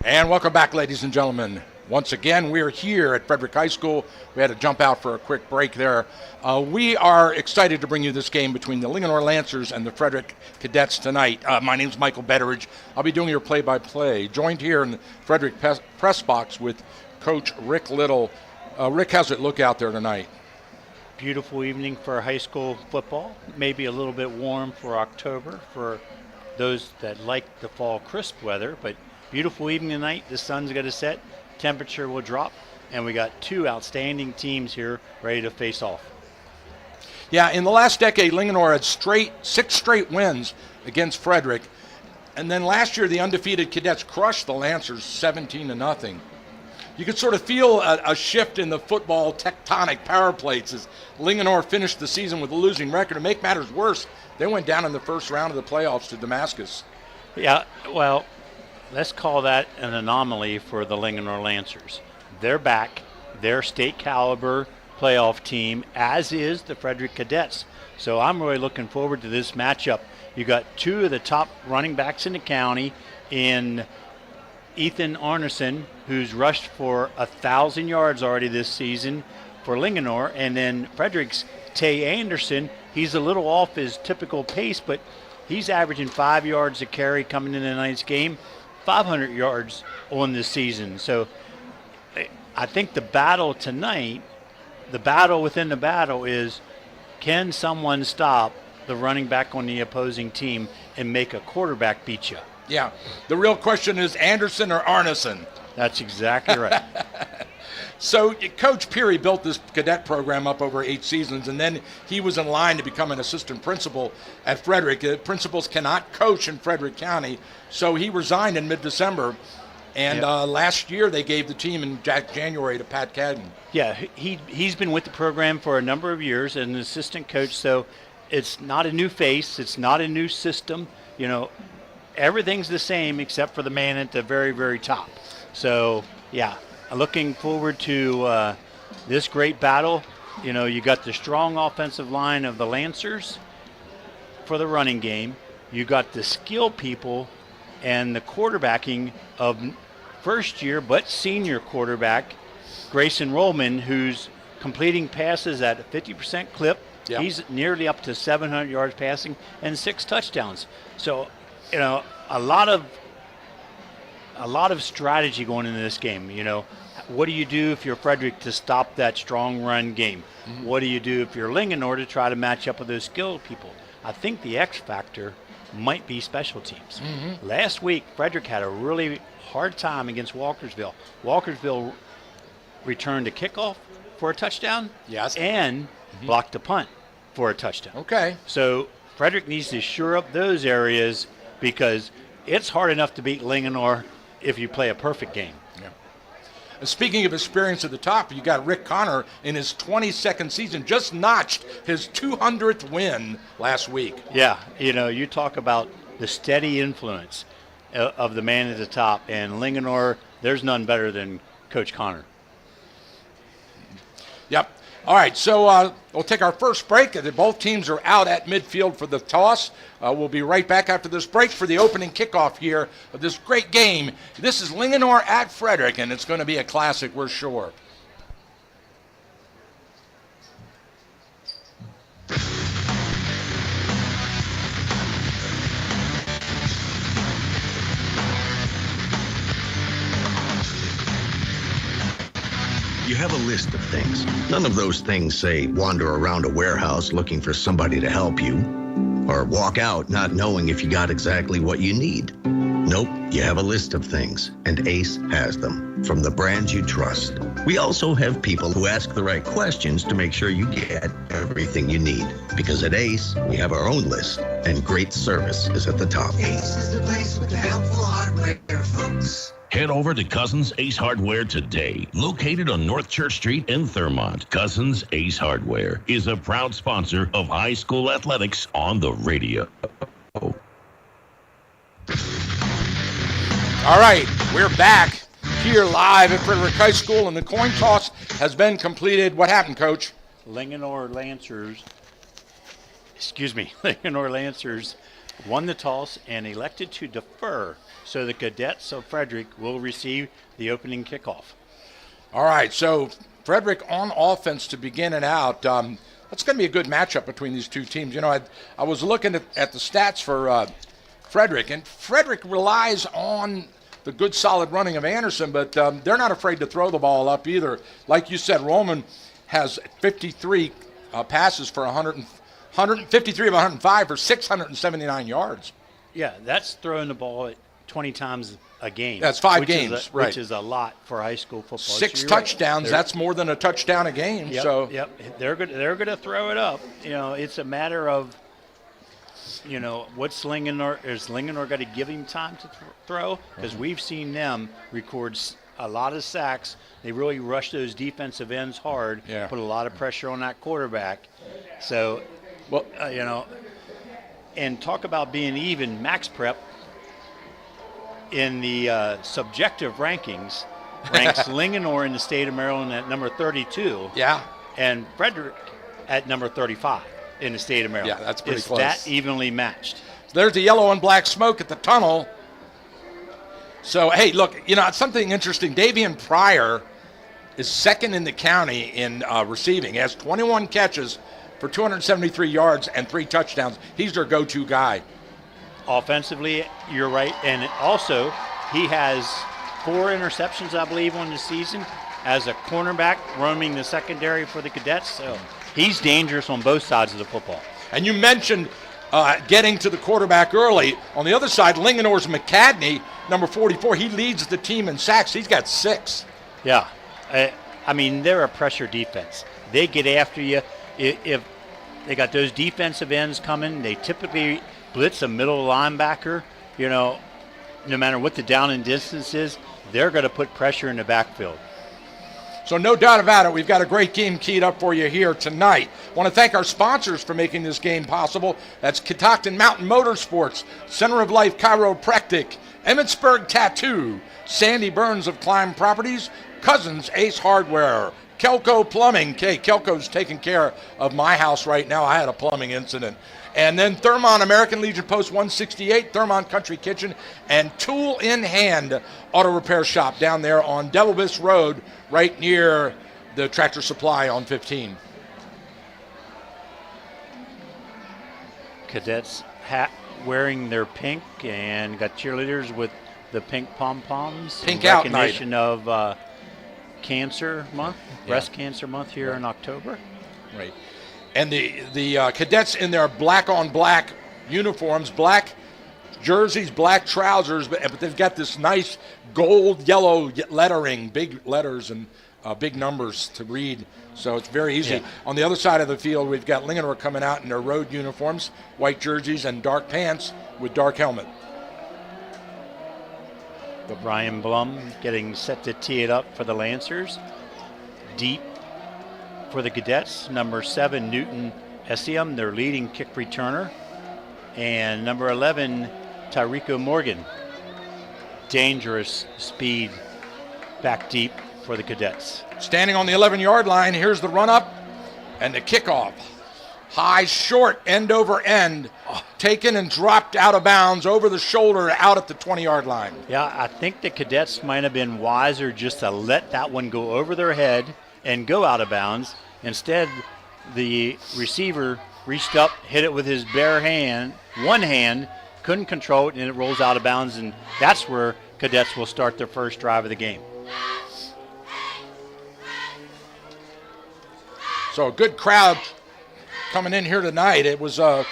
And welcome back, ladies and gentlemen. Once again, we're here at Frederick High School. We had to jump out for a quick break there. We are excited to bring you this game between the Linganore Lancers and the Frederick Cadets tonight. My name is Michael Betteridge. I'll be doing your play-by-play. Joined here in the Frederick press box with Coach Rick Little. Rick, how's it look out there tonight? Beautiful evening for high school football. Maybe a little bit warm for October for those that like the fall crisp weather, but beautiful evening tonight. The sun's going to set, temperature will drop, and we got two outstanding teams here ready to face off. Yeah, in the last decade, Linganore had six straight wins against Frederick, and then last year the undefeated Cadets crushed the Lancers 17-0. You could sort of feel a shift in the football tectonic power plates as Linganore finished the season with a losing record. To make matters worse, they went down in the first round of the playoffs to Damascus. Yeah, well, let's call that an anomaly for the Linganore Lancers. They're back. They're state caliber playoff team, as is the Frederick Cadets. So I'm really looking forward to this matchup. You got two of the top running backs in the county in Ethan Arneson, who's rushed for 1,000 yards already this season for Linganore, and then Frederick's Tay Anderson. He's a little off his typical pace, but he's averaging 5 yards a carry coming into tonight's game, 500 yards on this season. So I think the battle tonight, the battle within the battle is, can someone stop the running back on the opposing team and make a quarterback beat you? Yeah, the real question is Anderson or Arneson. That's exactly right. So Coach Peary built this cadet program up over 8 seasons, and then he was in line to become an assistant principal at Frederick. Principals cannot coach in Frederick County, so he resigned in mid-December. And last year they gave the team in January to Pat Cadden. Yeah, he's been with the program for a number of years as an assistant coach, so it's not a new face. It's not a new system. You know, everything's the same except for the man at the very, very top. So, yeah, looking forward to this great battle. You know, you got the strong offensive line of the Lancers for the running game. You got the skill people and the quarterbacking of first year but senior quarterback Grayson Rollman, who's completing passes at a 50% clip. Yep. He's nearly up to 700 yards passing and 6 touchdowns. So, you know, a lot of strategy going into this game. You know, what do you do if you're Frederick to stop that strong run game? Mm-hmm. What do you do if you're Linganore to try to match up with those skilled people? I think the X factor might be special teams. Mm-hmm. Last week, Frederick had a really hard time against Walkersville. Walkersville returned a kickoff for a touchdown. Yes. And blocked a punt for a touchdown. Okay. So Frederick needs to shore up those areas because it's hard enough to beat Linganore if you play a perfect game. Yeah. And speaking of experience at the top, you got Rick Connor in his 22nd season, just notched his 200th win last week. Yeah, you know, you talk about the steady influence of the man at the top, and Linganore, there's none better than Coach Connor. Yep. All right, so we'll take our first break. Both teams are out at midfield for the toss. We'll be right back after this break for the opening kickoff here of this great game. This is Linganore at Frederick, and it's going to be a classic, we're sure. You have a list of things. None of those things say wander around a warehouse looking for somebody to help you, or walk out not knowing if you got exactly what you need. Nope, you have a list of things, and Ace has them, from the brands you trust. We also have people who ask the right questions to make sure you get everything you need. Because at Ace, we have our own list, and great service is at the top. Ace is the place with the helpful hardware, folks. Head over to Cousins Ace Hardware today. Located on North Church Street in Thurmont, Cousins Ace Hardware is a proud sponsor of high school athletics on the radio. All right, we're back here live at Frederick High School, and the coin toss has been completed. What happened, Coach? Linganore Lancers won the toss and elected to defer. So the Cadets of Frederick will receive the opening kickoff. All right, so Frederick on offense to begin it out. That's going to be a good matchup between these two teams. You know, I was looking at the stats for Frederick, and Frederick relies on the good solid running of Anderson, but they're not afraid to throw the ball up either. Like you said, Roman has 53 passes for 153 of 105 for 679 yards. Yeah, that's throwing the ball 20 times a game. That's 5 games, right. Which is a lot for high school football. 6 So touchdowns, right. that's more than a touchdown a game. Yep, So yep, they're going to throw it up. You know, it's a matter of, you know, what's Linganore? Is Linganore got to give him time to throw? Because we've seen them record a lot of sacks. They really rush those defensive ends hard, put a lot of pressure on that quarterback. So, well, you know, and talk about being even. Max Prep in the subjective rankings ranks Linganore in the state of Maryland at number 32. Yeah. And Frederick at number 35 in the state of Maryland. Yeah, that's pretty close. It's that evenly matched. There's the yellow and black smoke at the tunnel. So, hey, look, you know, something interesting. Davian Pryor is second in the county in receiving. He has 21 catches for 273 yards and 3 touchdowns. He's their go-to guy. Offensively, you're right. And also, he has 4 interceptions, I believe, on the season as a cornerback roaming the secondary for the Cadets. So he's dangerous on both sides of the football. And you mentioned getting to the quarterback early. On the other side, Linganore's McCadney, number 44, he leads the team in sacks. He's got 6. Yeah. I mean, they're a pressure defense. They get after you. If they got those defensive ends coming, they typically blitz a middle linebacker. You know, no matter what the down and distance is, they're going to put pressure in the backfield. So no doubt about it, we've got a great game keyed up for you here tonight. Want to thank our sponsors for making this game possible. That's Catoctin Mountain Motorsports, Center of Life Chiropractic, Emmitsburg Tattoo, Sandy Burns of Climb Properties, Cousins Ace Hardware, Kelco Plumbing. Okay, Kelco's taking care of my house right now. I had a plumbing incident. And then Thurmont American Legion Post 168, Thurmont Country Kitchen, and Tool in Hand Auto Repair Shop down there on Devilbus Road, right near the Tractor Supply on 15. Cadets wearing their pink and got cheerleaders with the pink pom-poms. Pink in out recognition of Cancer Month, Breast Cancer Month here in October. Right. And the cadets in their black on black uniforms, black jerseys, black trousers, but they've got this nice gold yellow lettering, big letters and big numbers to read. So it's very easy. Yeah. On the other side of the field, we've got Linganore coming out in their road uniforms, white jerseys and dark pants with dark helmet. Brian Blum getting set to tee it up for the Lancers. Deep for the Cadets, number 7, Newton Essium, their leading kick returner. And number 11, Tyrico Morgan. Dangerous speed back deep for the Cadets. Standing on the 11-yard line, here's the run-up and the kickoff. High, short, end over end, taken and dropped out of bounds over the shoulder out at the 20-yard line. Yeah, I think the Cadets might have been wiser just to let that one go over their head and go out of bounds. Instead, the receiver reached up, hit it with his bare hand, one hand, couldn't control it, and it rolls out of bounds, and that's where Cadets will start their first drive of the game. So a good crowd coming in here tonight. It was about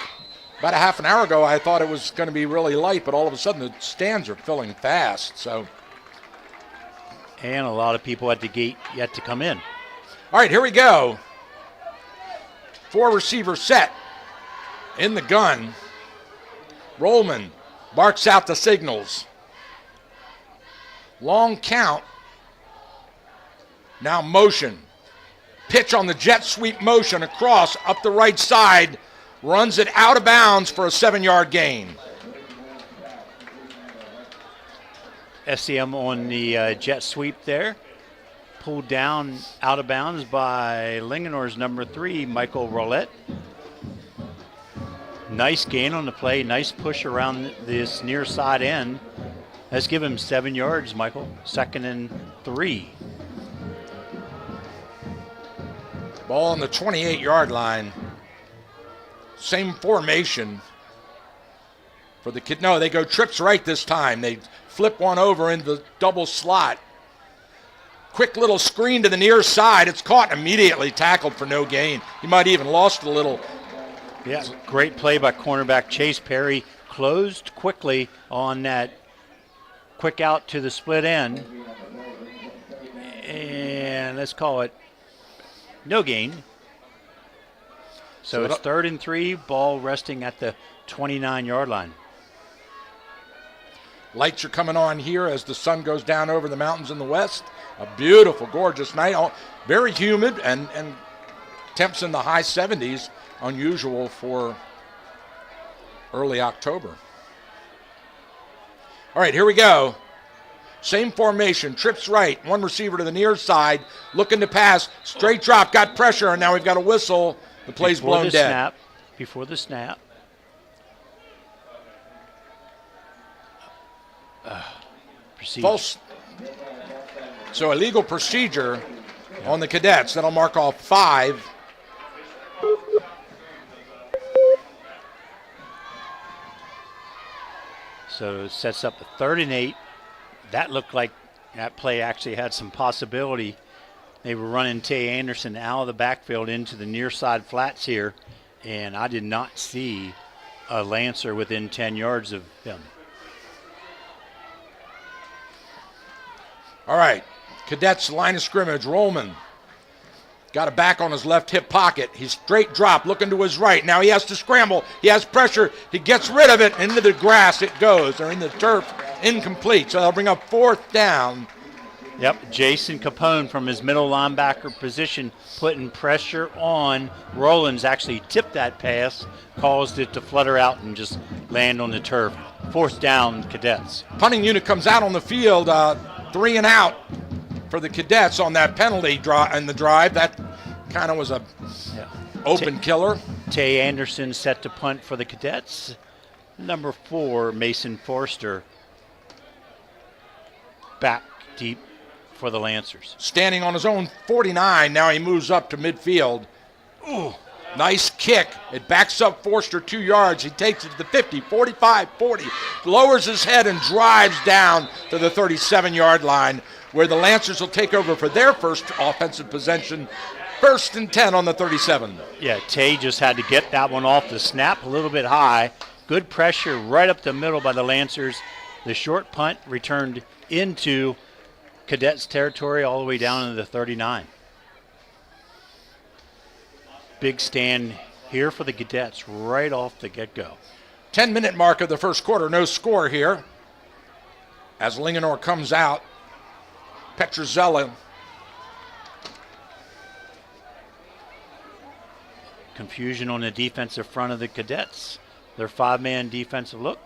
a half an hour ago I thought it was going to be really light, but all of a sudden the stands are filling fast. So, and a lot of people at the gate yet to come in. All right, here we go. 4 receiver set in the gun. Rollman barks out the signals. Long count. Now motion. Pitch on the jet sweep motion across up the right side. Runs it out of bounds for a 7-yard gain. SEM on the jet sweep there. Pulled down out of bounds by Linganore's number 3, Michael Roulette. Nice gain on the play. Nice push around this near side end. Let's give him 7 yards, Michael. 2nd and 3. Ball on the 28-yard line. Same formation for the kid. No, they go trips right this time. They flip one over into the double slot. Quick little screen to the near side. It's caught immediately, tackled for no gain. He might even lost a little. Yeah, great play by cornerback Chase Perry. Closed quickly on that quick out to the split end. And let's call it no gain. So it's 3rd and 3, ball resting at the 29-yard line. Lights are coming on here as the sun goes down over the mountains in the west. A beautiful, gorgeous night. Very humid and temps in the high 70s, unusual for early October. All right, here we go. Same formation, trips right, one receiver to the near side, looking to pass, straight drop, got pressure, and now we've got a whistle. The play's blown dead. Before the snap. False. So illegal procedure on the Cadets. That'll mark off 5. So it sets up a 3rd and 8. That looked like that play actually had some possibility. They were running Tay Anderson out of the backfield into the near side flats here, and I did not see a Lancer within 10 yards of him. All right, Cadets line of scrimmage. Rollman got a back on his left hip pocket. He's straight drop, looking to his right. Now he has to scramble. He has pressure. He gets rid of it. Into the grass it goes, or in the turf. Incomplete. So they'll bring up 4th down. Yep, Jason Capone from his middle linebacker position putting pressure on Rollins. Actually tipped that pass, caused it to flutter out and just land on the turf. 4th down, Cadets. Punting unit comes out on the field, 3 and out for the Cadets on that penalty and the drive. That kind of was a open killer. Tay Anderson set to punt for the Cadets. Number 4, Mason Forster, back deep for the Lancers. Standing on his own 49, now he moves up to midfield. Ooh, nice kick. It backs up Forster 2 yards. He takes it to the 50, 45, 40, lowers his head and drives down to the 37-yard line, where the Lancers will take over for their first offensive possession. 1st and 10 on the 37. Yeah, Tay just had to get that one off the snap a little bit high. Good pressure right up the middle by the Lancers. The short punt returned into Cadets territory all the way down to the 39. Big stand here for the Cadets right off the get-go. 10-minute mark of the first quarter. No score here. As Linganore comes out, Petrozelli. Confusion on the defensive front of the Cadets. Their 5-man defensive look.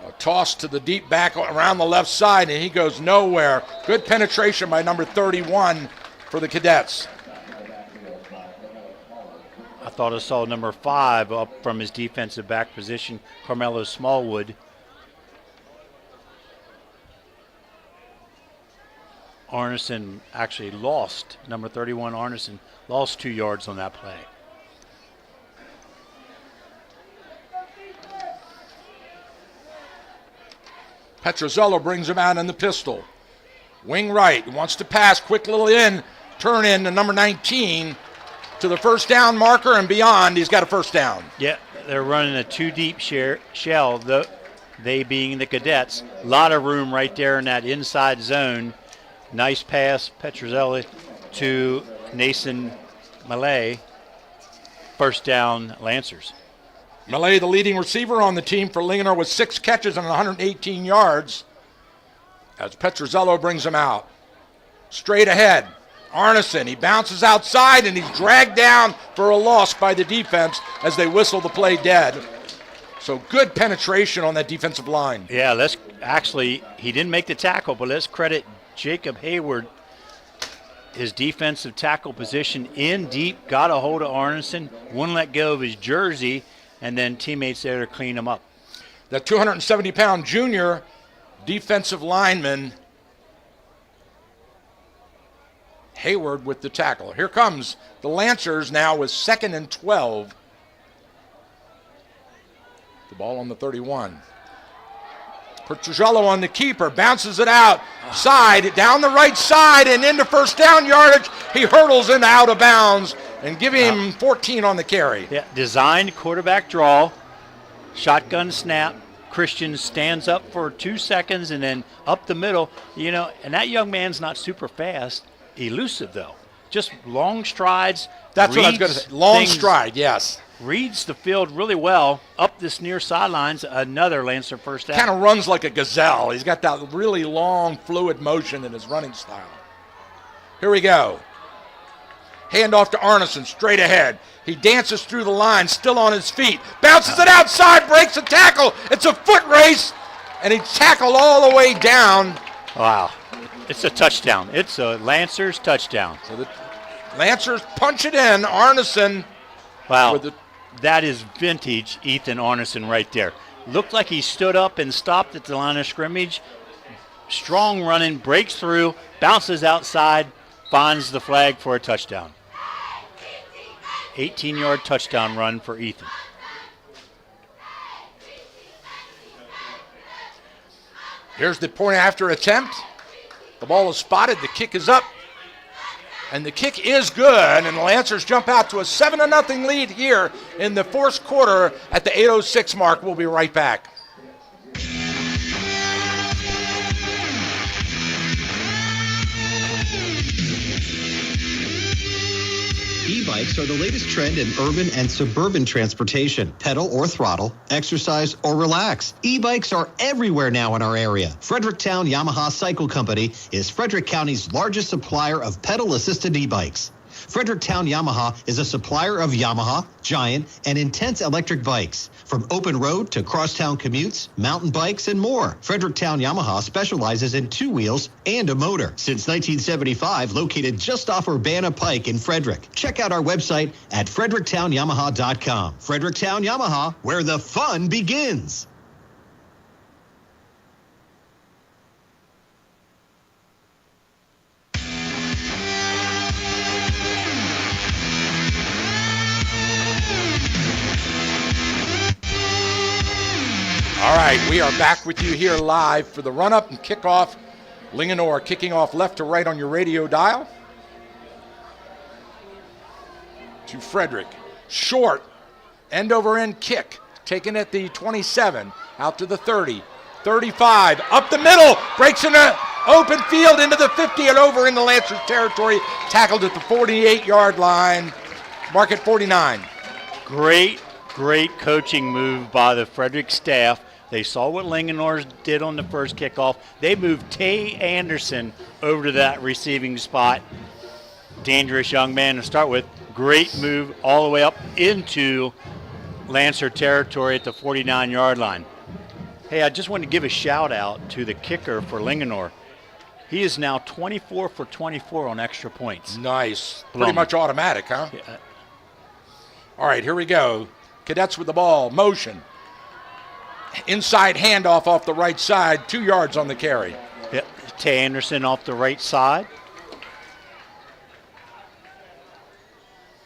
A toss to the deep back around the left side, and he goes nowhere. Good penetration by number 31 for the Cadets. I thought I saw number 5 up from his defensive back position, Carmelo Smallwood. Arneson actually lost, number 31 Arneson, lost 2 yards on that play. Petrozello brings him out in the pistol. Wing right, wants to pass, quick little turn in to number 19 to the first down marker and beyond. He's got a first down. Yeah, they're running a 2-deep shell, they being the Cadets. A lot of room right there in that inside zone. Nice pass, Petrozelli to Nason Malay. First down, Lancers. Malay, the leading receiver on the team for Linganore, with 6 catches and 118 yards. As Petrozello brings him out. Straight ahead, Arneson. He bounces outside and he's dragged down for a loss by the defense as they whistle the play dead. So good penetration on that defensive line. Yeah, he didn't make the tackle, but let's credit Jacob Hayward. His defensive tackle position in deep, got a hold of Arneson, wouldn't let go of his jersey, and then teammates there to clean him up. The 270-pound junior defensive lineman Hayward with the tackle. Here comes the Lancers now with 2nd and 12. The ball on the 31. Petrozello on the keeper, bounces it out, side, down the right side, and into first down yardage. He hurdles into out of bounds and give him 14 on the carry. Yeah, designed quarterback draw, shotgun snap. Christian stands up for 2 seconds and then up the middle. And that young man's not super fast, elusive though. Just long strides. That's what I was going to say. Long stride, yes. Reads the field really well up this near sidelines. Another Lancer first down. Kind of runs like a gazelle. He's got that really long, fluid motion in his running style. Here we go. Hand off to Arneson, straight ahead. He dances through the line, still on his feet. Bounces it outside, breaks a tackle. It's a foot race, and he tackled all the way down. Wow. It's a touchdown. It's a Lancers touchdown. So the Lancers punch it in. Arneson. Wow. That is vintage Ethan Arneson right there. Looked like he stood up and stopped at the line of scrimmage. Strong running, breaks through, bounces outside, finds the flag for a touchdown. 18-yard touchdown run for Ethan. Here's the point after attempt. The ball is spotted. The kick is up. And the kick is good, and the Lancers jump out to a 7-0 lead here in the fourth quarter at the 8:06 mark. We'll be right back. E-bikes are the latest trend in urban and suburban transportation. Pedal or throttle, exercise or relax. E-bikes are everywhere now in our area. Fredericktown Yamaha Cycle Company is Frederick County's largest supplier of pedal-assisted e-bikes. Fredericktown Yamaha is a supplier of Yamaha, Giant, and Intense electric bikes. From open road to crosstown commutes, mountain bikes, and more. Fredericktown Yamaha specializes in 2 wheels and a motor. Since 1975, located just off Urbana Pike in Frederick. Check out our website at fredericktown.yamaha.com. Fredericktown Yamaha, where the fun begins. All right, we are back with you here live for the run-up and kickoff. Linganore kicking off left to right on your radio dial. To Frederick. Short, end-over-end kick. Taken at the 27, out to the 30, 35, up the middle, breaks in an open field into the 50 and over into Lancers territory. Tackled at the 48-yard line. Mark at 49. Great coaching move by the Frederick staff. They saw what Linganore did on the first kickoff. They moved Tay Anderson over to that receiving spot. Dangerous young man to start with. Great move all the way up into Lancer territory at the 49-yard line. Hey, I just want to give a shout out to the kicker for Linganore. He is now 24 for 24 on extra points. Nice. Pretty much automatic, huh? Yeah. All right, here we go. Cadets with the ball, motion. Inside handoff off the right side, 2 yards on the carry. Yep. Tay Anderson off the right side.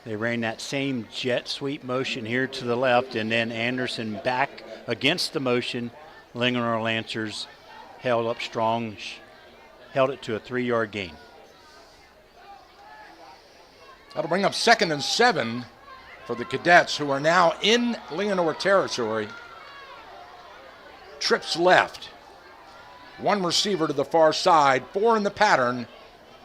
They ran that same jet sweep motion here to the left, and then Anderson back against the motion. Linganore Lancers held up strong, held it to a 3-yard gain. That'll bring up 2nd and 7 for the Cadets, who are now in Linganore territory. Trips left. 1 receiver to the far side, 4 in the pattern.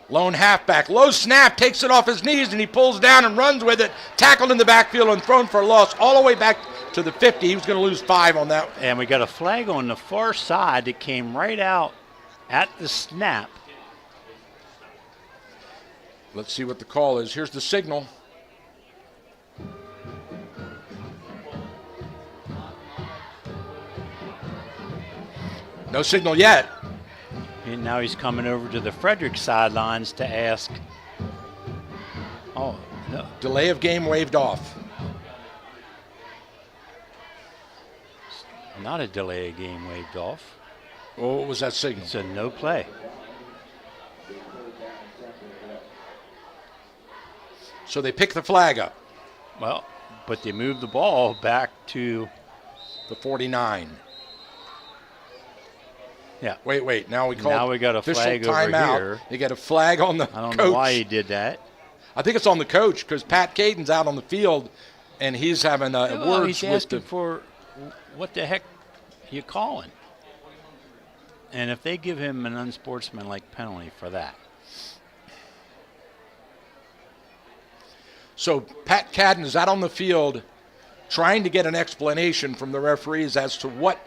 Lone halfback, low snap, takes it off his knees, and he pulls down and runs with it. Tackled in the backfield and thrown for a loss all the way back to the 50. He was going to lose 5 on that. And we got a flag on the far side that came right out at the snap. Let's see what the call is. Here's the signal. No signal yet. And now he's coming over to the Frederick sidelines to ask. Oh, no. Delay of game waved off. Not a delay of game waved off. What was that signal? It's a no play. So they pick the flag up. Well, but they moved the ball back to The 49. yeah. Wait. Now we got a official flag over timeout. here. They got a flag on the I don't coach. know why he did that. I think it's on the coach because Pat Caden's out on the field, and he's having Well, words he's with asking for what the heck you calling? And if they give him an unsportsmanlike penalty for that. So Pat Cadden is out on the field trying to get an explanation from the referees as to what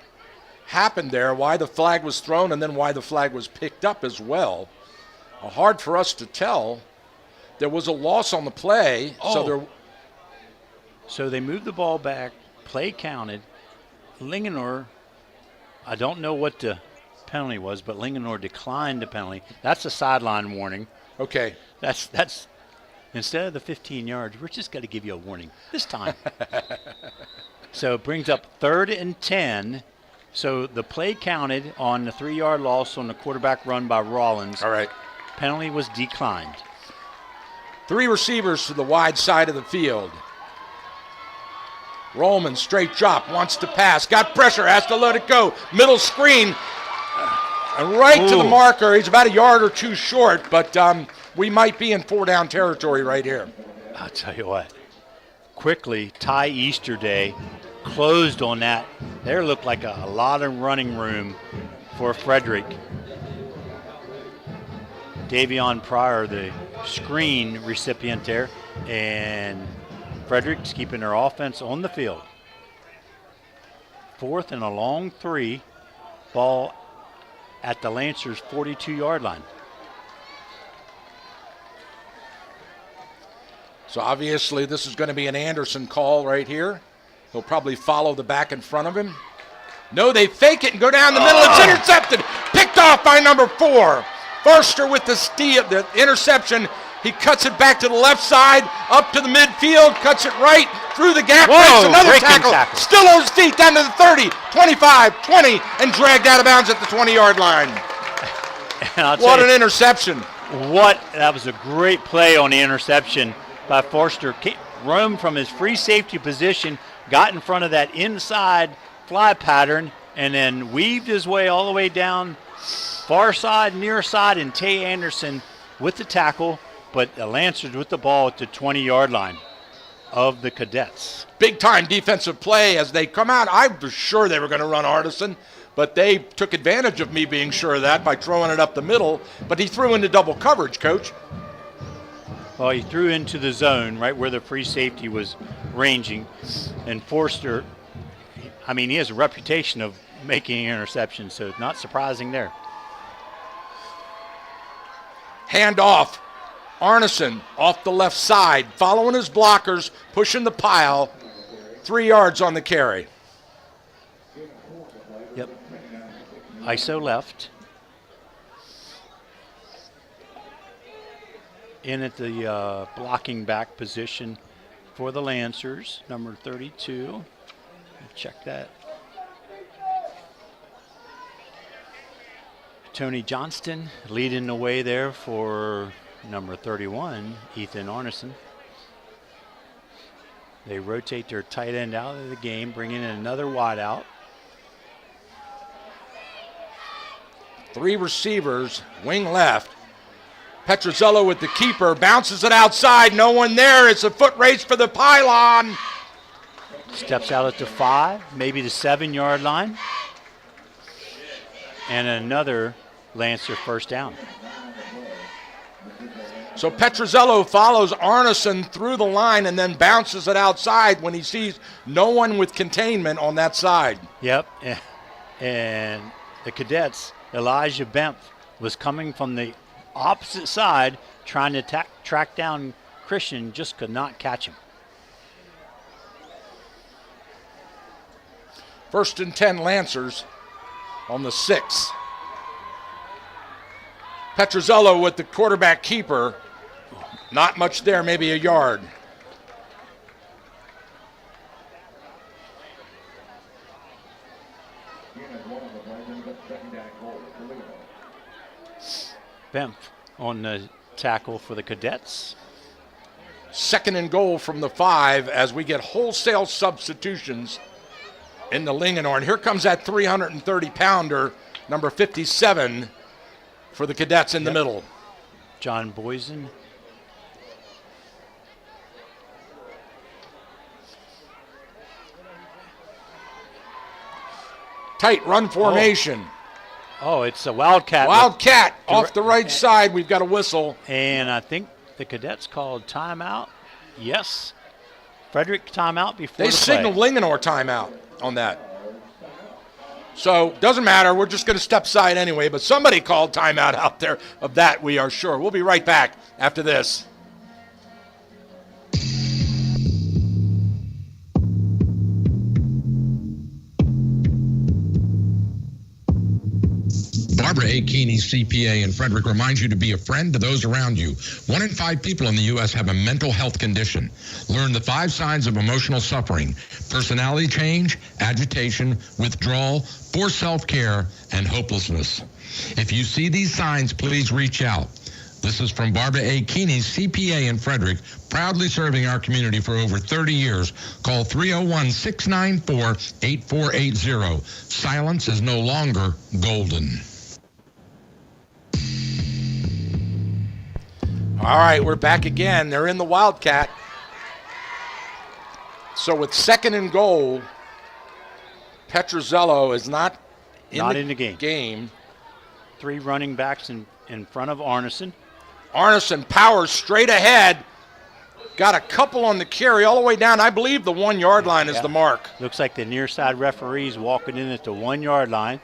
happened there, why the flag was thrown, and then why the flag was picked up as well. Hard for us to tell. There was a loss on the play. So they moved the ball back, play counted. Linganore, I don't know what the penalty was, but Linganore declined the penalty. That's a sideline warning. Okay. That's instead of the 15 yards, we're just going to give you a warning this time. So it brings up 3rd and 10. So the play counted on the 3-yard loss on the quarterback run by Rollins. All right. Penalty was declined. 3 receivers to the wide side of the field. Rollman, straight drop, wants to pass, got pressure, has to let it go. Middle screen, and right to the marker. He's about a yard or two short, but we might be in 4-down territory right here. I'll tell you what. Quickly, Ty Easterday closed on that. There looked like a lot of running room for Frederick. Davion Pryor, the screen recipient there, and Frederick's keeping their offense on the field. 4th and a long 3, ball at the Lancers' 42-yard line. So obviously this is going to be an Anderson call right here. He'll probably follow the back in front of him. No, they fake it and go down the middle. It's intercepted. Picked off by number 4. Forster with the interception. He cuts it back to the left side, up to the midfield, cuts it right through the gap. Whoa, Another breaking tackle. Still on his feet down to the 30, 25, 20, and dragged out of bounds at the 20-yard line. What an interception. That was a great play on the interception by Forster. Roamed from his free safety position, got in front of that inside fly pattern, and then weaved his way all the way down far side, near side, and Tay Anderson with the tackle, but the Lancers with the ball at the 20-yard line of the Cadets. Big-time defensive play as they come out. I was sure they were going to run Artisan, but they took advantage of me being sure of that by throwing it up the middle, but he threw into double coverage, Coach. Well, he threw into the zone right where the free safety was ranging, and Forster, he has a reputation of making interceptions, so not surprising there. Hand off. Arneson off the left side, following his blockers, pushing the pile. 3 yards on the carry. Yep. ISO left. In at the blocking back position for the Lancers, number 32. Check that. Tony Johnston leading the way there for number 31, Ethan Arneson. They rotate their tight end out of the game, bringing in another wideout. 3 receivers, wing left. Petrozello with the keeper, bounces it outside, no one there. It's a foot race for the pylon. Steps out at the 5, maybe the 7-yard line. And another Lancer first down. So Petrozello follows Arneson through the line and then bounces it outside when he sees no one with containment on that side. Yep, and the Cadets, Elijah Bempf, was coming from the opposite side trying to track down Christian, just could not catch him. 1st and 10 Lancers on the 6. Petrozello with the quarterback keeper. Not much there, maybe a yard. Kempf on the tackle for the Cadets. 2nd and goal from the 5 as we get wholesale substitutions in the Linganore. And here comes that 330-pounder, number 57, for the Cadets in the middle. John Boysen. Tight run formation. Oh, it's a Wildcat. Wildcat off the right side. We've got a whistle. And I think the Cadets called timeout. Yes. Frederick timeout before They the signaled play. Linganore timeout on that. So doesn't matter. We're just going to step aside anyway. But somebody called timeout out there. Of that, we are sure. We'll be right back after this. Barbara A. Keeney, CPA in Frederick, reminds you to be a friend to those around you. 1 in 5 people in the U.S. have a mental health condition. Learn the 5 signs of emotional suffering: personality change, agitation, withdrawal, poor self-care, and hopelessness. If you see these signs, please reach out. This is from Barbara A. Keeney, CPA in Frederick, proudly serving our community for over 30 years. Call 301-694-8480. Silence is no longer golden. All right, we're back again. They're in the Wildcat. So with 2nd and goal, Petrozello is not in the game. 3 running backs in front of Arneson. Arneson powers straight ahead. Got a couple on the carry all the way down. I believe the 1 yard line is the mark. Looks like the near side referee's walking in at the 1 yard line.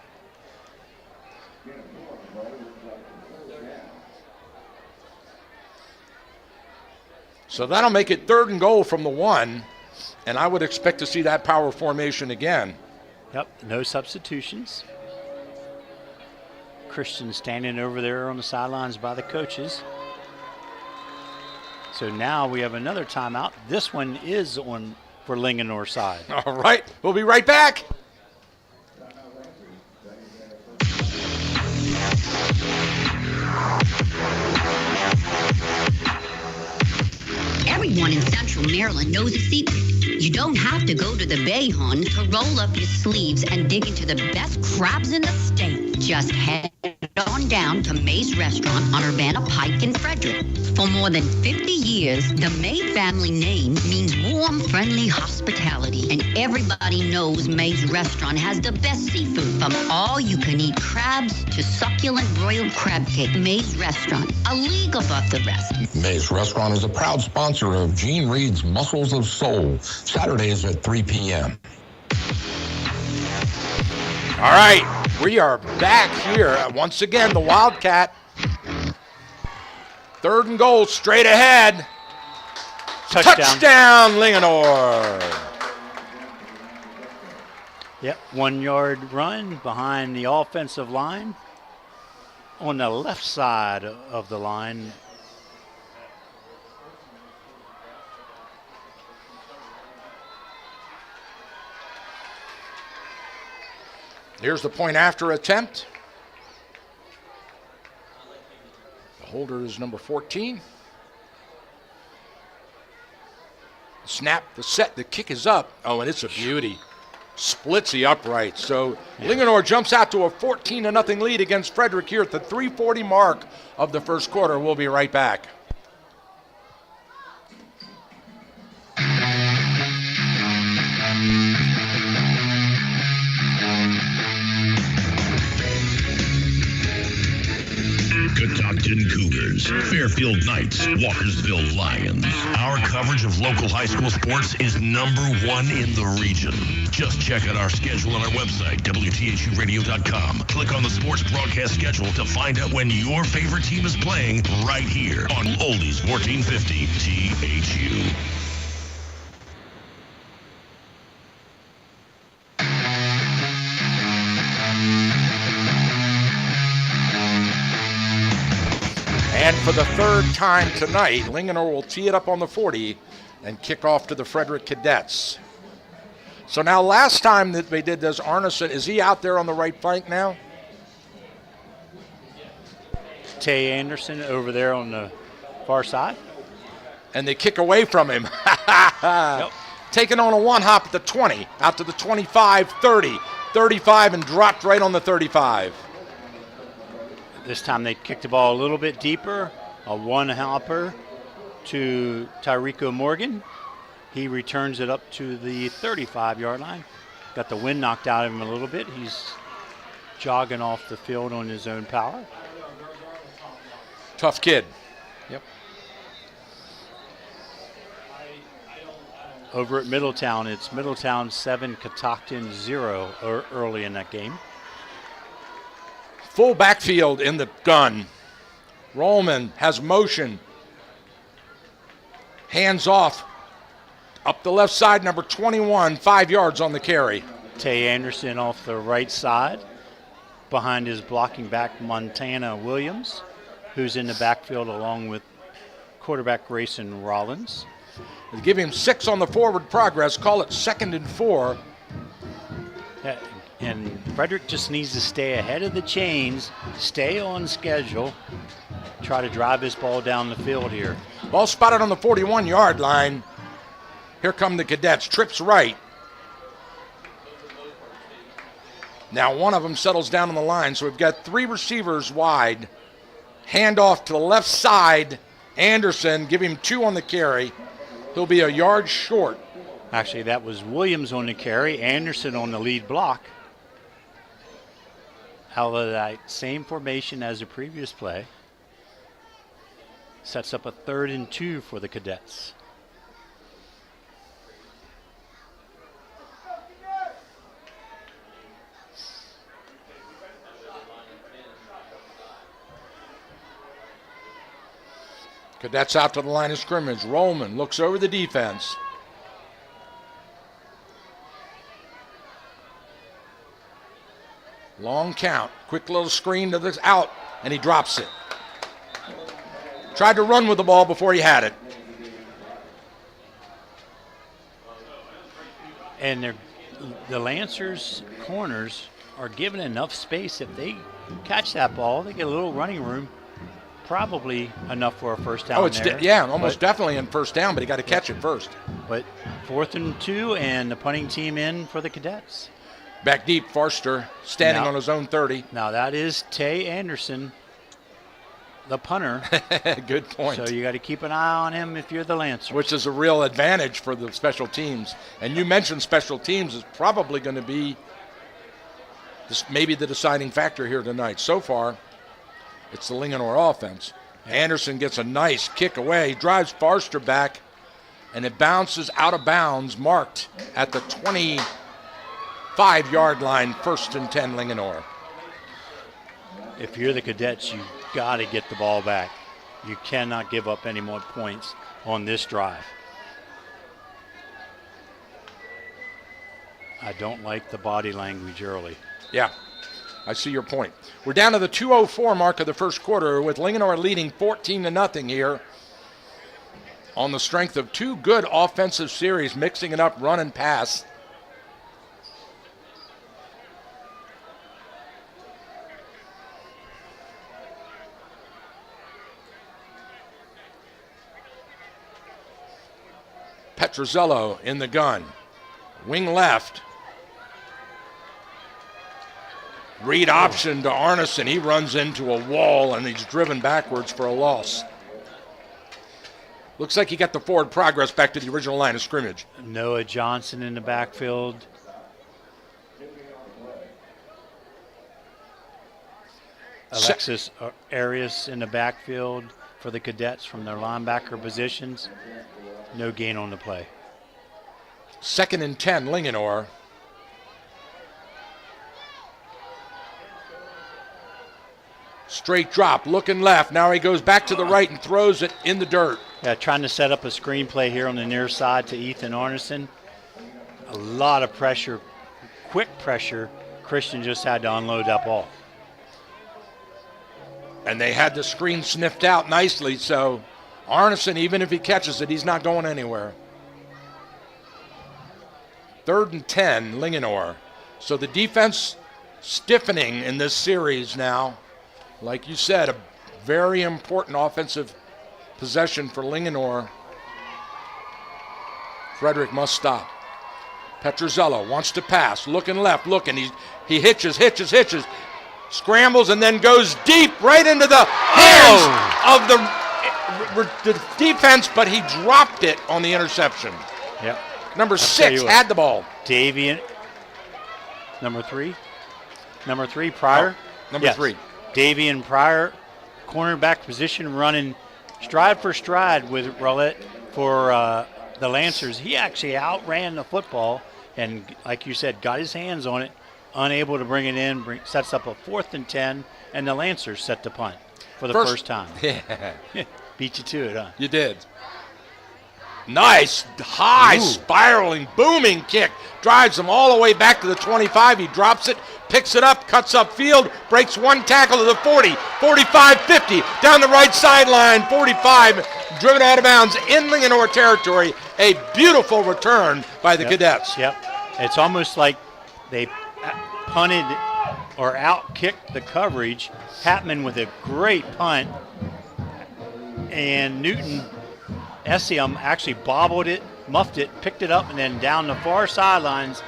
So that'll make it 3rd and goal from the 1. And I would expect to see that power formation again. Yep, no substitutions. Christian standing over there on the sidelines by the coaches. So now we have another timeout. This one is on for Linganore side. All right, we'll be right back. Everyone in Central Maryland knows a secret. You don't have to go to the Bayhon to roll up your sleeves and dig into the best crabs in the state. Just head on down to May's Restaurant on Urbana Pike in Frederick. For more than 50 years, the May family name means warm, friendly hospitality. And everybody knows May's Restaurant has the best seafood, from all-you-can-eat crabs to succulent broiled crab cake. May's Restaurant, a league above the rest. May's Restaurant is a proud sponsor of Gene Reed's Muscles of Soul, Saturdays at 3 p.m. All right, we are back here. Once again, the Wildcat. 3rd and goal, straight ahead. Touchdown, Linganore. Yep, 1 yard run behind the offensive line on the left side of the line. Here's the point after attempt. The holder is number 14. Snap, the set, the kick is up. Oh, and it's a beauty. Splits the upright. So Linganore jumps out to a 14-0 lead against Frederick here at the 3:40 mark of the first quarter. We'll be right back. Catoctin Cougars, Fairfield Knights, Walkersville Lions. Our coverage of local high school sports is #1 in the region. Just check out our schedule on our website, WTHUradio.com. Click on the sports broadcast schedule to find out when your favorite team is playing right here on Oldies 1450 THU. And for the 3rd time tonight, Linganore will tee it up on the 40 and kick off to the Frederick Cadets. So now last time that they did this, Arneson, is he out there on the right flank now? Tay Anderson over there on the far side. And they kick away from him. Yep. Taking on a one hop at the 20, out to the 25, 30, 35, and dropped right on the 35. This time they kicked the ball a little bit deeper. A one hopper to Tyrico Morgan. He returns it up to the 35-yard line. Got the wind knocked out of him a little bit. He's jogging off the field on his own power. Tough kid. Yep. Over at Middletown, it's Middletown 7, Catoctin 0 early in that game. Full backfield in the gun. Rollman has motion. Hands off. Up the left side, number 21, 5 yards on the carry. Tay Anderson off the right side. Behind his blocking back, Montana Williams, who's in the backfield along with quarterback Grayson Rollins. They give him 6 on the forward progress. Call it 2nd and 4. Yeah, and Frederick just needs to stay ahead of the chains, stay on schedule, try to drive this ball down the field here. Ball spotted on the 41-yard line. Here come the Cadets. Trips right. Now one of them settles down on the line, so we've got 3 receivers wide. Handoff to the left side. Anderson, give him 2 on the carry. He'll be a yard short. Actually, that was Williams on the carry, Anderson on the lead block. Out of that same formation as the previous play. Sets up a 3rd and 2 for the Cadets. Cadets out to the line of scrimmage. Rollman looks over the defense. Long count. Quick little screen to the out, and he drops it. Tried to run with the ball before he had it. And the Lancers corners are given enough space. If they catch that ball, they get a little running room. Probably enough for a first down. Oh, it's almost definitely in first down, but he got to catch it first. But 4th and 2, and the punting team in for the Cadets. Back deep, Forster standing on his own 30. Now that is Tay Anderson, the punter. Good point. So you got to keep an eye on him if you're the Lancers. Which is a real advantage for the special teams. And you mentioned special teams is probably going to be maybe the deciding factor here tonight. So far, it's the Linganore offense. Anderson gets a nice kick away, drives Forster back, and it bounces out of bounds, marked at the 25-yard line, 1st and 10, Linganore. If you're the Cadets, you've got to get the ball back. You cannot give up any more points on this drive. I don't like the body language early. Yeah. I see your point. We're down to the 2:04 mark of the first quarter with Linganore leading 14-0 here on the strength of 2 good offensive series, mixing it up, run and pass. Petrozello in the gun. Wing left. Read option to Arneson. He runs into a wall and he's driven backwards for a loss. Looks like he got the forward progress back to the original line of scrimmage. Noah Johnson in the backfield. Alexis Arias in the backfield for the Cadets from their linebacker positions. No gain on the play. 2nd and 10, Linganore. Straight drop, looking left. Now he goes back to the right and throws it in the dirt. Yeah, trying to set up a screenplay here on the near side to Ethan Arneson. A lot of pressure, quick pressure. Christian just had to unload that ball. And they had the screen sniffed out nicely, so Arneson, even if he catches it, he's not going anywhere. 3rd and 10, Linganore. So the defense stiffening in this series now. Like you said, a very important offensive possession for Linganore. Frederick must stop. Petrozello wants to pass, looking left, looking. He hitches, scrambles, and then goes deep right into the hands of the defense, but he dropped it on the interception. Yep. Number 6 had the ball. Davian, number 3, Pryor. Number 3. Davian Pryor, cornerback position, running stride for stride with Roulette for the Lancers. He actually outran the football and, like you said, got his hands on it, unable to bring it in, sets up a 4th and 10, and the Lancers set the punt for the first time. Yeah. Beat you to it, huh? You did. Nice, high, spiraling, booming kick. Drives him all the way back to the 25. He drops it, picks it up, cuts upfield, breaks one tackle to the 40, 45, 50, down the right sideline, 45, driven out of bounds in Linganore territory. A beautiful return by the Cadets. Yep. It's almost like they punted or out-kicked the coverage. Hatman with a great punt. And Newton Essium actually bobbled it, muffed it, picked it up, and then down the far sidelines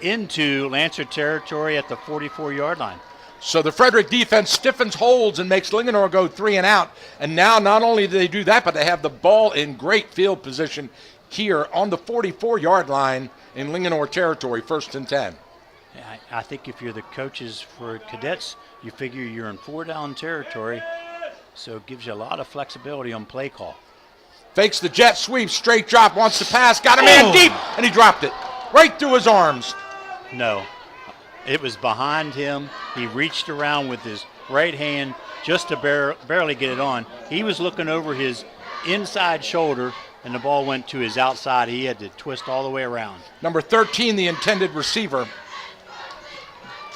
into Lancer territory at the 44-yard line. So the Frederick defense stiffens holds and makes Linganore go 3 and out. And now not only do they do that, but they have the ball in great field position here on the 44-yard line in Linganore territory, 1st and 10. I think if you're the coaches for Cadets, you figure you're in 4-down territory, so it gives you a lot of flexibility on play call. Fakes the jet sweep, straight drop, wants to pass, got a man deep, and he dropped it right through his arms. No, it was behind him. He reached around with his right hand just to barely get it on. He was looking over his inside shoulder, and the ball went to his outside. He had to twist all the way around. Number 13, the intended receiver.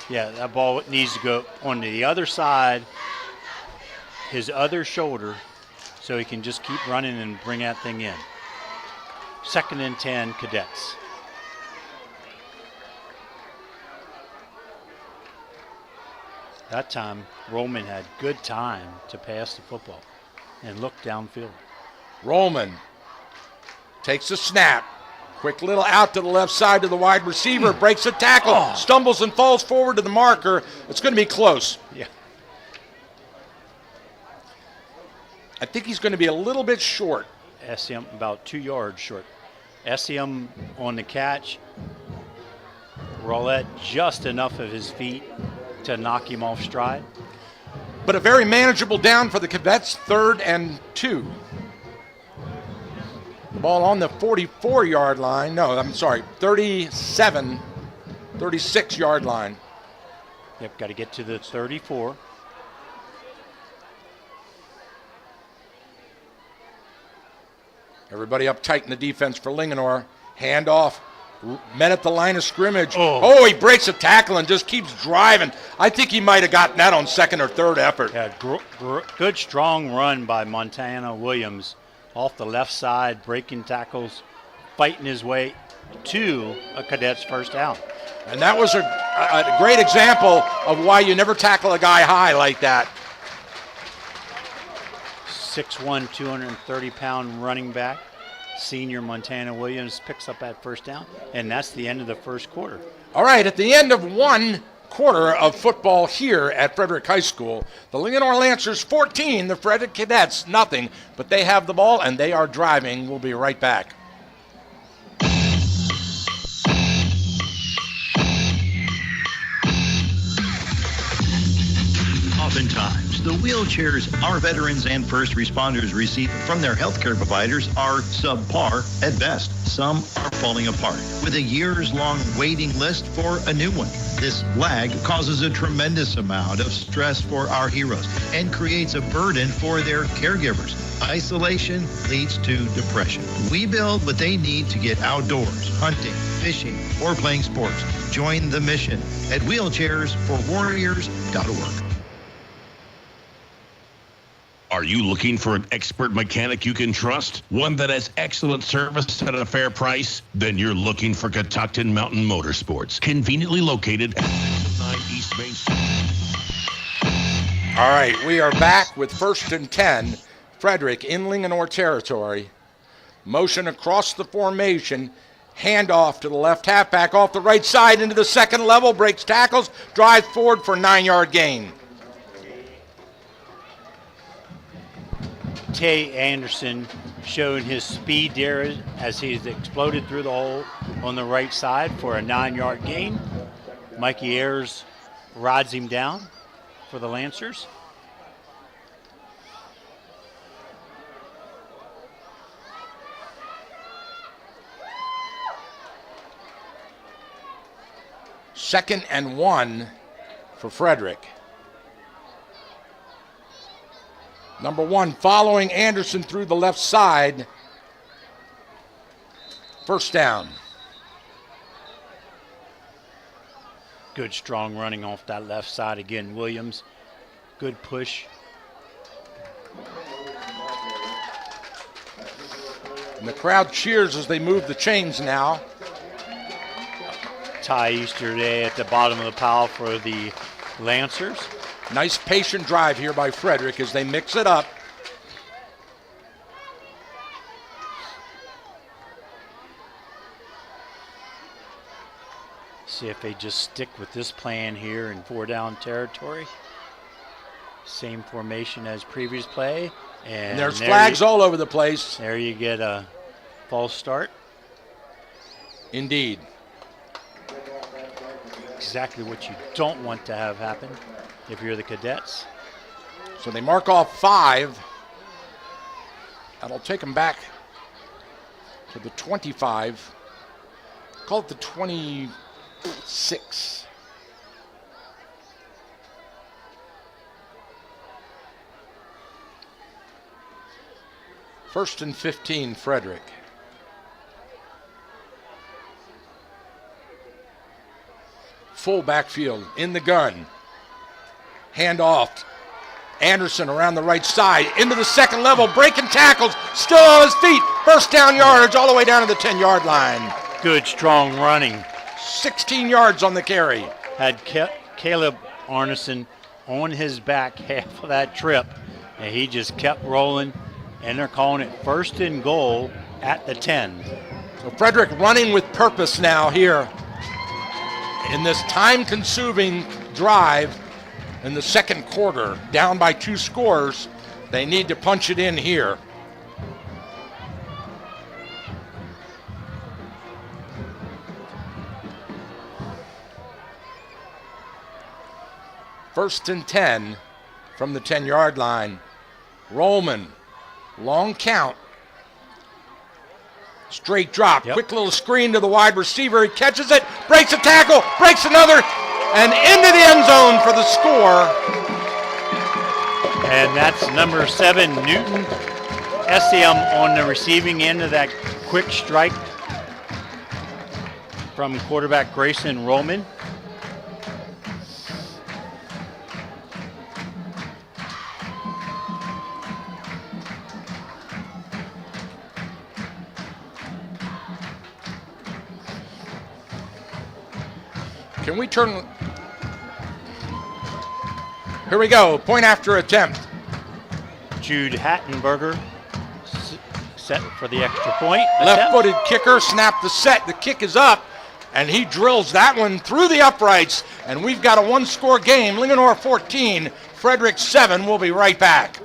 Yeah, that ball needs to go on the other side, his other shoulder, so he can just keep running and bring that thing in. 2nd and 10, Cadets. That time, Roman had good time to pass the football and look downfield. Roman takes a snap. Quick little out to the left side to the wide receiver. Breaks a tackle. Stumbles and falls forward to the marker. It's going to be close. Yeah. I think he's going to be a little bit short. Essium about 2 yards short. Essium on the catch. Roulette just enough of his feet to knock him off stride. But a very manageable down for the Cadets, 3rd and 2. The ball on the 44-yard line. No, I'm sorry, 36-yard line. Yep, got to get to the 34. Everybody up tight in the defense for Linganore. Hand off. Men at the line of scrimmage. Oh, he breaks a tackle and just keeps driving. I think he might have gotten that on 2nd or 3rd effort. Yeah, good strong run by Montana Williams off the left side, breaking tackles, fighting his way to a Cadets first down. And that was a great example of why you never tackle a guy high like that. 6'1", 230-pound running back, senior Montana Williams, picks up that first down, and that's the end of the first quarter. All right, at the end of 1 quarter of football here at Frederick High School, the Linganore Lancers 14, the Frederick Cadets nothing, but they have the ball and they are driving. We'll be right back. Oftentimes, the wheelchairs our veterans and first responders receive from their healthcare providers are subpar at best. Some are falling apart with a years-long waiting list for a new one. This lag causes a tremendous amount of stress for our heroes and creates a burden for their caregivers. Isolation leads to depression. We build what they need to get outdoors, hunting, fishing, or playing sports. Join the mission at wheelchairsforwarriors.org. Are you looking for an expert mechanic you can trust? One that has excellent service at a fair price? Then you're looking for Catoctin Mountain Motorsports, conveniently located at 609 East Main Street. All right, we are back with 1st and 10. Frederick in Linganore territory. Motion across the formation. Handoff to the left halfback off the right side into the second level. Breaks tackles. Drives forward for 9-yard gain. Tay Anderson showing his speed there as he's exploded through the hole on the right side for a 9-yard gain. Mikey Ayers rides him down for the Lancers. Second and 1 for Frederick. Number 1 following Anderson through the left side. First down. Good strong running off that left side again. Williams, good push. And the crowd cheers as they move the chains now. Ty Easterday at the bottom of the pile for the Lancers. Nice patient drive here by Frederick as they mix it up. See if they just stick with this plan here in 4-down territory. Same formation as previous play. And there's flags all over the place. There you get a false start. Indeed. Exactly what you don't want to have happen if you're the Cadets. So they mark off 5. That'll take them back to the 25. Call it the 26. First and 15, Frederick. Full backfield in the gun. Hand off. Anderson around the right side into the second level, breaking tackles, still on his feet. First down yardage all the way down to the 10-yard line. Good strong running. 16 yards on the carry. Had Caleb Arneson on his back half of that trip, and he just kept rolling, and they're calling it 1st and goal at the 10. So Frederick running with purpose now here in this time-consuming drive in the second quarter. Down by 2 scores. They need to punch it in here. First and 10 from the 10-yard line. Rollman, long count. Straight drop, quick little screen to the wide receiver. He catches it, breaks a tackle, breaks another, and into the end zone for the score. And that's number 7, Newton SM on the receiving end of that quick strike from quarterback Grayson Rollman. Can we turn? Here we go. Point after attempt. Jude Hattenberger set for the extra point. Left-footed kicker, snap the set. The kick is up, and he drills that one through the uprights. And we've got a 1-score game. Linganore 14, Frederick 7. We'll be right back.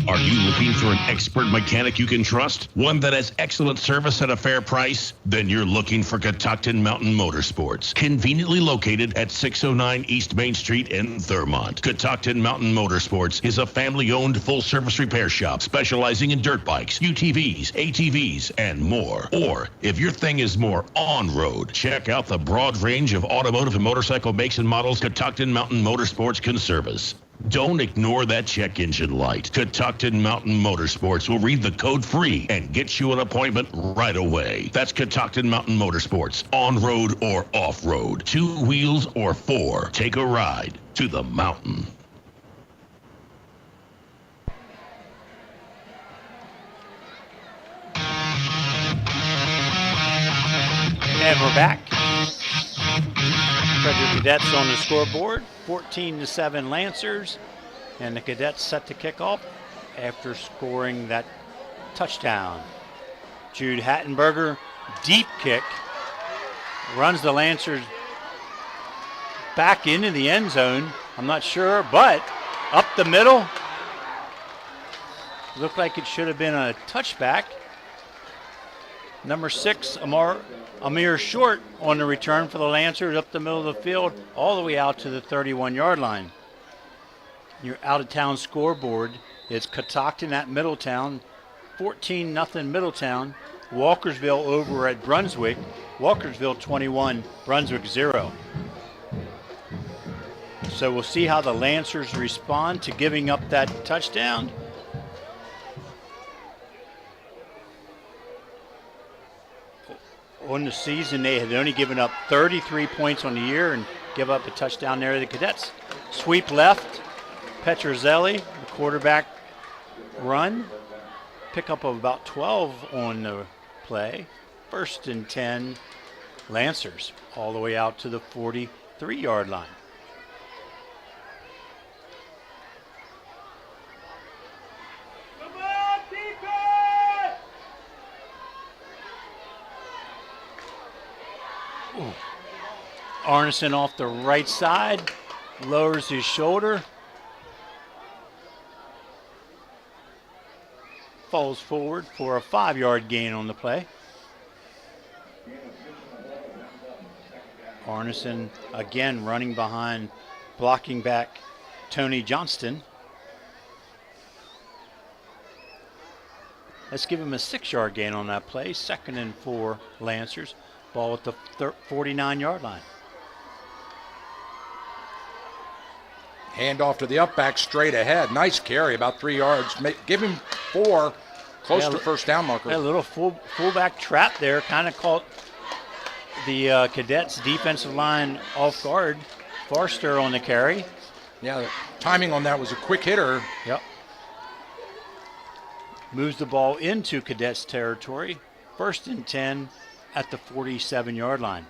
Are you looking for an expert mechanic you can trust? One that has excellent service at a fair price? Then you're looking for Catoctin Mountain Motorsports. Conveniently located at 609 East Main Street in Thurmont. Catoctin Mountain Motorsports is a family-owned full-service repair shop specializing in dirt bikes, UTVs, ATVs, and more. Or, if your thing is more on-road, check out the broad range of automotive and motorcycle makes and models Catoctin Mountain Motorsports can service. Don't ignore that check engine light. Catoctin Mountain Motorsports will read the code free and get you an appointment right away. That's Catoctin Mountain Motorsports. On-road or off-road. 2 wheels or 4. Take a ride to the mountain. And we're back. Frederick Cadets on the scoreboard, 14-7 Lancers, and the Cadets set to kick off after scoring that touchdown. Jude Hattenberger, deep kick, runs the Lancers back into the end zone. I'm not sure, but up the middle. Looked like it should have been a touchback. Number 6, Amir Short on the return for the Lancers up the middle of the field, all the way out to the 31-yard line. Your out-of-town scoreboard is Catoctin at Middletown, 14-0 Middletown. Walkersville over at Brunswick. Walkersville 21, Brunswick 0. So we'll see how the Lancers respond to giving up that touchdown. On the season, they had only given up 33 points on the year and give up a touchdown there to the Cadets. Sweep left, Petrozelli, the quarterback run. Pickup of about 12 on the play. 1st and 10, Lancers, all the way out to the 43-yard line. Arneson off the right side, lowers his shoulder, falls forward for a 5-yard gain on the play. Arneson again running behind blocking back Tony Johnston. Let's give him a 6-yard gain on that play. 2nd and 4 Lancers. Ball at the 49-yard line. Hand off to the up back straight ahead. Nice carry, about 3 yards. Give him 4, close to first down marker. A little fullback trap there, kind of caught the Cadets defensive line off guard. Forster on the carry. Yeah, the timing on that was a quick hitter. Yep. Moves the ball into Cadets territory. 1st and 10 at the 47-yard line.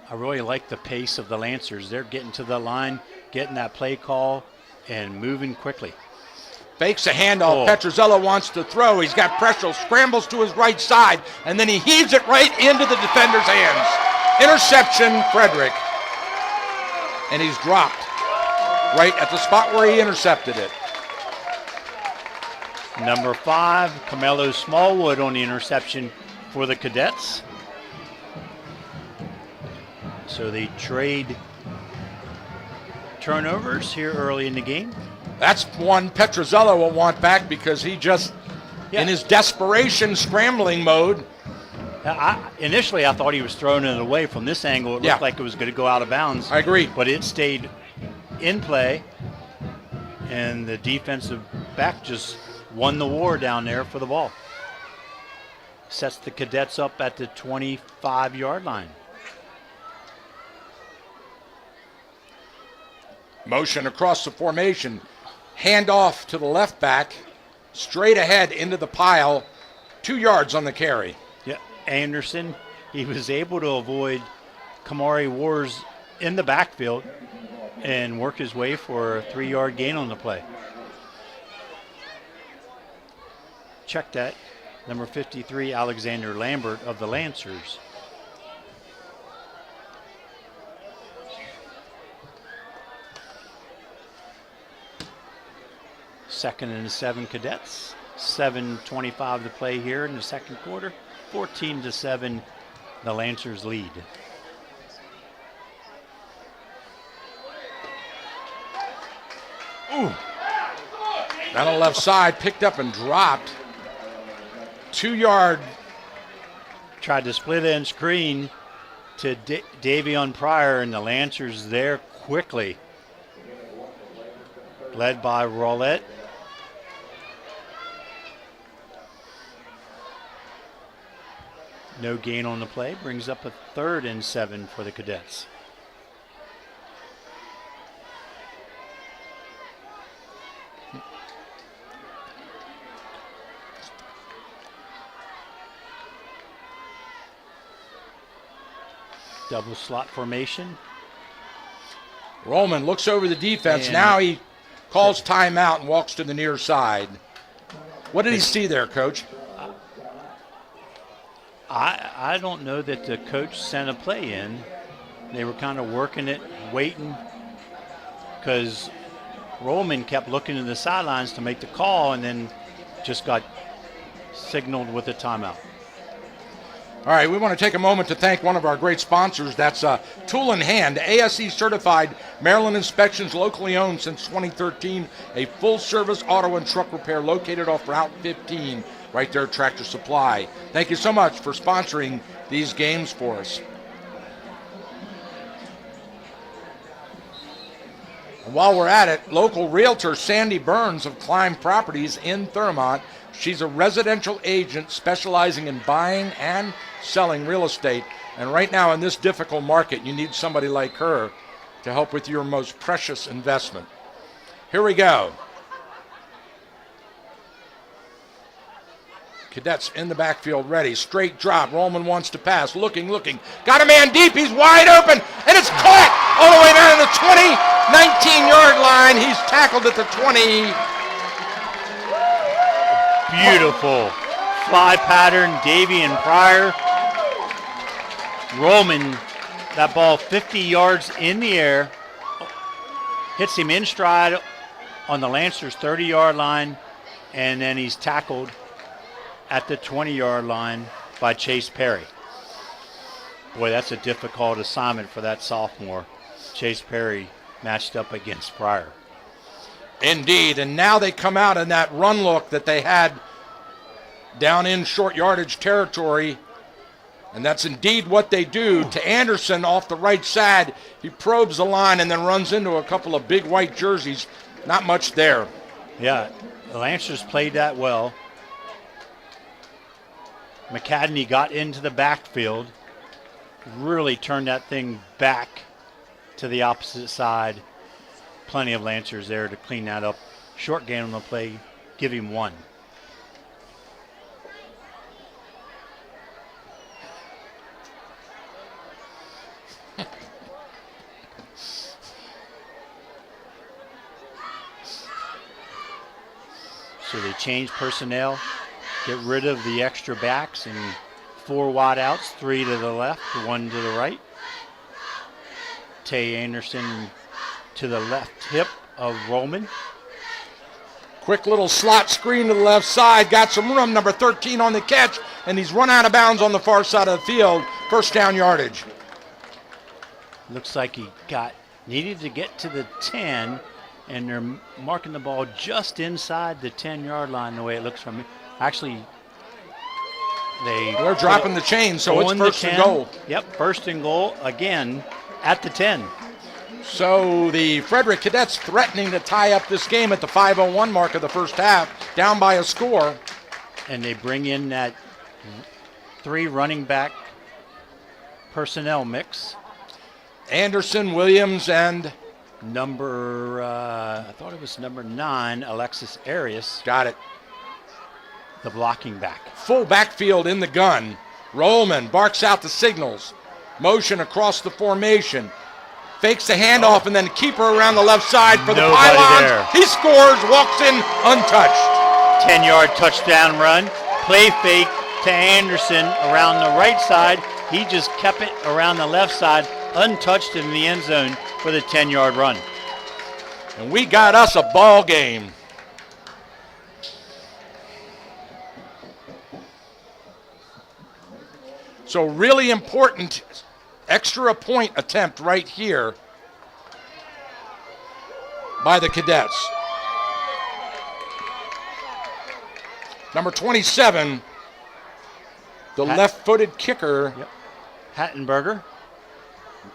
I really like the pace of the Lancers. They're getting to the line, getting that play call, and moving quickly. Fakes a handoff. Petrozello wants to throw. He's got pressure, scrambles to his right side, and then he heaves it right into the defender's hands. Interception, Frederick. And he's dropped right at the spot where he intercepted it. Number 5, Camelo Smallwood on the interception for the Cadets. So they trade turnovers here early in the game. That's one Petrozello will want back because he just, in his desperation scrambling mode. Initially, I thought he was throwing it away from this angle. It looked like it was going to go out of bounds. I agree. But it stayed in play, and the defensive back just won the war down there for the ball. Sets the Cadets up at the 25-yard line. Motion across the formation. Hand off to the left back. Straight ahead into the pile. 2 yards on the carry. Yeah, Anderson, he was able to avoid Kamari Wars in the backfield and work his way for a 3-yard gain on the play. Check that. Number 53, Alexander Lambert of the Lancers. Second and 7 Cadets. 7:25 to play here in the second quarter. 14-7, the Lancers lead. Ooh. Down the left side, picked up and dropped. 2-yard. Tried to split end screen to Davion Pryor, and the Lancers there quickly. Led by Roulette. No gain on the play, brings up a 3rd and 7 for the Cadets. Double slot formation. Rollman looks over the defense. And now he calls timeout and walks to the near side. What did he see there, Coach? I don't know that the coach sent a play in. They were kind of working it, waiting, because Rollman kept looking to the sidelines to make the call and then just got signaled with a timeout. All right, we want to take a moment to thank one of our great sponsors. That's Tool in Hand, ASE certified, Maryland inspections, locally owned since 2013, a full-service auto and truck repair located off Route 15, right there at Tractor Supply. Thank you so much for sponsoring these games for us. And while we're at it, local realtor Sandy Burns of Climb Properties in Thurmont. She's a residential agent specializing in buying and selling real estate. And right now in this difficult market, you need somebody like her to help with your most precious investment. Here we go. Cadets in the backfield ready. Straight drop. Rollman wants to pass. Looking. Got a man deep. He's wide open. And it's caught all the way down to the 20, 19-yard line. He's tackled at the 20. Beautiful fly pattern, Davy and Pryor. Rollman, that ball 50 yards in the air, hits him in stride on the Lancers' 30-yard line, and then he's tackled at the 20-yard line by Chase Perry. Boy, that's a difficult assignment for that sophomore. Chase Perry matched up against Pryor. Indeed, and now they come out in that run look that they had down in short yardage territory, and that's indeed what they do to Anderson off the right side. He probes the line and then runs into a couple of big white jerseys. Not much there. Yeah, the Lancers played that well. McCadney got into the backfield, really turned that thing back to the opposite side. Plenty of Lancers there to clean that up. Short gain on the play, give him one. So they change personnel, get rid of the extra backs and 4 wide outs, 3 to the left, 1 to the right. Tay Anderson to the left hip of Rollman. Quick little slot screen to the left side. Got some room. Number 13 on the catch, and he's run out of bounds on the far side of the field. First down yardage. Looks like he needed to get to the 10, and they're marking the ball just inside the 10-yard line the way it looks from me. Actually, they're dropping the chain, so it's first and goal. Yep, first and goal again at the 10. So the Frederick Cadets threatening to tie up this game at the 5:01 mark of the first half, down by a score. And they bring in that 3 running back personnel mix. Anderson, Williams, and I thought it was number 9, Alexis Arias. Got it. The blocking back. Full backfield in the gun. Rollman barks out the signals. Motion across the formation. Fakes the handoff and then keeper around the left side for the pylons. There. He scores, walks in untouched. 10-yard touchdown run. Play fake to Anderson around the right side. He just kept it around the left side, untouched in the end zone for the 10-yard run. And we got us a ball game. So really important extra point attempt right here by the Cadets. Number 27, the left-footed kicker. Yep. Hattenberger,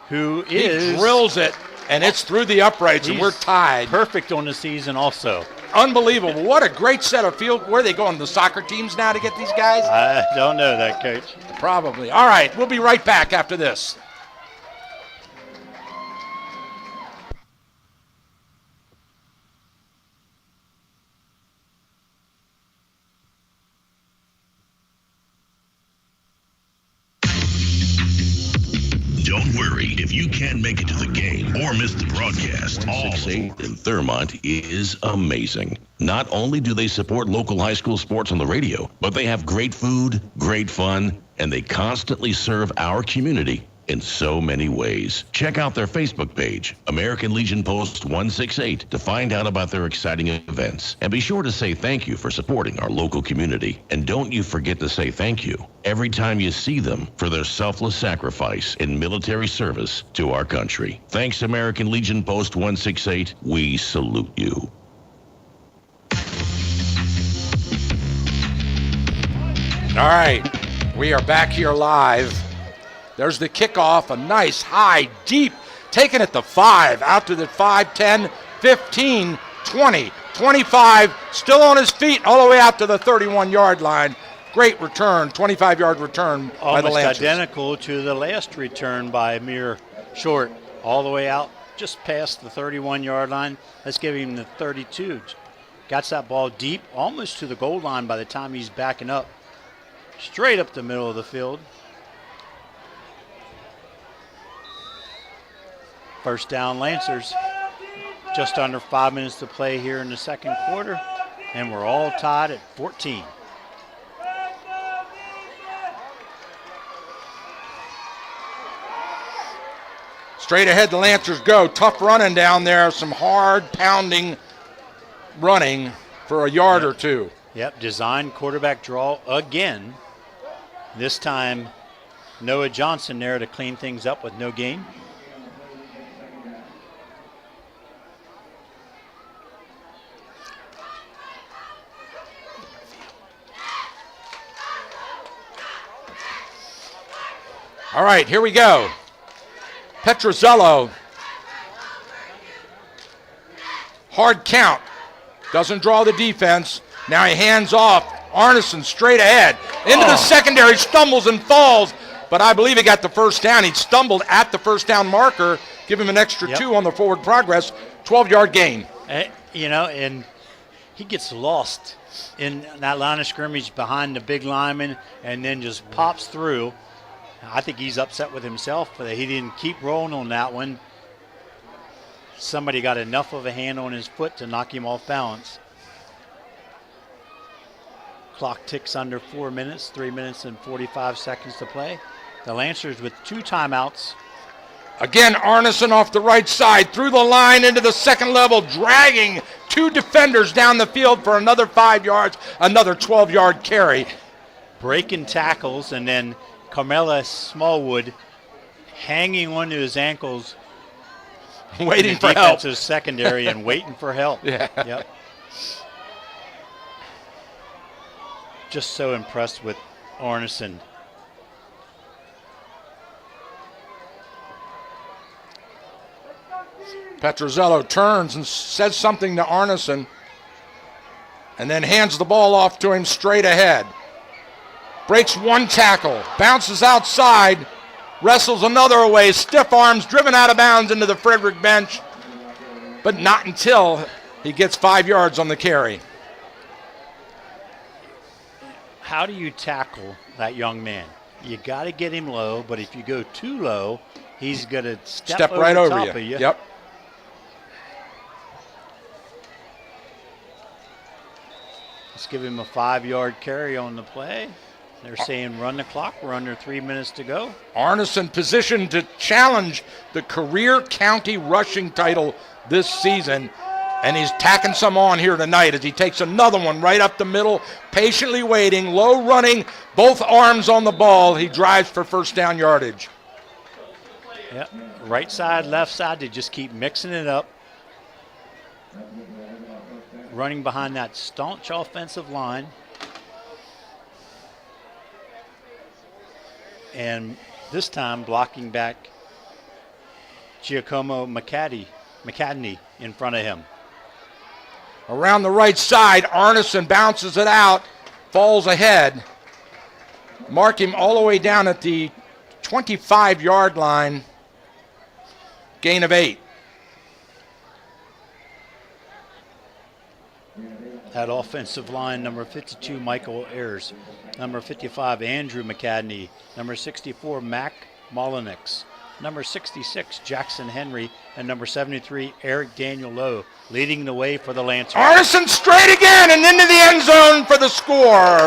who He drills it, and it's through the uprights, and we're tied. Perfect on the season also. Unbelievable. What a great set of field. Where are they going, the soccer teams now to get these guys? I don't know that, Coach. Probably. All right, we'll be right back after this. Don't you can't make it to the game or miss the broadcast. 168 in Thurmont is amazing. Not only do they support local high school sports on the radio, but they have great food, great fun, and they constantly serve our community in so many ways. Check out their Facebook page, American Legion Post 168, to find out about their exciting events. And be sure to say thank you for supporting our local community. And don't you forget to say thank you every time you see them for their selfless sacrifice in military service to our country. Thanks, American Legion Post 168. We salute you. All right, we are back here live. There's the kickoff, a nice, high, deep, taking it to 5, out to the 5, 10, 15, 20, 25, still on his feet all the way out to the 31-yard line. Great return, 25-yard return by the Lancers. Almost identical to the last return by Amir Short, all the way out just past the 31-yard line. Let's give him the 32. Got that ball deep, almost to the goal line by the time he's backing up. Straight up the middle of the field. First down, Lancers. Just under 5 minutes to play here in the second quarter, and we're all tied at 14. Straight ahead, the Lancers go. Tough running down there. Some hard pounding running for a yard or two. Yep, design quarterback draw again. This time, Noah Johnson there to clean things up with no gain. All right, here we go. Petrozello. Hard count. Doesn't draw the defense. Now he hands off. Arneson straight ahead. Into the secondary, stumbles and falls. But I believe he got the first down. He stumbled at the first down marker. Give him an extra 2 on the forward progress. 12-yard gain. And he gets lost in that line of scrimmage behind the big lineman and then just pops through. I think he's upset with himself that he didn't keep rolling on that one. Somebody got enough of a hand on his foot to knock him off balance. Clock ticks under 4 minutes, 3 minutes and 45 seconds to play. The Lancers with 2 timeouts. Again, Arneson off the right side, through the line into the second level, dragging 2 defenders down the field for another 5 yards, another 12-yard carry. Breaking tackles, and then Carmela Smallwood hanging onto his ankles, waiting for help. Defensive secondary and waiting for help. Yeah. Yep. Just so impressed with Arneson. Petrozello turns and says something to Arneson and then hands the ball off to him straight ahead. Breaks 1 tackle, bounces outside, wrestles another away, stiff arms, driven out of bounds into the Frederick bench, but not until he gets 5 yards on the carry. How do you tackle that young man? You got to get him low, but if you go too low, he's going to step right over top you. of you. Yep. Let's give him a 5-yard carry on the play. They're saying run the clock. We're under 3 minutes to go. Arneson positioned to challenge the career county rushing title this season, and he's tacking some on here tonight as he takes another one right up the middle, patiently waiting, low running, both arms on the ball. He drives for first down yardage. Yep, right side, left side, they just keep mixing it up. Running behind that staunch offensive line. And this time blocking back Giacomo McCadney in front of him. Around the right side, Arneson bounces it out, falls ahead. Mark him all the way down at the 25-yard line. Gain of 8. That offensive line, number 52, Michael Ayers. Number 55, Andrew McCadney. Number 64, Mac Molinix. number 66, Jackson Henry, and number 73, Eric Daniel Lowe, leading the way for the Lancers. Arneson straight again and into the end zone for the score.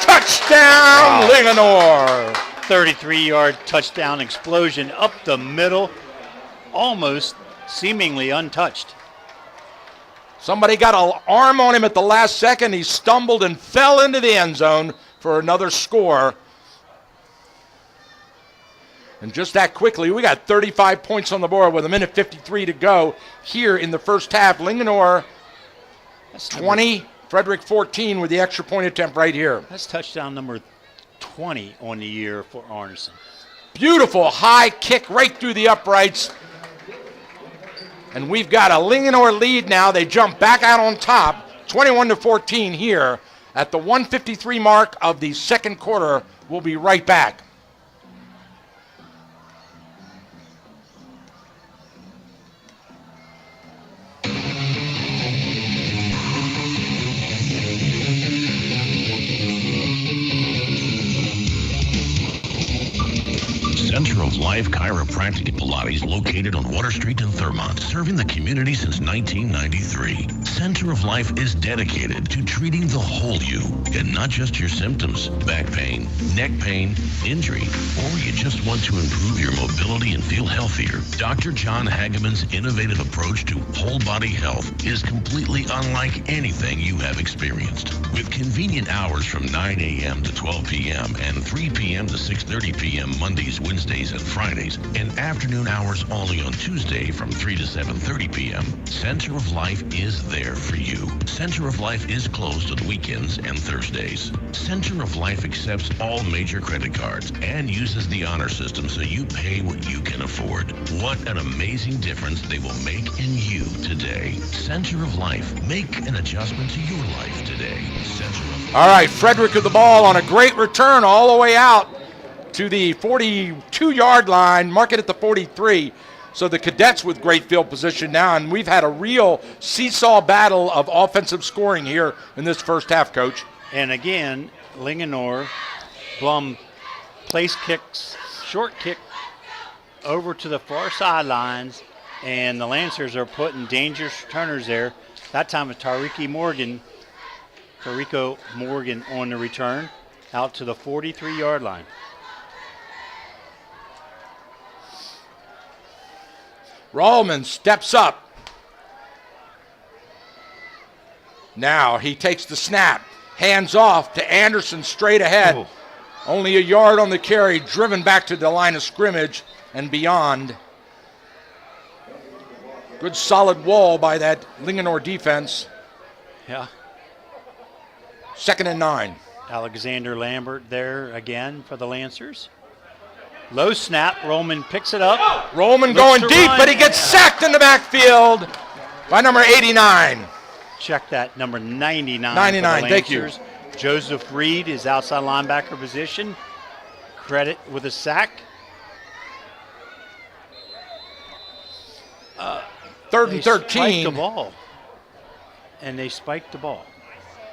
Touchdown, Linganore. 33-yard touchdown explosion up the middle, almost seemingly untouched. Somebody got an arm on him at the last second. He stumbled and fell into the end zone for another score. And just that quickly, we got 35 points on the board with 1:53 to go here in the first half. Linganore 20, Frederick 14 with the extra point attempt right here. That's touchdown number 20 on the year for Arneson. Beautiful high kick right through the uprights. And we've got a Linganore lead now. They jump back out on top, 21-14 here at the 1:53 mark of the second quarter. We'll be right back. Center of Life Chiropractic and Pilates, located on Water Street in Thurmont, serving the community since 1993. Center of Life is dedicated to treating the whole you, and not just your symptoms, back pain, neck pain, injury, or you just want to improve your mobility and feel healthier. Dr. John Hageman's innovative approach to whole body health is completely unlike anything you have experienced. With convenient hours from 9 a.m. to 12 p.m. and 3 p.m. to 6:30 p.m. Mondays, Wednesdays, and Fridays, and afternoon hours only on Tuesday from 3 to 7:30 p.m., Center of Life is there for you. Center of Life is closed on weekends and Thursdays. Center of Life accepts all major credit cards and uses the honor system so you pay what you can afford. What an amazing difference they will make in you today. Center of Life. Make an adjustment to your life today. Center of Life. All right, Frederick with the ball on a great return all the way out to the 42-yard line, mark it at the 43. So the Cadets with great field position now, and we've had a real seesaw battle of offensive scoring here in this first half, Coach. And again, Linganore, Blum place kicks, short kick over to the far sidelines, and the Lancers are putting dangerous returners there. That time it's Tarico Morgan on the return out to the 43-yard line. Rallman steps up. Now he takes the snap. Hands off to Anderson straight ahead. Oh. Only a yard on the carry, driven back to the line of scrimmage and beyond. Good solid wall by that Linganore defense. Yeah. 2nd and 9. Alexander Lambert there again for the Lancers. Low snap, Roman picks it up. Roman going deep, but he gets sacked in the backfield by number 89. Check that, number 99. 99, for the thank you. Lancers. Joseph Reed is outside linebacker position. Credit with a sack. 3rd and 13. Spiked the ball. And they spiked the ball.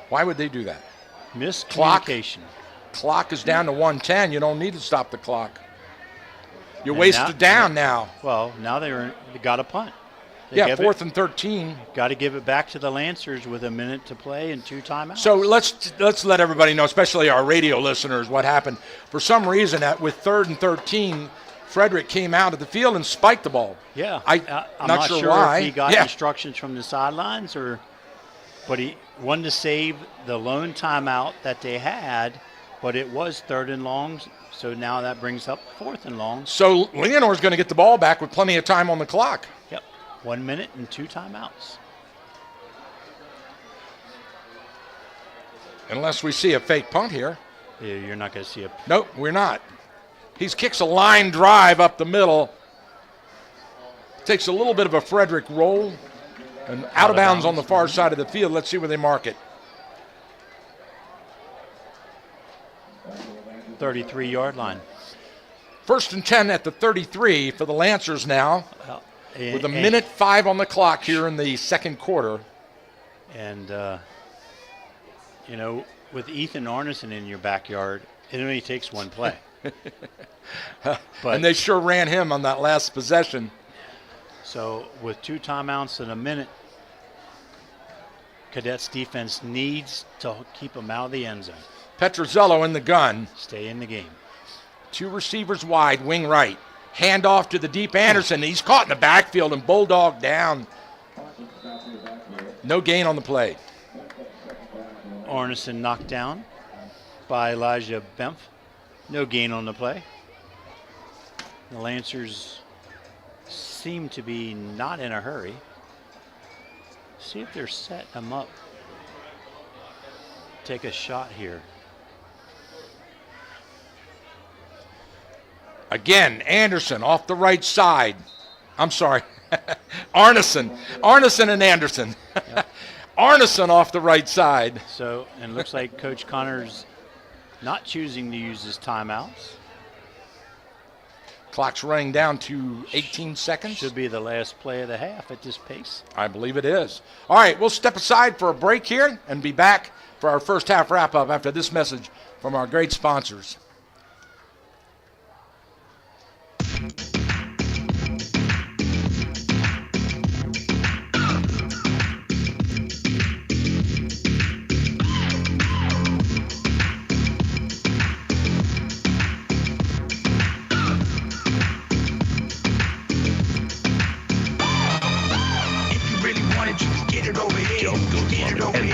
Why would they do that? Miscommunication. Clock is down to 1:10. You don't need to stop the clock. You And wasted down now. Well, now they got a punt. They Yeah, give 4th and 13. Got to give it back to the Lancers with a minute to play and 2 timeouts. So let's let everybody know, especially our radio listeners, what happened. For some reason, with 3rd and 13, Frederick came out of the field and spiked the ball. Yeah, I'm not sure why. if he got Yeah. instructions from the sidelines but he wanted to save the lone timeout that they had, but it was 3rd and long, so now that brings up 4th and long. So Linganore is going to get the ball back with plenty of time on the clock. Yep, 1 minute and 2 timeouts. Unless we see a fake punt here. Yeah, you're not going to see a. Nope, we're not. He kicks a line drive up the middle. Takes a little bit of a Frederick roll. And out of bounds on the far side of the field. Let's see where they mark it. 33-yard line. 1st and 10 at the 33 for the Lancers now. With 1:05 on the clock here in the second quarter. And, with Ethan Arneson in your backyard, it only takes one play. And they sure ran him on that last possession. So with 2 timeouts in a minute, Cadets defense needs to keep them out of the end zone. Petrozello in the gun. Stay in the game. 2 receivers wide, wing right. Hand off to the deep Anderson. He's caught in the backfield and bulldog down. No gain on the play. Arneson knocked down by Elijah Bempf. No gain on the play. The Lancers seem to be not in a hurry. See if they're setting them up. Take a shot here. Again, Anderson off the right side. I'm sorry. Arneson. Arneson and Anderson. Yep. Arneson off the right side. So, and it looks like Coach Connor's not choosing to use his timeouts. Clock's running down to 18 seconds. Should be the last play of the half at this pace. I believe it is. All right, we'll step aside for a break here and be back for our first half wrap-up after this message from our great sponsors.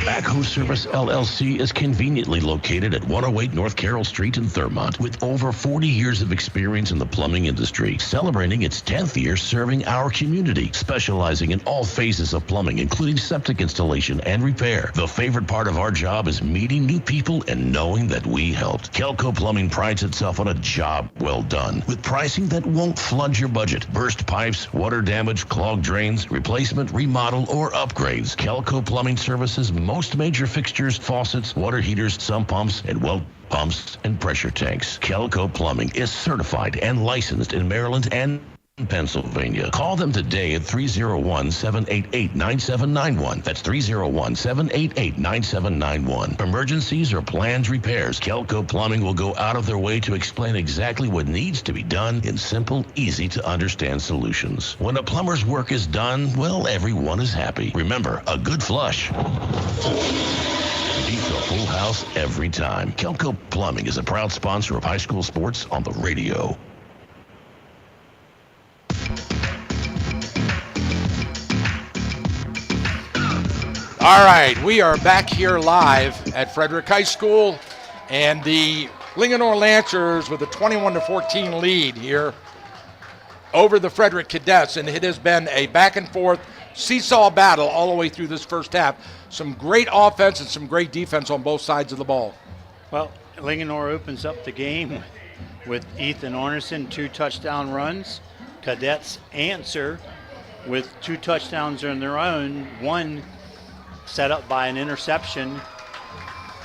Backhoe Service LLC is conveniently located at 108 North Carroll Street in Thurmont with over 40 years of experience in the plumbing industry, celebrating its 10th year serving our community, specializing in all phases of plumbing, including septic installation and repair. The favorite part of our job is meeting new people and knowing that we helped. Kelco Plumbing prides itself on a job well done with pricing that won't flood your budget. Burst pipes, water damage, clogged drains, replacement, remodel, or upgrades. Kelco Plumbing services most major fixtures, faucets, water heaters, sump pumps, and well pumps and pressure tanks. Kelco Plumbing is certified and licensed in Maryland and Pennsylvania. Call them today at 301-788-9791. That's 301-788-9791. Emergencies or planned repairs, Kelco Plumbing will go out of their way to explain exactly what needs to be done in simple, easy to understand solutions. When a plumber's work is done, well, everyone is happy. Remember, a good flush beats a full house every time. Kelco Plumbing is a proud sponsor of high school sports on the radio. All right, we are back here live at Frederick High School, and the Linganore Lancers with a 21-14 lead here over the Frederick Cadets, and it has been a back-and-forth seesaw battle all the way through this first half. Some great offense and some great defense on both sides of the ball. Well, Linganore opens up the game with Ethan Arneson, 2 touchdown runs. Cadets answer with 2 touchdowns on their own, one set up by an interception,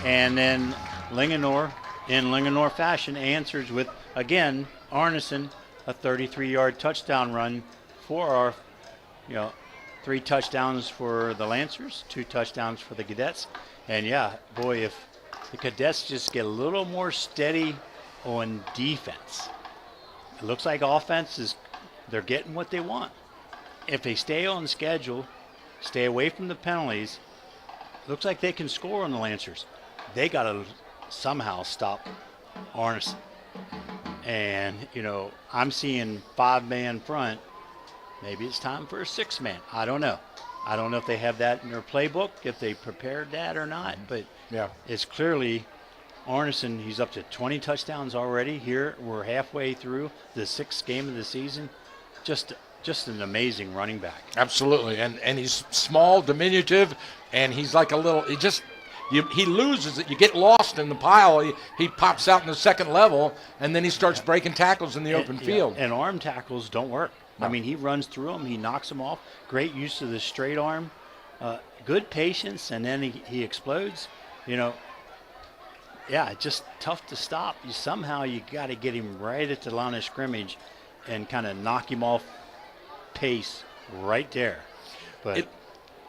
and then Linganore, in Linganore fashion, answers with, again, Arneson, a 33-yard touchdown run for our, 3 touchdowns for the Lancers, 2 touchdowns for the Cadets. And yeah, boy, if the Cadets just get a little more steady on defense, it looks like offense is, they're getting what they want. If they stay on schedule, stay away from the penalties, looks like they can score on the Lancers. They got to somehow stop Arneson. And, I'm seeing 5-man front. Maybe it's time for a 6-man. I don't know. I don't know if they have that in their playbook, if they prepared that or not. But yeah, it's clearly Arneson. He's up to 20 touchdowns already. Here we're halfway through the 6th game of the season. Just an amazing running back. Absolutely, and he's small, diminutive, and he's like a little. He loses it. You get lost in the pile. He pops out in the second level, and then he starts breaking tackles in the open field. And arm tackles don't work. No. I mean, he runs through them. He knocks them off. Great use of the straight arm. Good patience, and then he explodes. Just tough to stop. Somehow you got to get him right at the line of scrimmage and kind of knock him off pace right there. But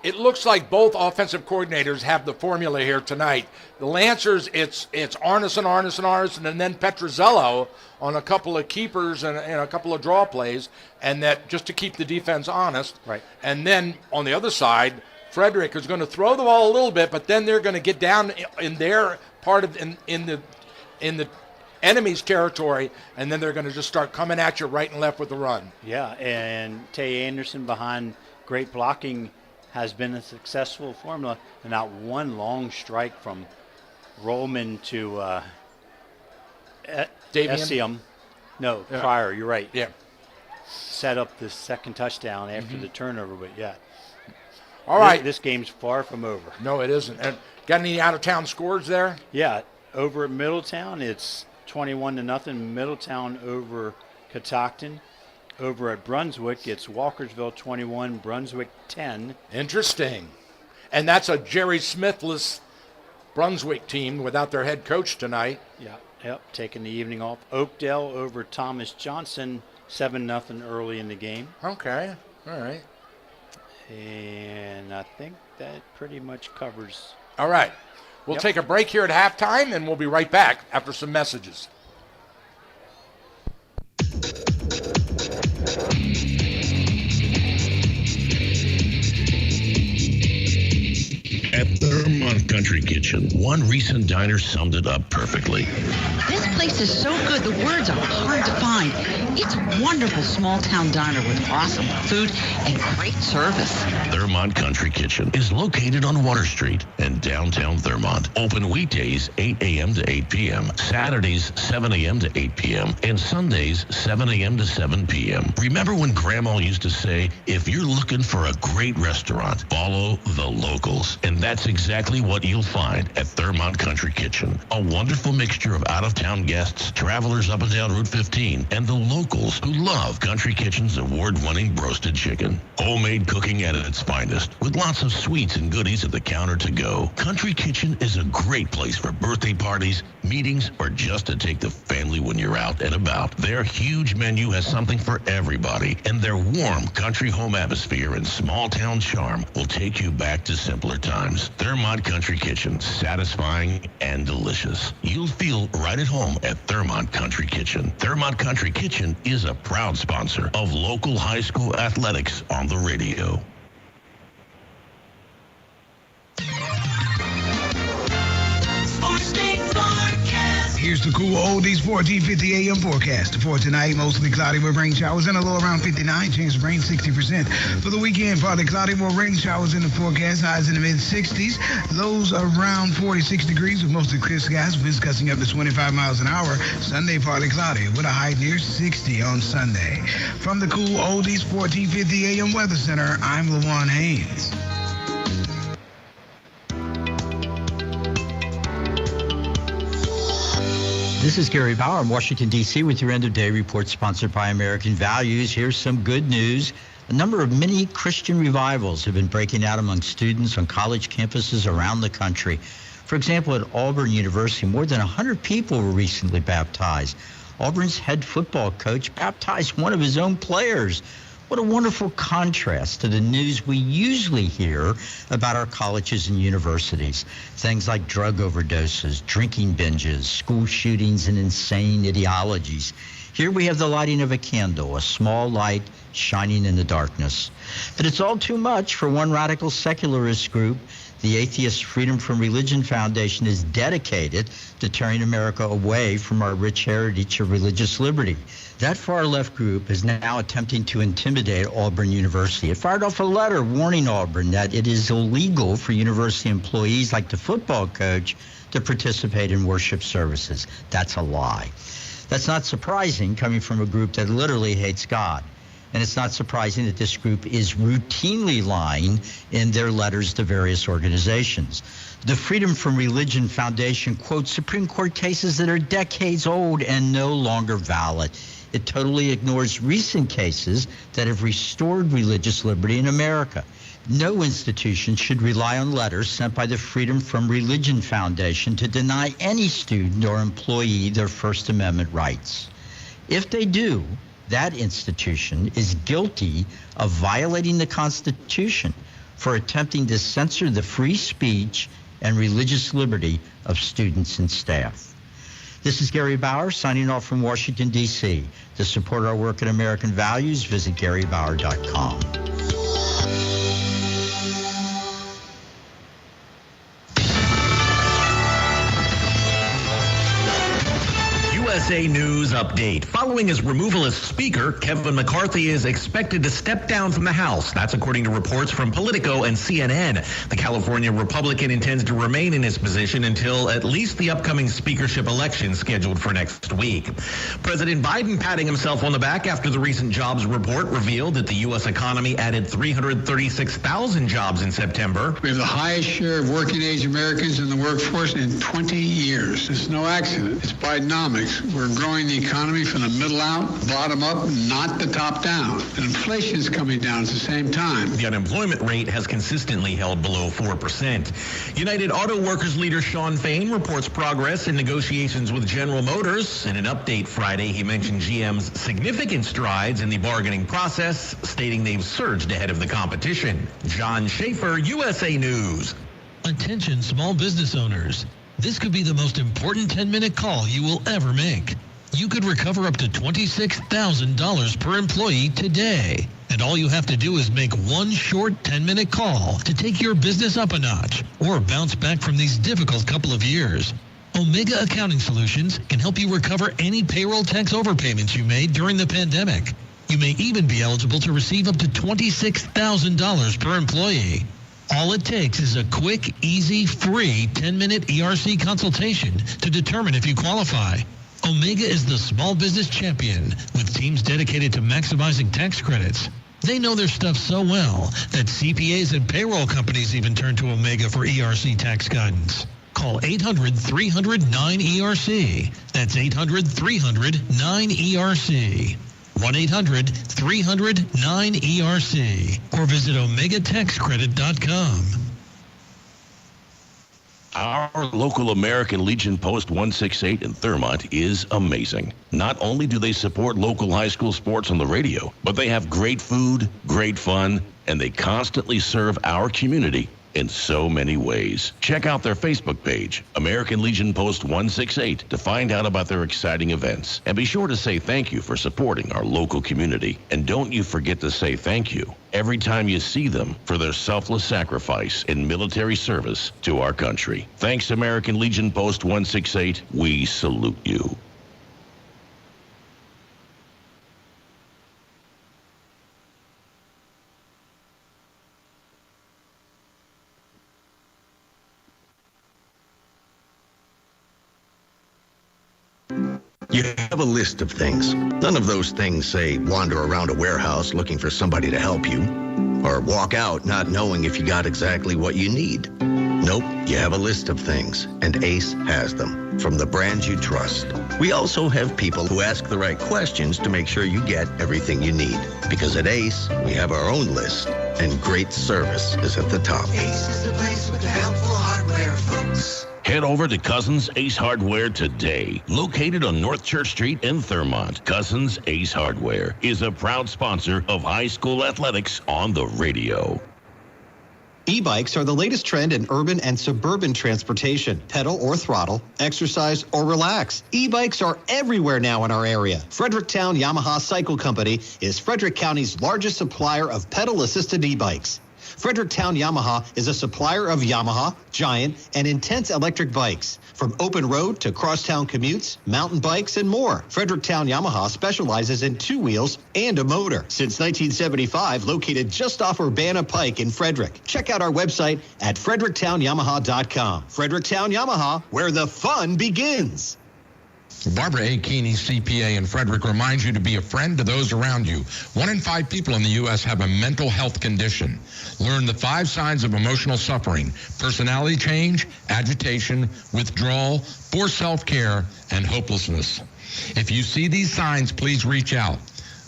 it looks like both offensive coordinators have the formula here tonight. The Lancers, it's Arneson, and then Petrozello on a couple of keepers and a couple of draw plays, and that just to keep the defense honest. Right. And then on the other side, Frederick is going to throw the ball a little bit, but then they're going to get down in their part of in the enemy's territory, and then they're going to just start coming at you right and left with the run. Yeah, and Tay Anderson behind great blocking has been a successful formula, and not one long strike from Rollman to Essium. No, Yeah. Pryor, you're right. Yeah. Set up the second touchdown after the turnover, but yeah. All right. This game's far from over. No, it isn't. And got any out-of-town scores there? Yeah, over at Middletown, it's 21-0. Middletown over Catoctin. Over at Brunswick, it's Walkersville 21, Brunswick 10. Interesting. And that's a Jerry Smithless Brunswick team without their head coach tonight. Yeah, yep, taking the evening off. Oakdale over Thomas Johnson, 7-0 early in the game. Okay, all right. And I think that pretty much covers. All right. We'll take a break here at halftime, and we'll be right back after some messages. At Thermont Country Kitchen, one recent diner summed it up perfectly. This place is so good, the words are hard to find. It's a wonderful small-town diner with awesome food and great service. Thermont Country Kitchen is located on Water Street in downtown Thermont. Open weekdays 8 a.m. to 8 p.m., Saturdays 7 a.m. to 8 p.m., and Sundays 7 a.m. to 7 p.m. Remember when Grandma used to say, if you're looking for a great restaurant, follow the locals. And that's exactly what you'll find at Thermont Country Kitchen. A wonderful mixture of out-of-town guests, travelers up and down Route 15, and the locals who love Country Kitchen's award-winning roasted chicken. Homemade cooking at its finest, with lots of sweets and goodies at the counter to go. Country Kitchen is a great place for birthday parties, meetings, or just to take the family when you're out and about. Their huge menu has something for everybody, and their warm country home atmosphere and small-town charm will take you back to simpler times. Thermont Country Kitchen, satisfying and delicious. You'll feel right at home at Thermont Country Kitchen. Thermont Country Kitchen is a proud sponsor of local high school athletics on the radio. Here's the cool oldies 1450 AM forecast. For tonight, mostly cloudy with rain showers and a low around 59. Chance of rain 60%. For the weekend, partly cloudy, more rain showers in the forecast. Highs in the mid-60s. Lows around 46 degrees with mostly clear skies. Winds gusting up to 25 miles an hour. Sunday, partly cloudy with a high near 60 on Sunday. From the cool oldies 1450 AM Weather Center, I'm LaJuan Haynes. This is Gary Bauer in Washington, D.C. with your end-of-day report sponsored by American Values. Here's some good news. A number of mini Christian revivals have been breaking out among students on college campuses around the country. For example, at Auburn University, more than 100 people were recently baptized. Auburn's head football coach baptized one of his own players. What a wonderful contrast to the news we usually hear about our colleges and universities. Things like drug overdoses, drinking binges, school shootings, and insane ideologies. Here we have the lighting of a candle, a small light shining in the darkness. But it's all too much for one radical secularist group. The Atheist Freedom from Religion Foundation is dedicated to turning America away from our rich heritage of religious liberty. That far-left group is now attempting to intimidate Auburn University. It fired off a letter warning Auburn that it is illegal for university employees like the football coach to participate in worship services. That's a lie. That's not surprising coming from a group that literally hates God. And it's not surprising that this group is routinely lying in their letters to various organizations. The Freedom from Religion Foundation quotes Supreme Court cases that are decades old and no longer valid. It totally ignores recent cases that have restored religious liberty in America. No institution should rely on letters sent by the Freedom from Religion Foundation to deny any student or employee their First Amendment rights. If they do, that institution is guilty of violating the Constitution. for attempting to censor the free speech and religious liberty of students and staff. This is Gary Bauer signing off from Washington, D.C. To support our work in American values, visit GaryBauer.com. USA News Update. Following his removal as Speaker, Kevin McCarthy is expected to step down from the House. That's according to reports from Politico and CNN. The California Republican intends to remain in his position until at least the upcoming speakership election scheduled for next week. President Biden patting himself on the back after the recent jobs report revealed that the U.S. economy added 336,000 jobs in September. We have the highest share of working-age Americans in the workforce in 20 years. It's no accident. It's Bidenomics. We're growing the economy from the middle out, bottom up, not the top down. And inflation is coming down at the same time. The unemployment rate has consistently held below 4%. United Auto Workers leader Shawn Fain reports progress in negotiations with General Motors. In an update Friday, he mentioned GM's significant strides in the bargaining process, stating they've surged ahead of the competition. John Schaefer, USA News. Attention small business owners. This could be the most important 10-minute call you will ever make. You could recover up to $26,000 per employee today. And all you have to do is make one short 10-minute call to take your business up a notch or bounce back from these difficult couple of years. Omega Accounting Solutions can help you recover any payroll tax overpayments you made during the pandemic. You may even be eligible to receive up to $26,000 per employee. All it takes is a quick, easy, free 10-minute ERC consultation to determine if you qualify. Omega is the small business champion with teams dedicated to maximizing tax credits. They know their stuff so well that CPAs and payroll companies even turn to Omega for ERC tax guidance. Call 800-300-9ERC. That's 800-300-9ERC. 1-800-300-9ERC. Or visit OmegaTaxCredit.com. Our local American Legion Post 168 in Thurmont is amazing. Not only do they support local high school sports on the radio, but they have great food, great fun, and they constantly serve our community in so many ways. Check out their Facebook page, American Legion Post 168, to find out about their exciting events. And be sure to say thank you for supporting our local community. And don't you forget to say thank you every time you see them for their selfless sacrifice in military service to our country. Thanks, American Legion Post 168. We salute you. You have a list of things. None of those things say wander around a warehouse looking for somebody to help you, or walk out not knowing if you got exactly what you need. Nope, you have a list of things, and Ace has them, from the brands you trust. We also have people who ask the right questions to make sure you get everything you need. Because at Ace, we have our own list, and great service is at the top. Ace is the place with the helpful hardware, folks. Head over to Cousins Ace Hardware today. Located on North Church Street in Thurmont, Cousins Ace Hardware is a proud sponsor of high school athletics on the radio. E-bikes are the latest trend in urban and suburban transportation. Pedal or throttle, exercise or relax. E-bikes are everywhere now in our area. Fredericktown Yamaha Cycle Company is Frederick County's largest supplier of pedal-assisted e-bikes. Fredericktown Yamaha is a supplier of Yamaha, Giant, and Intense electric bikes. From open road to crosstown commutes, mountain bikes, and more. Fredericktown Yamaha specializes in two wheels and a motor. Since 1975, located just off Urbana Pike in Frederick. Check out our website at fredericktown-yamaha.com. Fredericktown Yamaha, where the fun begins. Barbara A. Keeney, CPA in Frederick, reminds you to be a friend to those around you. 1 in 5 people in the U.S. have a mental health condition. Learn the 5 signs of emotional suffering: personality change, agitation, withdrawal, poor self-care, and hopelessness. If you see these signs, please reach out.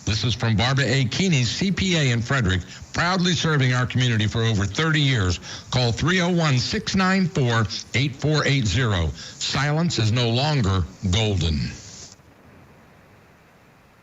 This is from Barbara A. Keeney, CPA in Frederick, proudly serving our community for over 30 years. Call 301-694-8480. Silence is no longer golden.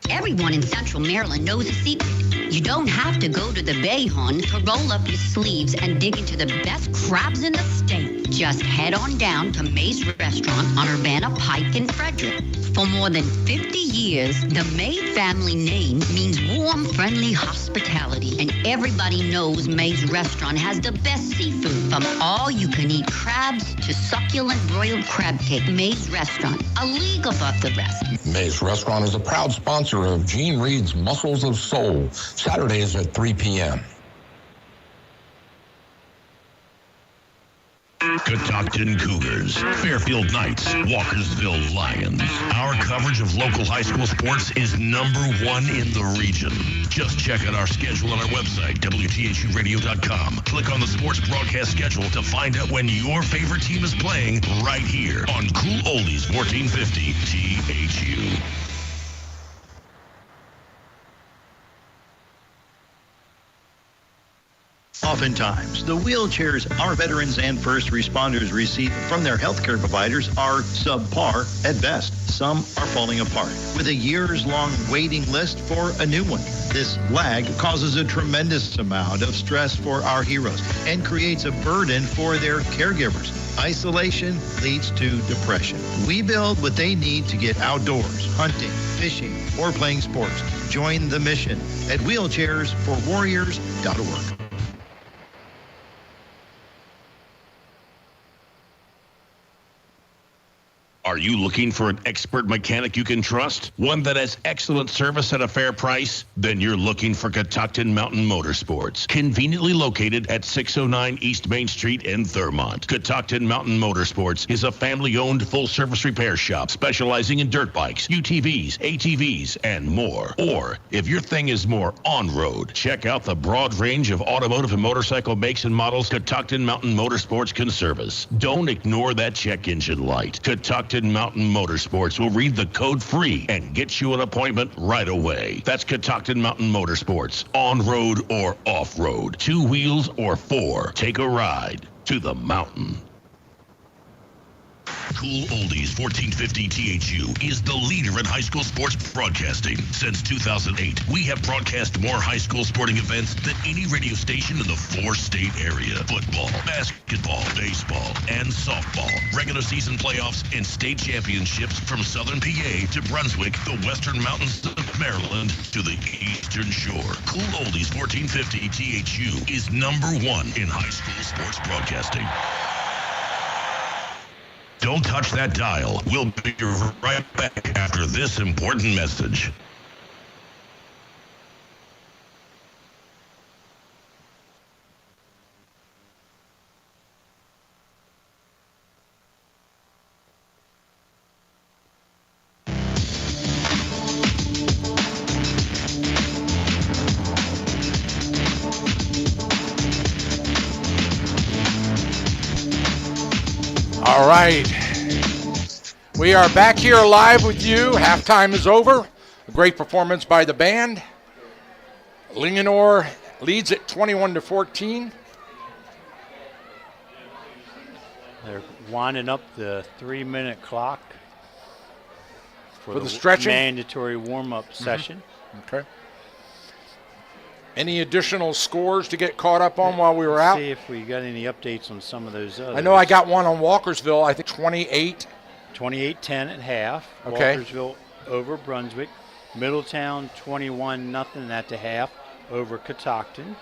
Everyone in Central Maryland knows a secret. You don't have to go to the Bay, hon, to roll up your sleeves and dig into the best crabs in the state. Just head on down to May's Restaurant on Urbana Pike in Frederick. For more than 50 years, the May family name means warm, friendly hospitality. And everybody knows May's Restaurant has the best seafood, from all-you-can-eat crabs to succulent broiled crab cake. May's Restaurant, a league above the rest. May's Restaurant is a proud sponsor of Gene Reed's Muscles of Soul, Saturdays at 3 p.m. Catoctin Cougars, Fairfield Knights, Walkersville Lions. Our coverage of local high school sports is number one in the region. Just check out our schedule on our website, WTHUradio.com. Click on the sports broadcast schedule to find out when your favorite team is playing right here on Cool Oldies 1450 THU. Oftentimes, the wheelchairs our veterans and first responders receive from their healthcare providers are subpar at best. Some are falling apart, with a years-long waiting list for a new one. This lag causes a tremendous amount of stress for our heroes and creates a burden for their caregivers. Isolation leads to depression. We build what they need to get outdoors, hunting, fishing, or playing sports. Join the mission at wheelchairsforwarriors.org. Are you looking for an expert mechanic you can trust? One that has excellent service at a fair price? Then you're looking for Catoctin Mountain Motorsports. Conveniently located at 609 East Main Street in Thurmont. Catoctin Mountain Motorsports is a family-owned full-service repair shop specializing in dirt bikes, UTVs, ATVs, and more. Or, if your thing is more on-road, check out the broad range of automotive and motorcycle makes and models Catoctin Mountain Motorsports can service. Don't ignore that check engine light. Catoctin Mountain Motorsports will read the code free and get you an appointment right away. That's Catoctin Mountain Motorsports. On-road or off-road, 2 wheels or 4. Take a ride to the mountain. Cool Oldies 1450 THU is the leader in high school sports broadcasting. Since 2008, we have broadcast more high school sporting events than any radio station in the 4-state area. Football, basketball, baseball, and softball. Regular season playoffs and state championships from Southern PA to Brunswick, the Western Mountains of Maryland to the Eastern Shore. Cool Oldies 1450 THU is number 1 in high school sports broadcasting. Don't touch that dial. We'll be right back after this important message. All right. We are back here live with you. Halftime is over. A great performance by the band. Linganore leads at 21-14. They're winding up the 3-minute clock for the stretching mandatory warm-up session. Okay. Any additional scores to get caught up on while we were out? See if we got any updates on some of those others. I know I got one on Walkersville, I think 28. 28-10 at half. Okay. Walkersville over Brunswick. Middletown 21-0 at the half over Catoctin.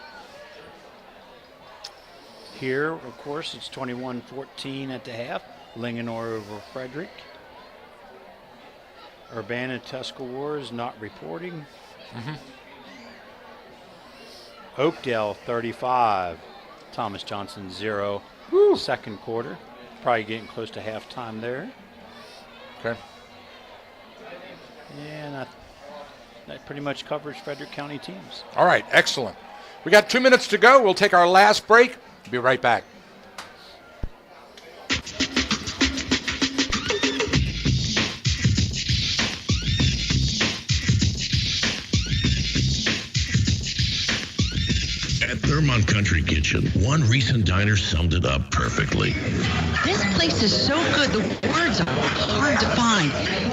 Here, of course, it's 21-14 at the half. Linganore over Frederick. Urbana Tuscarora is not reporting. Oakdale 35, Thomas Johnson 0. Second quarter. Probably getting close to halftime there. Okay. And that pretty much covers Frederick County teams. All right, excellent. We got 2 minutes to go. We'll take our last break. Be right back. At the Thurmont Country Kitchen. One recent diner summed it up perfectly. This place is so good, the words are hard to find.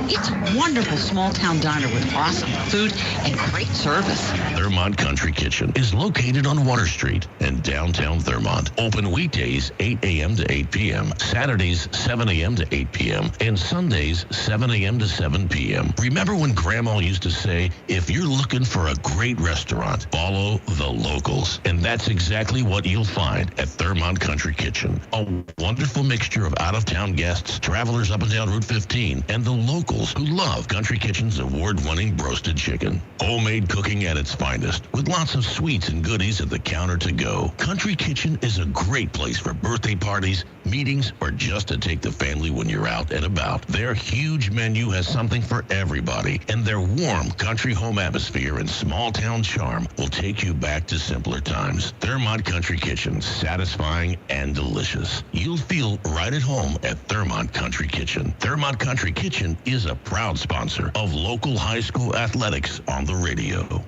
It's a wonderful small-town diner with awesome food and great service. Thurmont Country Kitchen is located on Water Street in downtown Thurmont. Open weekdays 8 a.m. to 8 p.m., Saturdays 7 a.m. to 8 p.m., and Sundays 7 a.m. to 7 p.m. Remember when Grandma used to say, if you're looking for a great restaurant, follow the locals. And that's exactly what you'll find at Thurmont Country Kitchen. A wonderful mixture of out-of-town guests, travelers up and down Route 15, and the locals who love Country Kitchen's award-winning roasted chicken. Homemade cooking at its finest, with lots of sweets and goodies at the counter to go. Country Kitchen is a great place for birthday parties, meetings, or just to take the family when you're out and about. Their huge menu has something for everybody, and their warm country home atmosphere and small town charm will take you back to simpler times. Thurmont Country Kitchen, satisfying and delicious. You'll feel right at home at Thurmont Country Kitchen. Thurmont Country Kitchen is a proud sponsor of local high school athletics on the radio.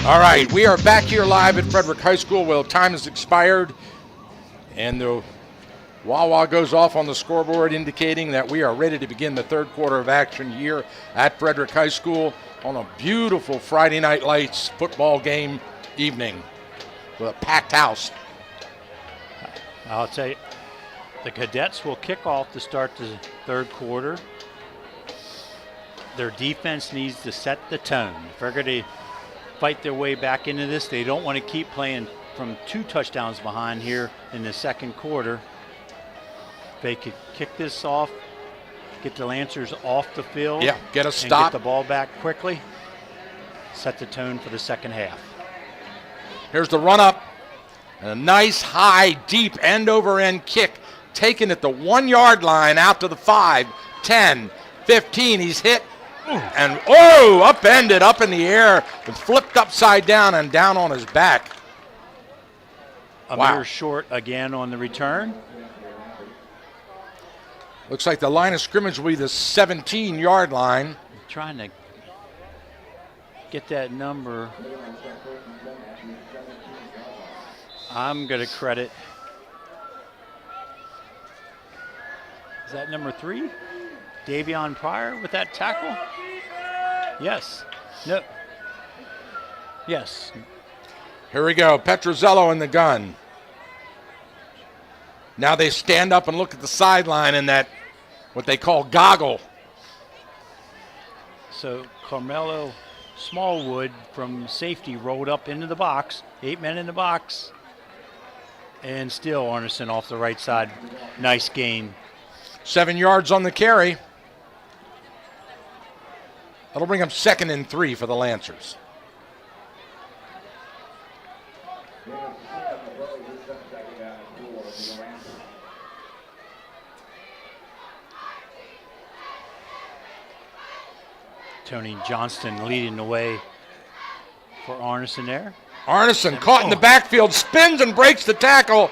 All right, we are back here live at Frederick High School. Well, time has expired, and the wah-wah goes off on the scoreboard indicating that we are ready to begin the third quarter of action here at Frederick High School on a beautiful Friday Night Lights football game evening with a packed house. I'll tell you, the Cadets will kick off to start the third quarter. Their defense needs to set the tone. If they're going to fight their way back into this, they don't want to keep playing from 2 touchdowns behind here in the second quarter. They could kick this off, get the Lancers off the field. Yeah, get a stop. Get the ball back quickly. Set the tone for the second half. Here's the run up. And a nice, high, deep end-over-end kick taken at the 1-yard line out to the 5, 10, 15. He's hit. And, upended up in the air and flipped upside down and down on his back. Amir Short again on the return. Looks like the line of scrimmage will be the 17-yard line. Trying to get that number. I'm going to credit. Is that number 3? Davion Pryor with that tackle? Yes. No. Yes. Here we go. Petrozello in the gun. Now they stand up and look at the sideline in that, what they call goggle. So Carmelo Smallwood from safety rolled up into the box. 8 men in the box. And still Arneson off the right side. Nice gain. 7 yards on the carry. That'll bring up 2nd and 3 for the Lancers. Tony Johnston leading the way for Arneson there. Arneson caught in the backfield, spins and breaks the tackle,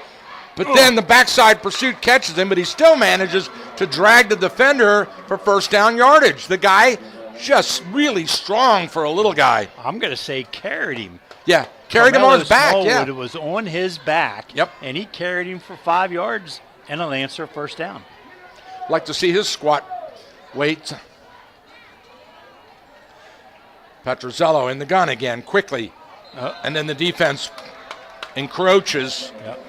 but then the backside pursuit catches him, but he still manages to drag the defender for first down yardage. The guy just really strong for a little guy. I'm going to say carried him. Yeah, carried him on his back. Smallwood, it was on his back. Yep. And he carried him for 5 yards and a Lancer first down. Like to see his squat weight. Petrozello in the gun again, quickly. And then the defense encroaches. Yep.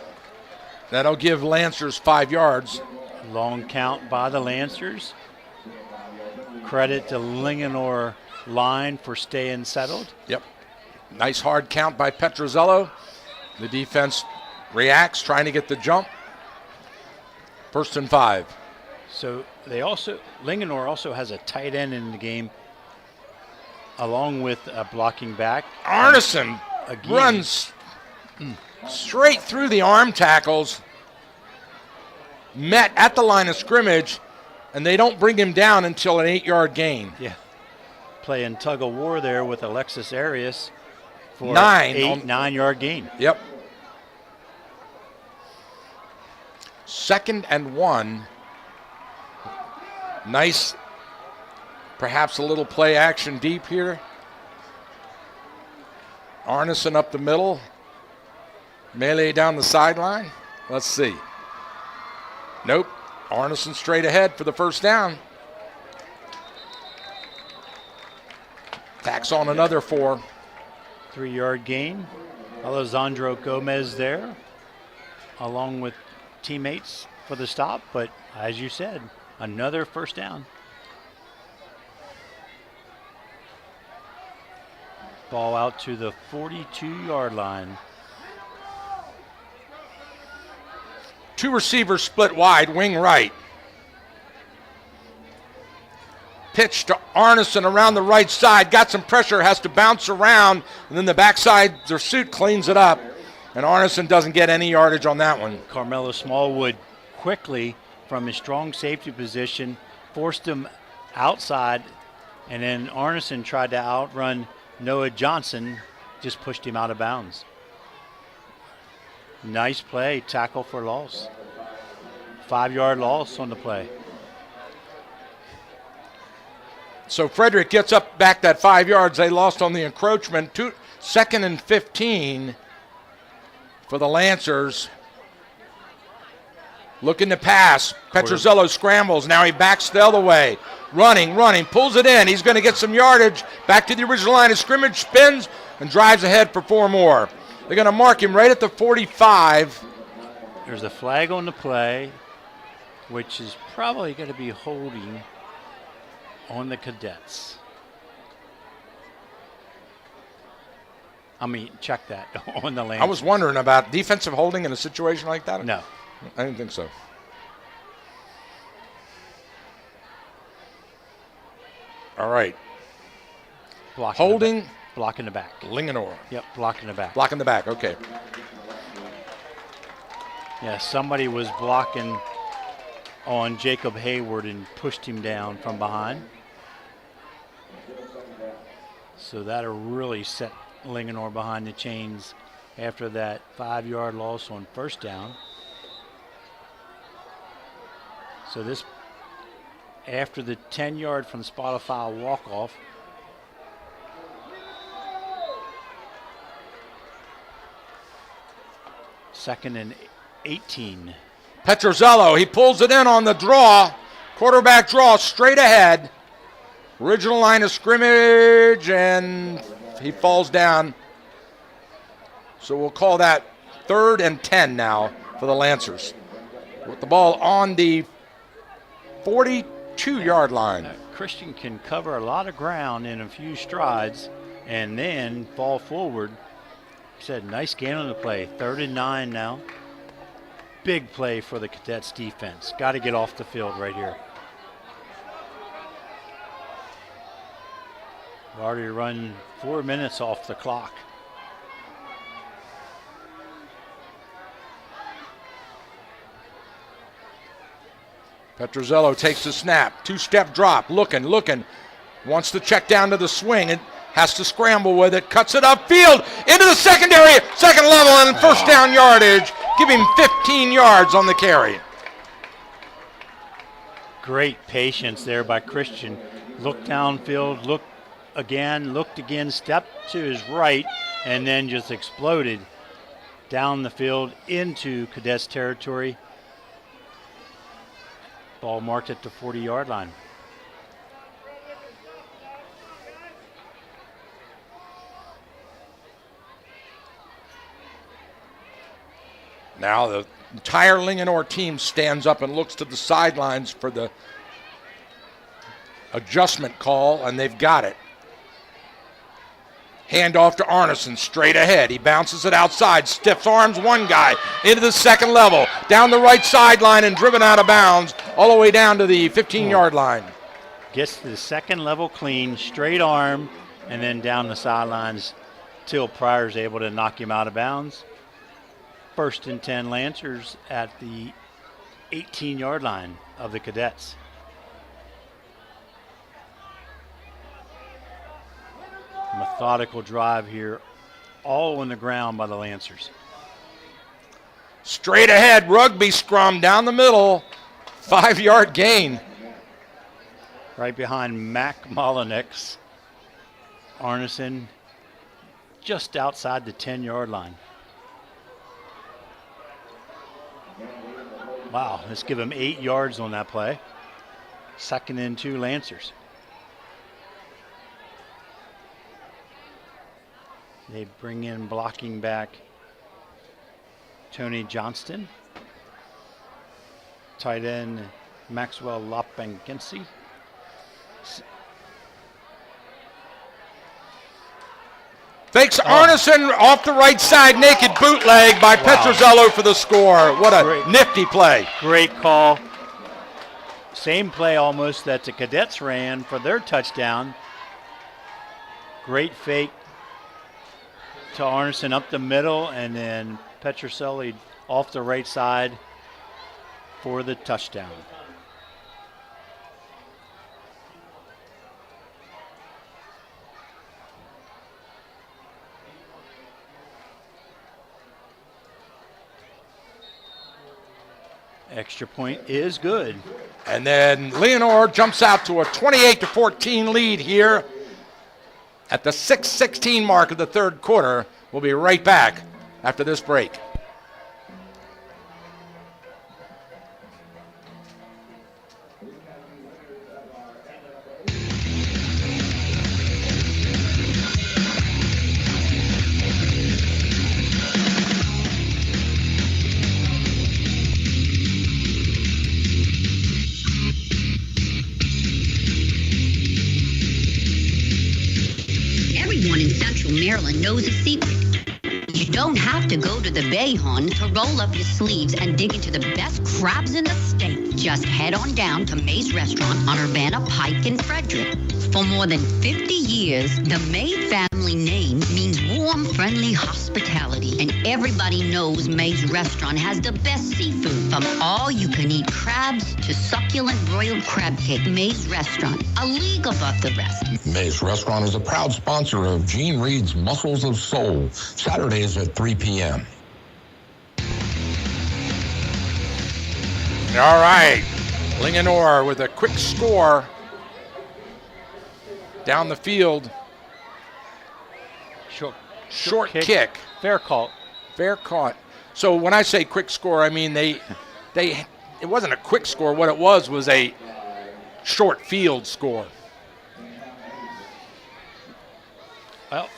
That'll give Lancers 5 yards. Long count by the Lancers. Credit to Linganore line for staying settled. Yep. Nice hard count by Petrozello. The defense reacts, trying to get the jump. 1st and 5. So Linganore also has a tight end in the game, along with a blocking back. Arneson runs straight through the arm tackles, met at the line of scrimmage, and they don't bring him down until an 8-yard gain. Yeah. Playing tug of war there with Alexis Arias for 9-yard gain. Yep. 2nd and 1. Nice, perhaps a little play action deep here. Arneson up the middle. Melee down the sideline. Let's see. Nope. Arneson straight ahead for the first down. Tacks on another 4. 3-yard gain. Alessandro Gomez there, along with teammates for the stop. But as you said, another first down. Ball out to the 42-yard line. 2 receivers split wide, wing right. Pitch to Arneson around the right side. Got some pressure, has to bounce around, and then the backside, their suit cleans it up. And Arneson doesn't get any yardage on that one. Carmelo Smallwood quickly from his strong safety position forced him outside, and then Arneson tried to outrun Noah Johnson, just pushed him out of bounds. Nice play, tackle for loss. 5-yard loss on the play. So Frederick gets up back that 5 yards. They lost on the encroachment. 2nd and 15 for the Lancers. Looking to pass. Petrozello scrambles. Now he backs the other way. Running, pulls it in. He's going to get some yardage. Back to the original line of scrimmage, spins, and drives ahead for 4 more. They're going to mark him right at the 45. There's a flag on the play, which is probably going to be holding on the Cadets. Check that on the Lancers. I was wondering about defensive holding in a situation like that. No. I didn't think so. All right. Holding. Block in the back. Linganore. Yep, block in the back. Block in the back, okay. Yeah, somebody was blocking on Jacob Hayward and pushed him down from behind. So that'll really set Linganore behind the chains after that 5-yard loss on first down. So this, after the 10-yard from spot of foul walk-off, second and 18. Petrozello, he pulls it in on the draw. Quarterback draw straight ahead. Original line of scrimmage, and he falls down. So we'll call that 3rd and 10 now for the Lancers. With the ball on the 42-yard line. Christian can cover a lot of ground in a few strides and then fall forward. He said, nice gain on the play. 3rd and 9 now. Big play for the Cadets defense. Got to get off the field right here. We've already run 4 minutes off the clock. Petrozello takes the snap. 2-step drop. Looking. Wants to check down to the swing and has to scramble with it. Cuts it upfield into the secondary, second level, and first down yardage. Give him 15 yards on the carry. Great patience there by Christian. Looked downfield, looked again, stepped to his right, and then just exploded down the field into Cadets territory. Ball marked at the 40-yard line. Now the entire Linganore team stands up and looks to the sidelines for the adjustment call, and they've got it. Handoff to Arneson, straight ahead. He bounces it outside, stiff arms one guy into the second level, down the right sideline and driven out of bounds all the way down to the 15-yard line. Gets the second level clean, straight arm, and then down the sidelines till Pryor's able to knock him out of bounds. 1st and 10 Lancers at the 18-yard line of the Cadets. Methodical drive here, all on the ground by the Lancers. Straight ahead, rugby scrum down the middle, 5-yard gain. Right behind Mac Molyneux. Arneson just outside the 10-yard line. Wow, let's give him 8 yards on that play. 2nd and 2 Lancers. They bring in blocking back Tony Johnston. Tight end Maxwell Lopangensi. Fakes Arneson off the right side, naked bootleg by Petrozello for the score. What a nifty play. Great call. Same play almost that the Cadets ran for their touchdown. Great fake to Arneson up the middle, and then Petrozello off the right side for the touchdown. Extra point is good. And then Leonore jumps out to a 28-14 lead here at the 6:16 mark of the third quarter. We'll be right back after this break. Everyone in Central Maryland knows a secret. You don't have to go to the Bayhon to roll up your sleeves and dig into the best crabs in the state. Just head on down to May's Restaurant on Urbana Pike in Frederick. For more than 50 years, the May family name means warm, friendly hospitality. And everybody knows May's Restaurant has the best seafood. From all-you-can-eat crabs to succulent broiled crab cake. May's Restaurant, a league above the rest. May's Restaurant is a proud sponsor of Gene Reed's Muscles of Soul, Saturdays at 3 p.m. All right, Linganore with a quick score down the field. Short kick. Fair call. Fair caught. So when I say quick score, I mean it wasn't a quick score. What it was a short field score. Well,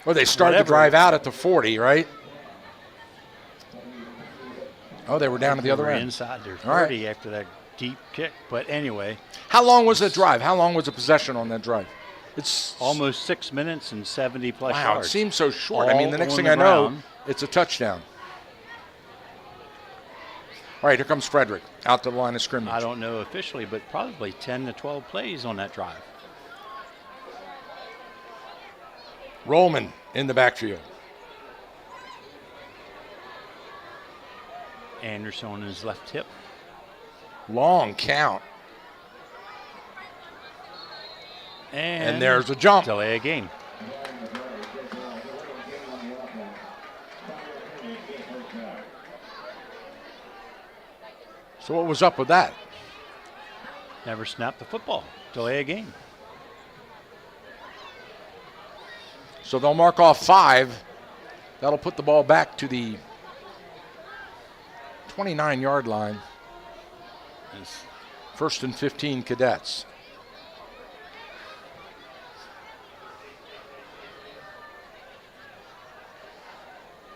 or they started to drive out at the 40, right? Oh, they were down to the other end. Inside their 30 after that deep kick. But anyway. How long was the drive? How long was the possession on that drive? It's almost 6 minutes and 70 plus yards. Wow, it seems so short. I mean, the next thing I know, it's a touchdown. All right, here comes Frederick out to the line of scrimmage. I don't know officially, but probably 10 to 12 plays on that drive. Rollman in the backfield. Anderson on his left hip. Long count. And there's a jump. Delay a game. So what was up with that? Never snapped the football. Delay a game. So they'll mark off 5. That'll put the ball back to the 29-yard line. 1st and 15 Cadets.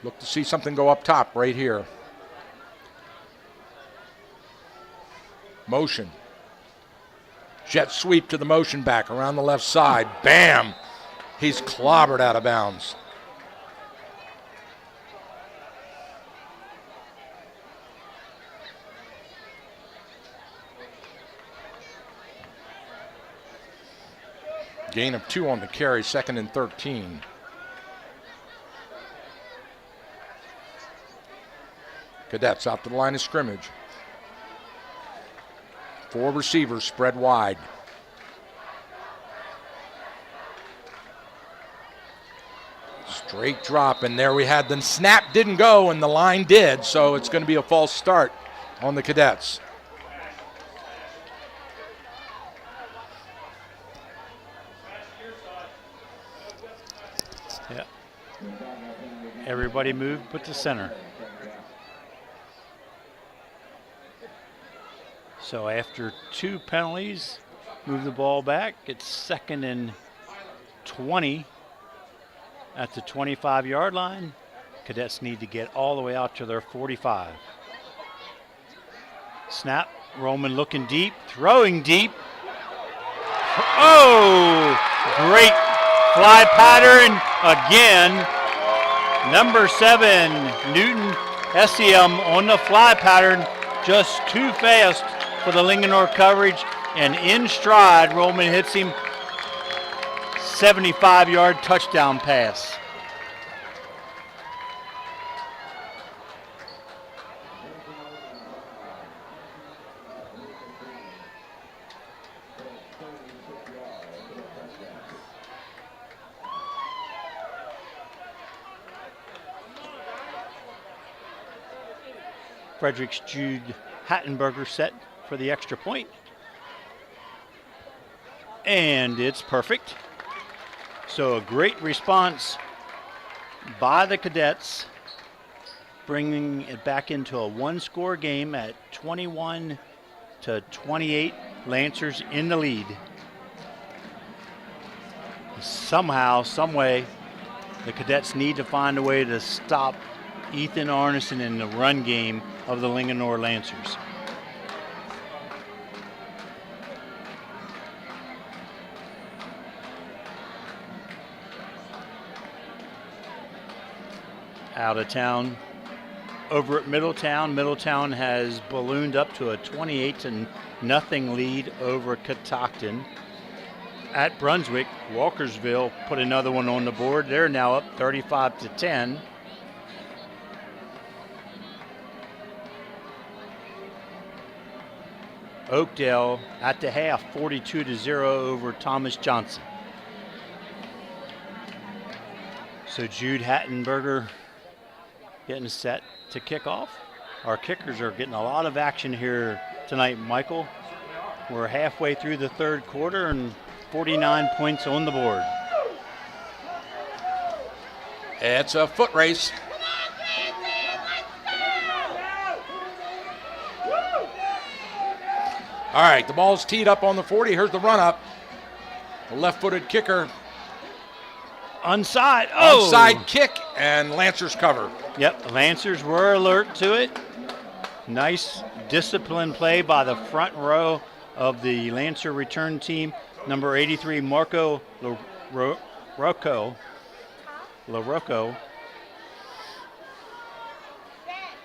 Look to see something go up top right here. Motion. Jet sweep to the motion back around the left side. Bam! He's clobbered out of bounds. Gain of 2 on the carry, 2nd and 13. Cadets out to the line of scrimmage. 4 receivers spread wide. Straight drop, and there we had the snap didn't go and the line did, so it's going to be a false start on the Cadets. Yeah. Everybody move, put to center. So after 2 penalties, move the ball back. It's 2nd and 20 at the 25-yard line. Cadets need to get all the way out to their 45. Snap, Roman looking deep, throwing deep. Oh, great fly pattern again. Number 7, Newton SEM on the fly pattern, just too fast for the Linganore coverage, and in stride, Roman hits him. 75-yard touchdown pass. Frederick's Jude Hattenberger set for the extra point. And it's perfect. So a great response by the Cadets, bringing it back into a 1-score game at 21-28. Lancers in the lead. Somehow, some way, the Cadets need to find a way to stop Ethan Arneson in the run game of the Linganore Lancers. Out of town, over at Middletown. Middletown has ballooned up to a 28-0 lead over Catoctin. At Brunswick, Walkersville put another one on the board. They're now up 35-10. Oakdale at the half, 42-0 over Thomas Johnson. So Jude Hattenberger getting set to kick off. Our kickers are getting a lot of action here tonight, Michael. We're halfway through the 3rd quarter and 49 points on the board. It's a foot race. All right, the ball's teed up on the 40. Here's the run up. The left-footed kicker. Onside. Oh! Onside kick, and Lancers cover. Yep, the Lancers were alert to it. Nice disciplined play by the front row of the Lancer return team. Number 83, Marco LaRocco.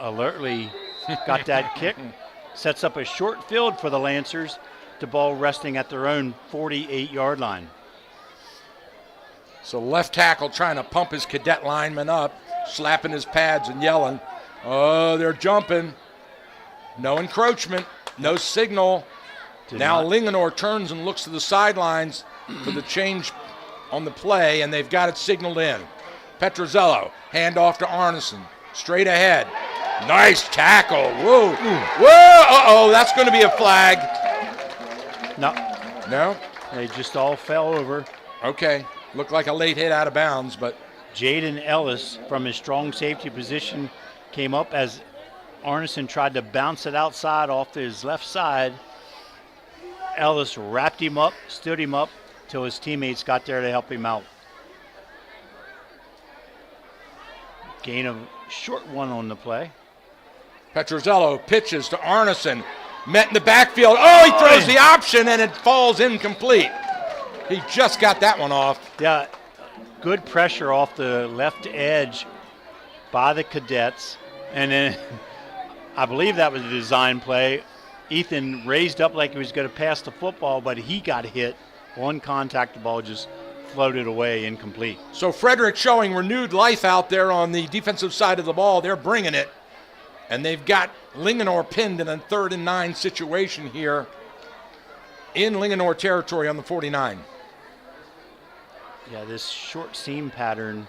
Alertly got that kick. Sets up a short field for the Lancers. The ball resting at their own 48-yard line. So left tackle trying to pump his cadet lineman up, slapping his pads and yelling. Oh, they're jumping. No encroachment, no signal. Now Linganore turns and looks to the sidelines for the change on the play, and they've got it signaled in. Petrozello, handoff to Arneson, straight ahead. Nice tackle. Whoa. Whoa. Uh-oh, that's going to be a flag. No. No? They just all fell over. Okay. Looked like a late hit out of bounds, but. Jaden Ellis from his strong safety position came up as Arneson tried to bounce it outside off his left side. Ellis wrapped him up, stood him up till his teammates got there to help him out. Gain of short one on the play. Petrozello pitches to Arneson. Met in the backfield. Oh, he throws the option and it falls incomplete. He just got that one off. Yeah, good pressure off the left edge by the Cadets. And then I believe that was a design play. Ethan raised up like he was going to pass the football, but he got hit On contact, the ball just floated away, incomplete. So Frederick showing renewed life out there on the defensive side of the ball. They're bringing it. And they've got Linganore pinned in a 3rd and 9 situation here in Linganore territory on the 49. Yeah, this short seam pattern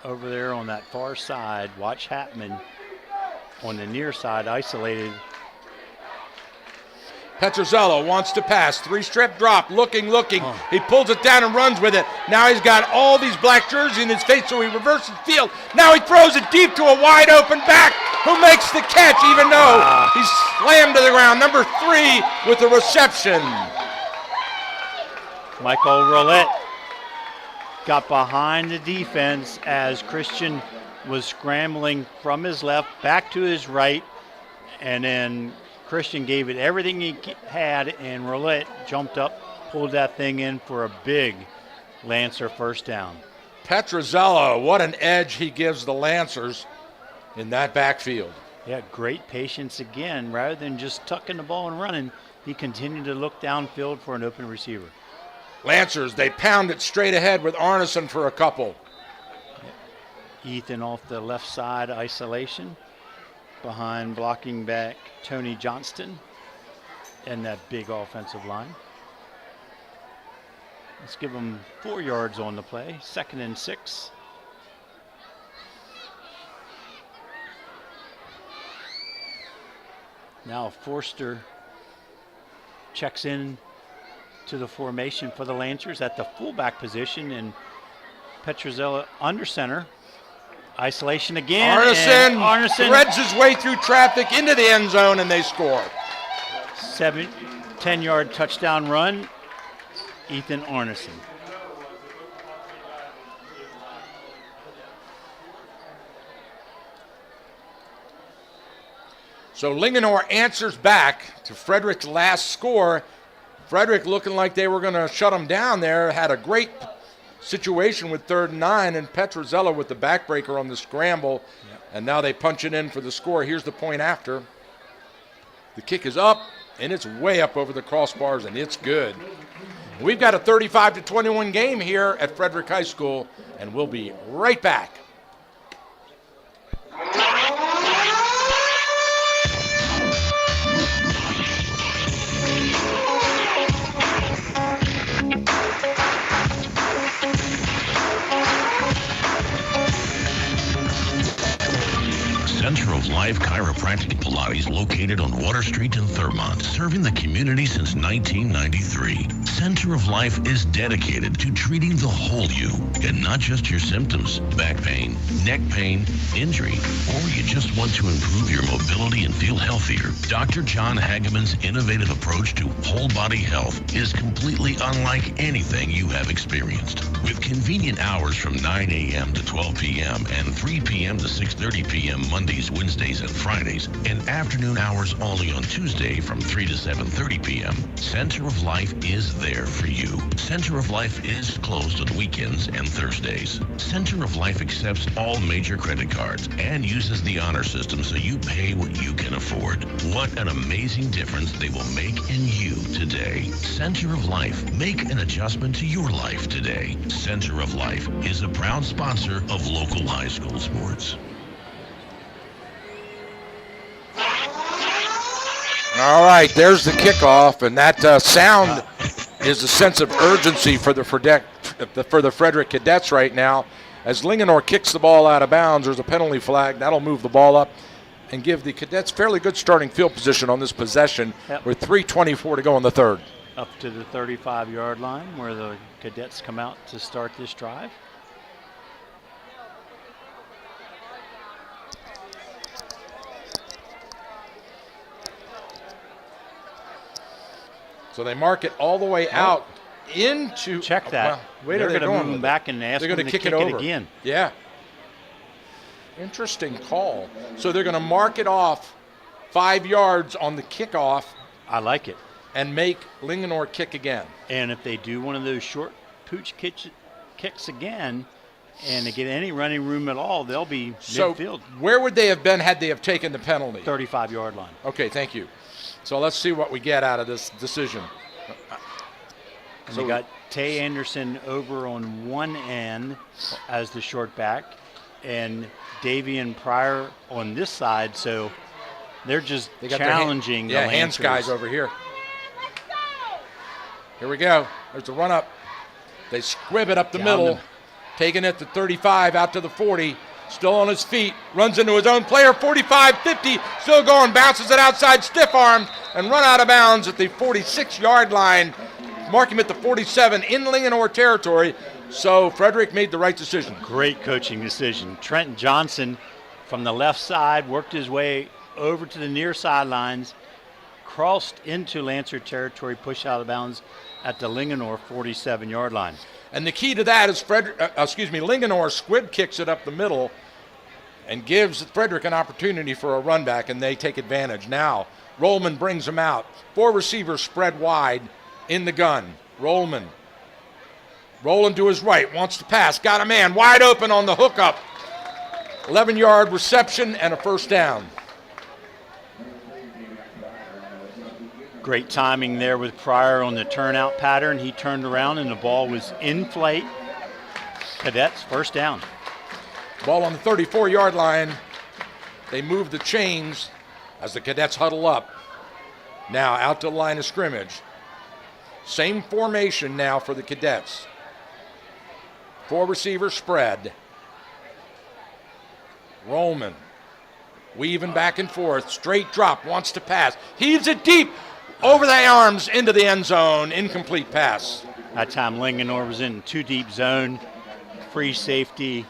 over there on that far side. Watch Hatman on the near side, isolated. Petrozello wants to pass. 3-step drop, looking. He pulls it down and runs with it. Now he's got all these black jerseys in his face, so he reverses field. Now he throws it deep to a wide open back who makes the catch, even though he's slammed to the ground. Number 3 with the reception. Michael Roulette got behind the defense as Christian was scrambling from his left back to his right, and then Christian gave it everything he had, and Roulette jumped up, pulled that thing in for a big Lancer first down. Petrozello, what an edge he gives the Lancers in that backfield. Yeah, great patience again. Rather than just tucking the ball and running, he continued to look downfield for an open receiver. Lancers, they pound it straight ahead with Arneson for a couple. Ethan off the left side, isolation. Behind blocking back Tony Johnston and that big offensive line. Let's give them 4 yards on the play. 2nd and 6. Now Forster checks in to the formation for the Lancers at the fullback position, and Petrozello under center. Isolation again. Arneson threads his way through traffic into the end zone, and they score. 10-yard touchdown run, Ethan Arneson. So Linganore answers back to Frederick's last score. Frederick looking like they were going to shut them down there. Had a great situation with 3rd and 9, and Petrozello with the backbreaker on the scramble. Yep. And now they punch it in for the score. Here's the point after. The kick is up, and it's way up over the crossbars, and it's good. We've got a 35-21 game here at Frederick High School, and we'll be right back. Center of Life Chiropractic Pilates located on Water Street in Thurmont, serving the community since 1993. Center of Life is dedicated to treating the whole you and not just your symptoms, back pain, neck pain, injury, or you just want to improve your mobility and feel healthier. Dr. John Hageman's innovative approach to whole body health is completely unlike anything you have experienced. With convenient hours from 9 a.m. to 12 p.m. and 3 p.m. to 6:30 p.m. Mondays, Wednesdays, and Fridays, and afternoon hours only on Tuesday from 3 to 7:30 p.m. Center of Life is there for you. Center of Life is closed on weekends and Thursdays. Center of Life accepts all major credit cards and uses the honor system so you pay what you can afford. What an amazing difference they will make in you today. Center of Life. Make an adjustment to your life today. Center of Life is a proud sponsor of local high school sports. All right, there's the kickoff, and that sound is a sense of urgency for the Frederick Cadets right now. As Linganore kicks the ball out of bounds, there's a penalty flag. That'll move the ball up and give the Cadets fairly good starting field position on this possession with 3:24 to go in the third. Up to the 35-yard line where the Cadets come out to start this drive. So they mark it all the way out into. Check that. Well, where they're are they going to going move them back and ask they're them going to kick it over again. Yeah. Interesting call. So they're going to mark it off 5 yards on the kickoff. I like it. And make Linganore kick again. And if they do one of those short pooch kicks again, and they get any running room at all, they'll be midfield. Where would they have been had they have taken the penalty? 35-yard line. Okay, thank you. So let's see what we get out of this decision. And So you got Tay Anderson over on one end as the short back, and Davian Pryor on this side. So they're just they got challenging their the hands Lancers. guys over here. Here we go. There's the run up. They squib it up the middle, taking it to 35, out to the 40. Still on his feet, runs into his own player, 45, 50, still going, bounces it outside, stiff arm, and run out of bounds at the 46-yard line. Mark him at the 47 in Linganore territory. So Frederick made the right decision. Great coaching decision. Trenton Johnson from the left side worked his way over to the near sidelines, crossed into Lancer territory, pushed out of bounds at the Linganore 47-yard line. And the key to that is Linganore squib kicks it up the middle and gives Frederick an opportunity for a run back, and they take advantage. Now, Rollman brings them out. 4 receivers spread wide in the gun. Rollman rolling to his right, wants to pass, got a man wide open on the hookup. 11-yard reception and a first down. Great timing there with Pryor on the turnout pattern. He turned around and the ball was in flight. Cadets first down. Ball on the 34-yard line. They move the chains as the Cadets huddle up. Now out to the line of scrimmage. Same formation now for the Cadets. 4 receivers spread. Rollman weaving back and forth. Straight drop, wants to pass. Heaves it deep. Over the arms into the end zone. Incomplete pass. That time Linganore was in 2 deep zone. Free safety.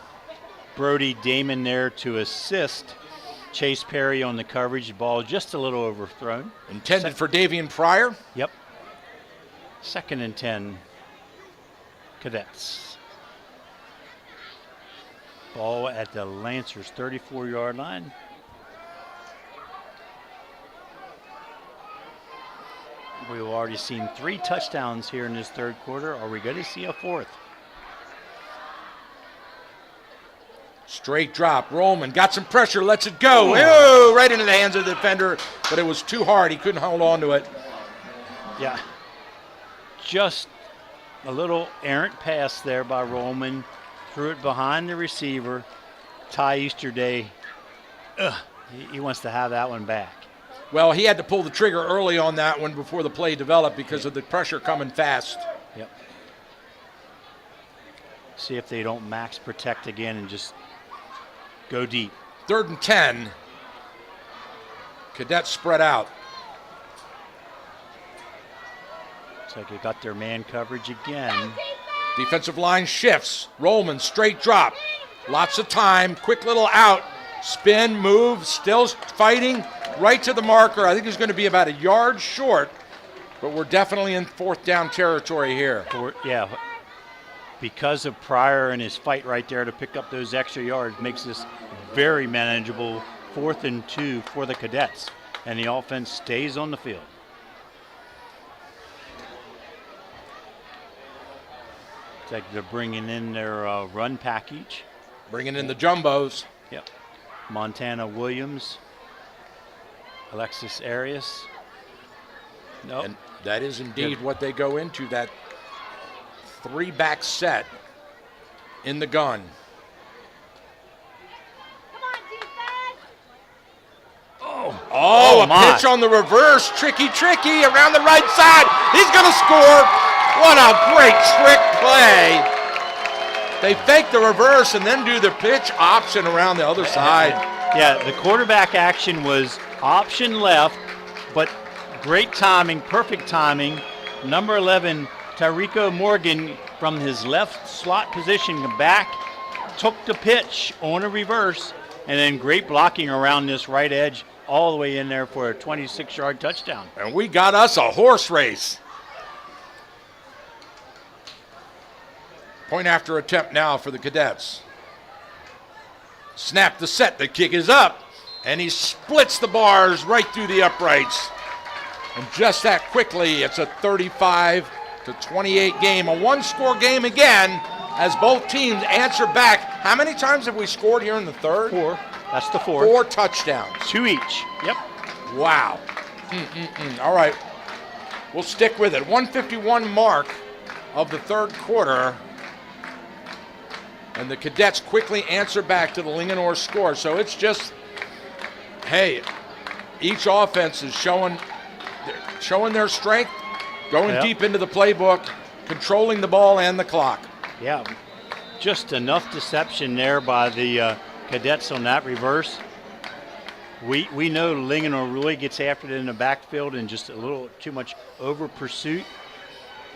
Brody Damon there to assist Chase Perry on the coverage. Ball just a little overthrown. Intended for Davian Pryor? Yep. 2nd and 10. Cadets. Ball at the Lancers 34-yard line. We've already seen 3 touchdowns here in this third quarter. Are we going to see a 4th? Straight drop. Rollman got some pressure, lets it go. Oh, right into the hands of the defender, but it was too hard. He couldn't hold on to it. Yeah. Just a little errant pass there by Rollman. Threw it behind the receiver. Ty Easterday, he wants to have that one back. Well, he had to pull the trigger early on that one before the play developed because of the pressure coming fast. Yep. See if they don't max protect again and just go deep. 3rd and 10. Cadets spread out. Looks like they got their man coverage again. Defensive line shifts. Rollman, straight drop. Lots of time. Quick little out. Spin, move, still fighting. Right to the marker. I think he's going to be about a yard short, but we're definitely in 4th down territory here. Yeah. Because of Pryor and his fight right there to pick up those extra yards makes this very manageable 4th and 2 for the Cadets. And the offense stays on the field. It's like they're bringing in their run package. Bringing in the jumbos. Yep. Montana Williams. Alexis Arias. Nope. And that is indeed what they go into, that 3-back set in the gun. Oh, a pitch on the reverse. Tricky around the right side. He's going to score. What a great trick play. They fake the reverse and then do the pitch option around the other side. Yeah, the quarterback action was option left, but great timing, perfect timing. Number 11, Tyrico Morgan, from his left slot position back, took the pitch on a reverse, and then great blocking around this right edge all the way in there for a 26-yard touchdown. And we got us a horse race. Point after attempt now for the Cadets. Snap the set, the kick is up, and he splits the bars right through the uprights. And just that quickly, it's a 35-28 game, a one-score game again, as both teams answer back. How many times have we scored here in the third? 4. That's the 4th. 4 touchdowns. 2 each. Yep. Wow. All right. We'll stick with it. 151 mark of the third quarter. And the Cadets quickly answer back to the Linganore score. So it's just, hey, each offense is showing their strength, going deep into the playbook, controlling the ball and the clock. Yeah, just enough deception there by the Cadets on that reverse. We know Linganore really gets after it in the backfield, and just a little too much over pursuit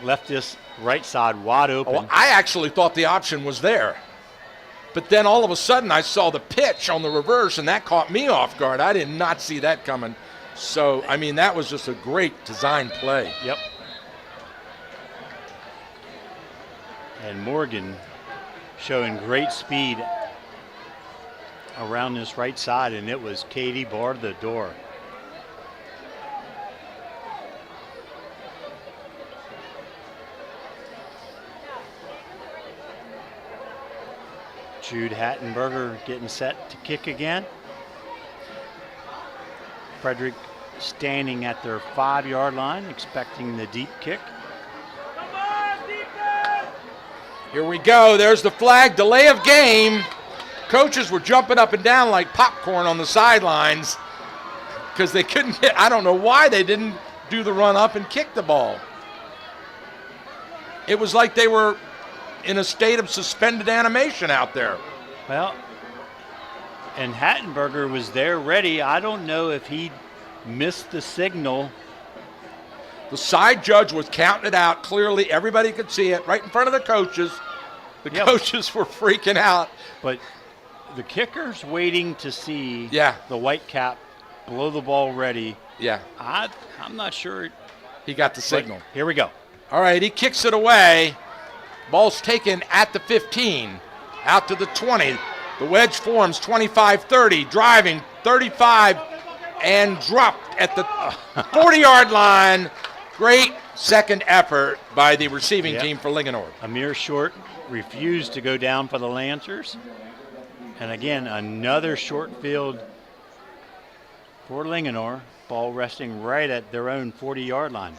left this right side wide open. Oh, I actually thought the option was there. But then all of a sudden I saw the pitch on the reverse, and that caught me off guard. I did not see that coming. So, I mean, that was just a great design play. Yep. And Morgan showing great speed around this right side, and it was Katie barred the door. Jude Hattenberger getting set to kick again. Frederick standing at their 5-yard line, expecting the deep kick. Here we go. There's the flag. Delay of game. Coaches were jumping up and down like popcorn on the sidelines because they couldn't get, I don't know why they didn't do the run up and kick the ball. It was like they were in a state of suspended animation out there. Well, and Hattenberger was there ready. I don't know if he missed the signal. The side judge was counting it out clearly. Everybody could see it right in front of the coaches. The coaches were freaking out. But the kicker's waiting to see the white cap blow the ball ready. Yeah. I'm not sure. He got the signal. But here we go. All right, he kicks it away. Ball's taken at the 15, out to the 20. The wedge forms 25-30, driving 35, and dropped at the 40-yard line. Great second effort by the receiving team for Linganore. Amir Short refused to go down for the Lancers. And again, another short field for Linganore. Ball resting right at their own 40-yard line.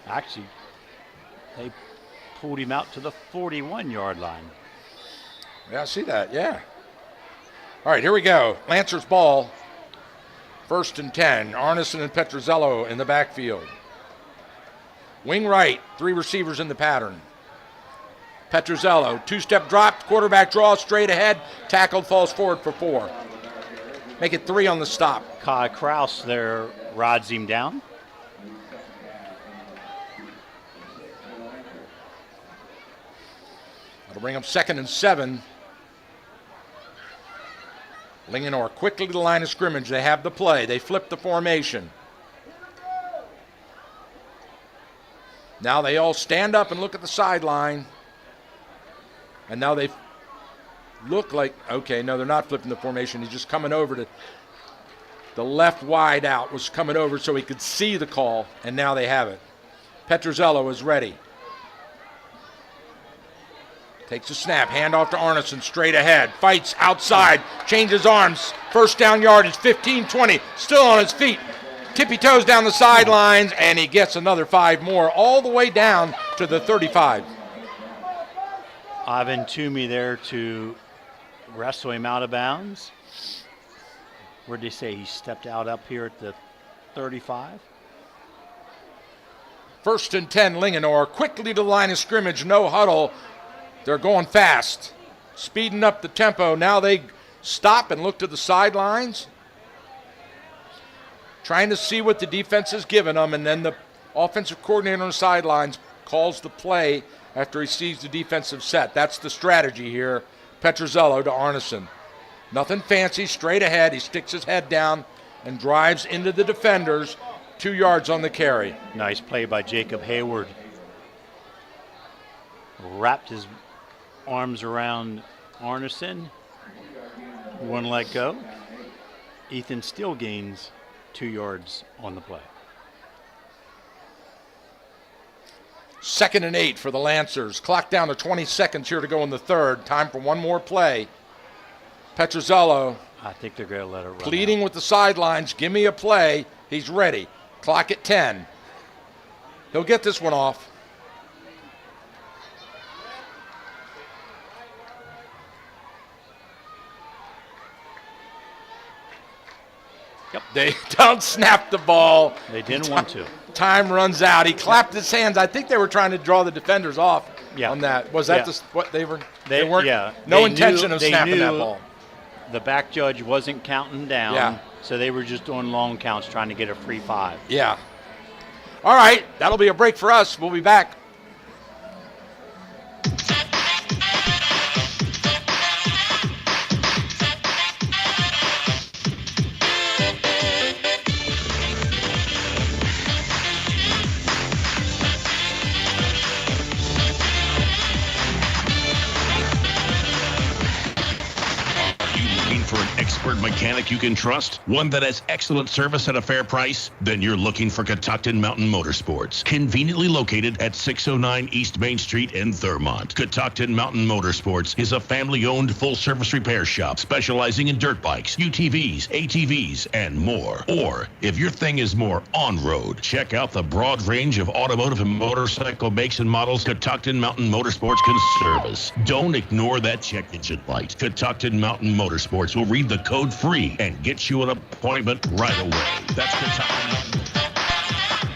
Actually, they pulled him out to the 41-yard line. Yeah, I see that, yeah. All right, here we go. Lancers ball. 1st and 10. Arneson and Petrozello in the backfield. Wing right, 3 receivers in the pattern. Petrozello, 2-step drop, quarterback draw, straight ahead, tackled, falls forward for 4. Make it 3 on the stop. Kai Kraus there rods him down. That'll bring up 2nd and 7. Linganore quickly to the line of scrimmage. They have the play. They flip the formation. Now they all stand up and look at the sideline. And now they look like, okay, no, they're not flipping the formation. He's just coming over to the left wide out was coming over so he could see the call, and now they have it. Petrozello is ready. Takes a snap, handoff to Arneson, straight ahead, fights outside, changes arms, 1st down yardage, 15-20, still on his feet, tippy toes down the sidelines, and he gets another 5 more, all the way down to the 35. Ivan Toomey there to wrestle him out of bounds. Where'd they say he stepped out up here at the 35? 1st and 10, Linganore, quickly to the line of scrimmage, no huddle. They're going fast, speeding up the tempo. Now they stop and look to the sidelines, trying to see what the defense is giving them, and then the offensive coordinator on the sidelines calls the play after he sees the defensive set. That's the strategy here. Petrozello to Arneson. Nothing fancy, straight ahead. He sticks his head down and drives into the defenders, 2 yards on the carry. Nice play by Jacob Hayward. Wrapped his arms around Arneson. 1 let go. Ethan still gains 2 yards on the play. 2nd and 8 for the Lancers. Clock down to 20 seconds here to go in the 3rd. Time for 1 more play. Petrozello. I think they're going to let it run. Pleading with the sidelines. Give me a play. He's ready. Clock at 10. He'll get this one off. Yep. They don't snap the ball. They didn't want to. Time runs out. He clapped his hands. I think they were trying to draw the defenders off on that. Was that what they were? They weren't. Yeah. No intention of snapping that ball. The back judge wasn't counting down, so they were just doing long counts trying to get a free 5. Yeah. All right, that'll be a break for us. We'll be back. For an expert mechanic you can trust, one that has excellent service at a fair price, then you're looking for Catoctin Mountain Motorsports. Conveniently located at 609 East Main Street in Thurmont. Catoctin Mountain Motorsports is a family-owned full-service repair shop specializing in dirt bikes, UTVs, ATVs, and more. Or, if your thing is more on-road, check out the broad range of automotive and motorcycle makes and models Catoctin Mountain Motorsports can service. Don't ignore that check engine light. Catoctin Mountain Motorsports will read the code free and get you an appointment right away. That's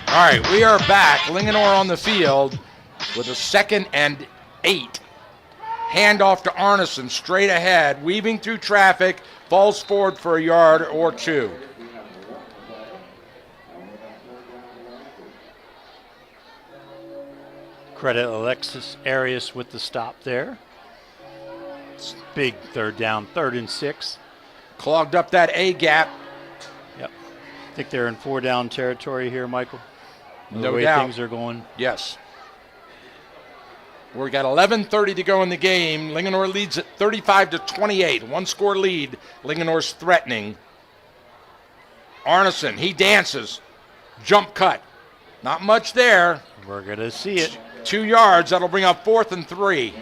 All right, we are back. Linganore on the field with a 2nd and 8. Handoff to Arneson, straight ahead, weaving through traffic, falls forward for a yard or 2. Credit Alexis Arias with the stop there. Big 3rd down, 3rd and 6. Clogged up that A gap. Yep. I think they're in 4 down territory here, Michael. No the way doubt. things are going. Yes. We got 11:30 to go in the game. Linganore leads at 35-28. 1-score lead. Linganore's threatening. Arneson, he dances. Jump cut. Not much there. We're going to see it. 2 yards. That'll bring up 4th and 3.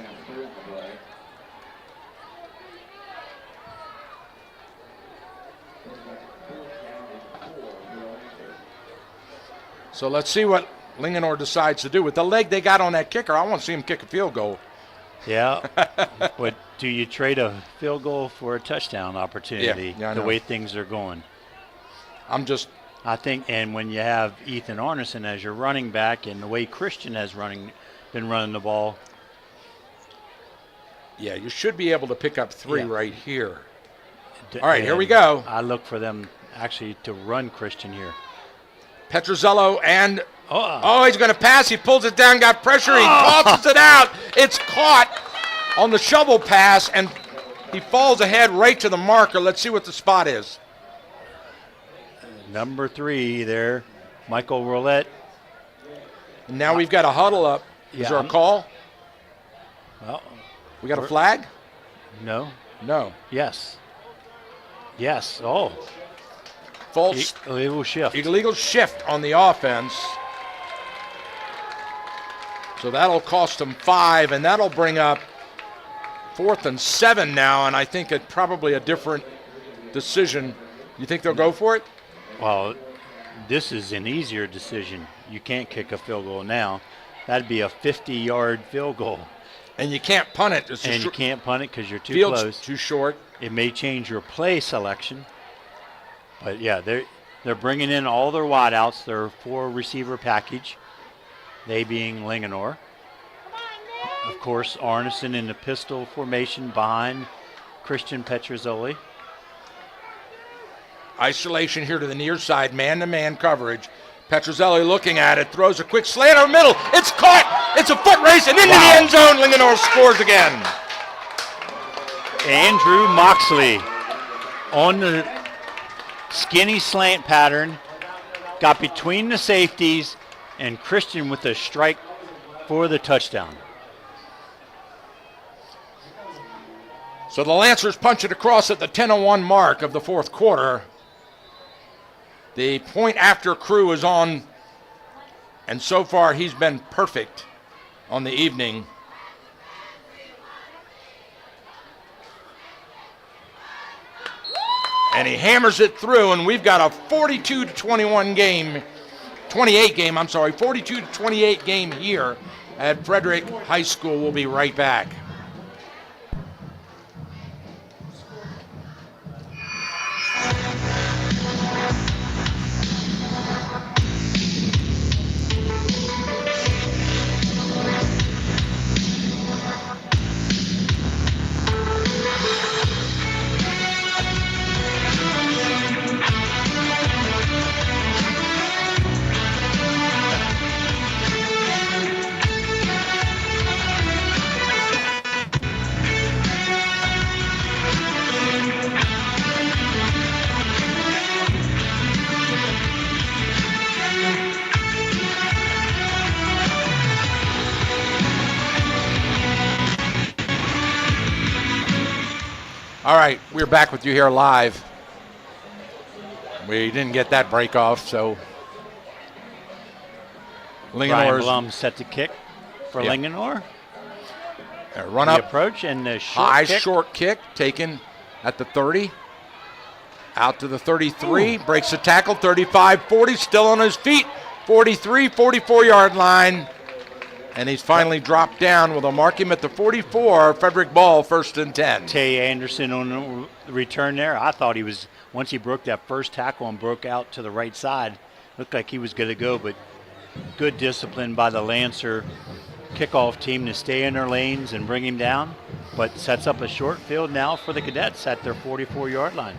So let's see what Linganore decides to do. With the leg they got on that kicker, I want to see him kick a field goal. Yeah, but do you trade a field goal for a touchdown opportunity I the know. way things are going? I think, and when you have Ethan Arneson as your running back and the way Christian has been running the ball. Yeah, you should be able to pick up 3 right here. All All right, here we go. I look for them actually to run Christian here. Petrozello and, he's going to pass. He pulls it down, got pressure. He tosses it out. It's caught on the shovel pass, and he falls ahead right to the marker. Let's see what the spot is. Number 3 there, Michael Roulette. And now we've got a huddle up. Is there a call? Well, we got a flag? No. No. Yes. Yes. Oh. False. Illegal shift. Illegal shift on the offense. So that'll cost them 5, and that'll bring up 4th and 7 now, and I think it probably a different decision. You think they'll go for it? Well, this is an easier decision. You can't kick a field goal now. That'd be a 50-yard field goal. And you can't punt it. And you can't punt it because you're too Field's close. Too short. It may change your play selection. But, yeah, they're bringing in all their wideouts, their 4-receiver package, they being Linganore. Of course, Arneson in the pistol formation behind Christian Petrozelli. Isolation here to the near side, man-to-man coverage. Petrozelli looking at it, throws a quick slant over the middle. It's caught. It's a foot race and into the end zone. Linganore scores again. Andrew Moxley on the skinny slant pattern, got between the safeties, and Christian with a strike for the touchdown. So the Lancers punch it across at the 10:01 mark of the 4th quarter. The point after crew is on, and so far he's been perfect on the evening. And he hammers it through, and we've got a 42-21 game 28 game, 42-28 game here at Frederick High School. We'll be right back. All right, we're back with you here live. We didn't get that break off, so Brian Blum set to kick for Linganore. Run the up approach and the short high kick. short kick taken at the 30. Out to the 33, breaks the tackle, 35, 40, still on his feet, 43, 44-yard line. And he's finally dropped down. We'll mark him at the 44. Frederick ball, 1st and 10. Tay Anderson on the return there. I thought he was, once he broke that first tackle and broke out to the right side, looked like he was going to go, but good discipline by the Lancer kickoff team to stay in their lanes and bring him down, but sets up a short field now for the Cadets at their 44-yard line.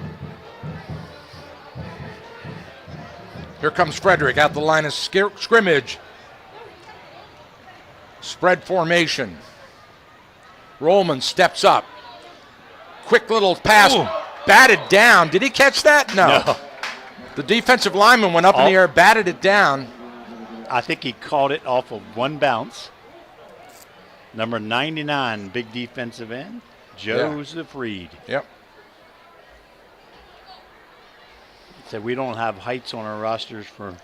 Here comes Frederick out the line of scrimmage. Spread formation. Rollman steps up. Quick little pass. Ooh. Batted down. Did he catch that? No. The defensive lineman went up in the air, batted it down. I think he caught it off of one bounce. Number 99, big defensive end, Joseph Reed. Yep. Said we don't have heights on our rosters for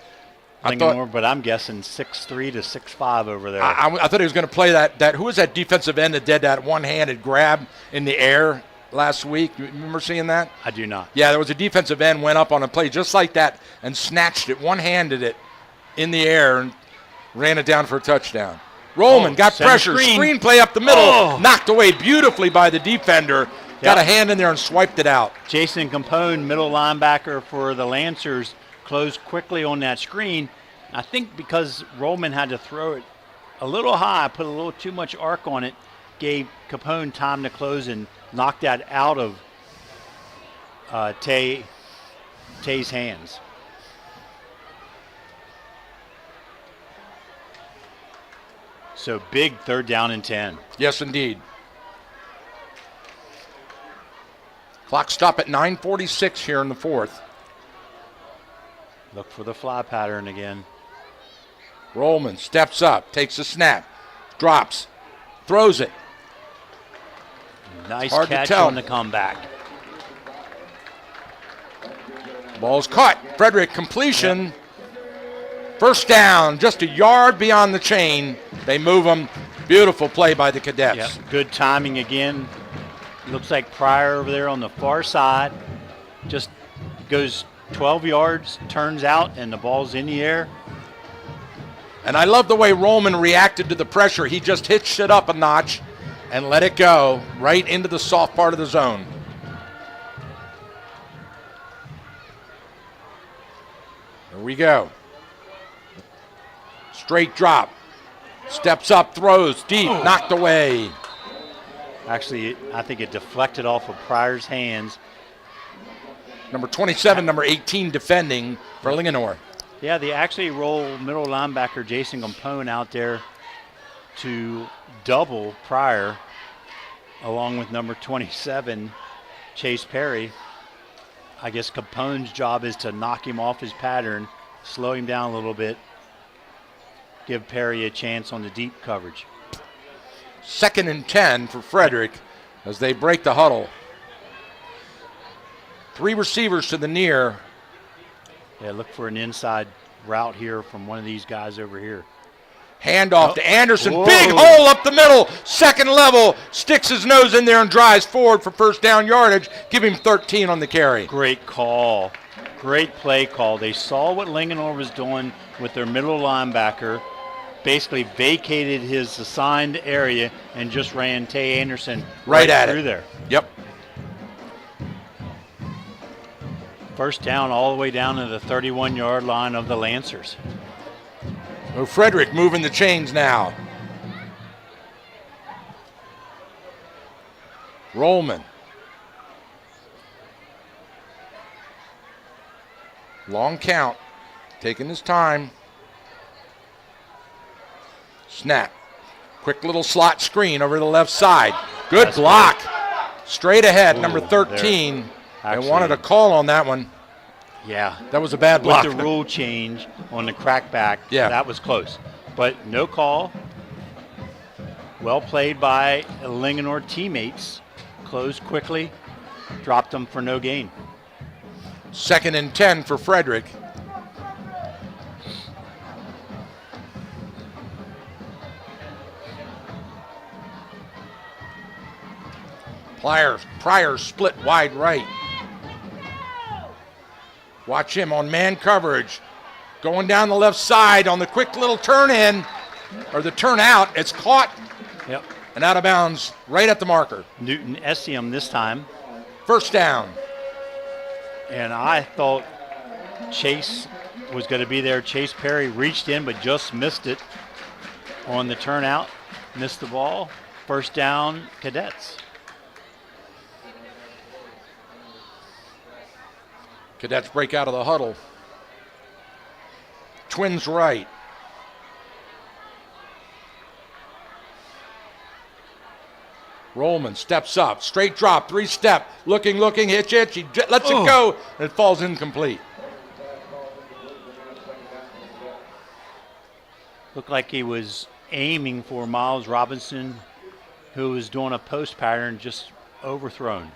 Linganore, but I'm guessing 6'3" to 6'5" over there. I thought he was going to play that. Who was that defensive end that did that one-handed grab in the air last week? You remember seeing that? I do not. Yeah, there was a defensive end went up on a play just like that and snatched it, one-handed it in the air and ran it down for a touchdown. Rollman got pressure, screen play up the middle, knocked away beautifully by the defender. Got a hand in there and swiped it out. Jason Capone, middle linebacker for the Lancers, closed quickly on that screen. I think because Rollman had to throw it a little high, put a little too much arc on it, gave Capone time to close and knock that out of Tay's hands. So big 3rd down and 10. Yes, indeed. Clock stop at 9:46 here in the 4th. Look for the fly pattern again. Rollman steps up, takes a snap, drops, throws it. Nice catch on the comeback. Ball's caught. Frederick completion. Yep. 1st down, just a yard beyond the chain. They move them. Beautiful play by the Cadets. Yep. Good timing again. Looks like Pryor over there on the far side. Just goes 12 yards, turns out, and the ball's in the air. And I love the way Rollman reacted to the pressure. He just hitched it up a notch and let it go right into the soft part of the zone. Here we go. Straight drop. Steps up, throws deep, knocked away. Actually, I think it deflected off of Pryor's hands. Number 27, number 18 defending for Linganore. Yeah, they actually roll middle linebacker Jason Capone out there to double Pryor, along with number 27, Chase Perry. I guess Capone's job is to knock him off his pattern, slow him down a little bit, give Perry a chance on the deep coverage. 2nd and 10 for Frederick as they break the huddle. 3 receivers to the near. Yeah, look for an inside route here from one of these guys over here. Handoff to Anderson. Whoa. Big hole up the middle. 2nd level. Sticks his nose in there and drives forward for 1st down yardage. Give him 13 on the carry. Great call. Great play call. They saw what Linganore was doing with their middle linebacker, basically vacated his assigned area and just ran Tay Anderson right at through it. there. Yep. First down all the way down to the 31-yard line of the Lancers. So Frederick moving the chains now. Rollman. Long count. Taking his time. Snap. Quick little slot screen over the left side. Good block. Straight ahead, number 13. I wanted a call on that one. Yeah. That was a bad block. With the rule change on the crackback, yeah, that was close. But no call. Well played by Linganore teammates. Closed quickly. Dropped them for no gain. 2nd and 10 for Frederick. Pryor split wide right. Watch him on man coverage. Going down the left side on the quick little turn in, or the turn out. It's caught. Yep. And out of bounds right at the marker. Newton Essium this time. First down. And I thought Chase was going to be there. Chase Perry reached in but just missed it on the turnout. Missed the ball. First down, Cadets. Cadets break out of the huddle. Twins right. Rollman steps up. Straight drop. 3-step. Looking. Hitch. He lets it go. And it falls incomplete. Looked like he was aiming for Miles Robinson, who was doing a post pattern, just overthrown.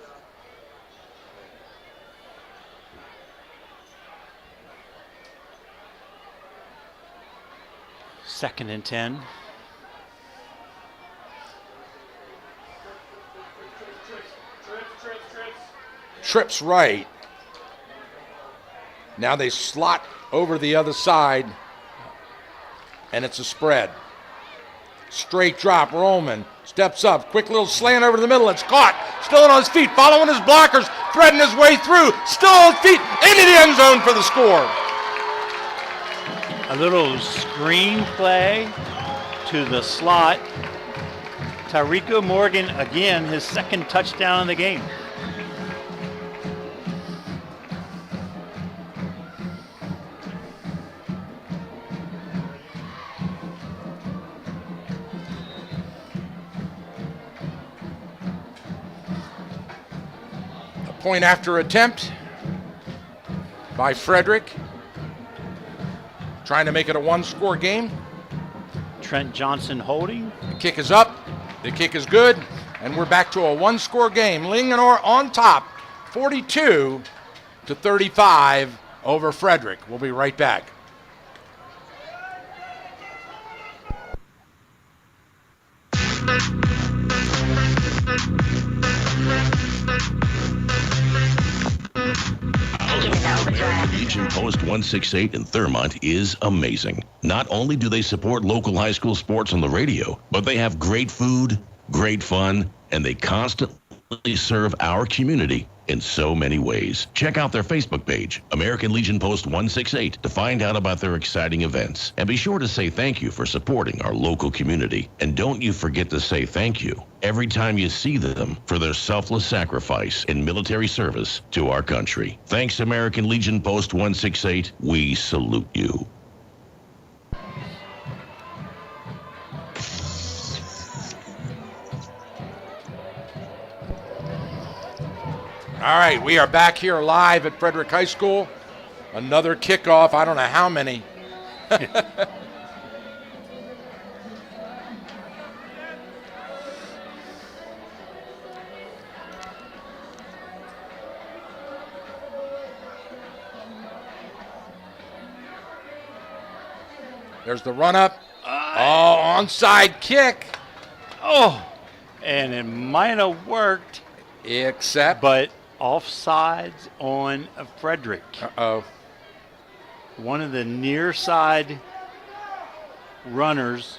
Second and 10. Trips right. Now they slot over the other side, and it's a spread. Straight drop, Rollman steps up, quick little slant over the middle, it's caught, still on his feet, following his blockers, threading his way through, still on his feet, into the end zone for the score. A little screen play to the slot. Tyrico Morgan, again, his second touchdown in the game. Point after attempt by Frederick. Trying to make it a one-score game. Trent Johnson holding. The kick is up. The kick is good. And we're back to a one-score game. Linganore on top, 42-35 over Frederick. We'll be right back. Legion Post 168 in Thurmont is amazing. Not only do they support local high school sports on the radio, but they have great food, great fun, and they constantly serve our community in so many ways. Check out their Facebook page, American Legion Post 168, to find out about their exciting events. And be sure to say thank you for supporting our local community. And don't you forget to say thank you every time you see them for their selfless sacrifice in military service to our country. Thanks, American Legion Post 168. We salute you. All right, we are back here live at Frederick High School. Another kickoff. I don't know how many. There's the run up. Oh, onside kick. Oh, and it might have worked. Except. But offsides on Frederick. Uh-oh. one of the near side runners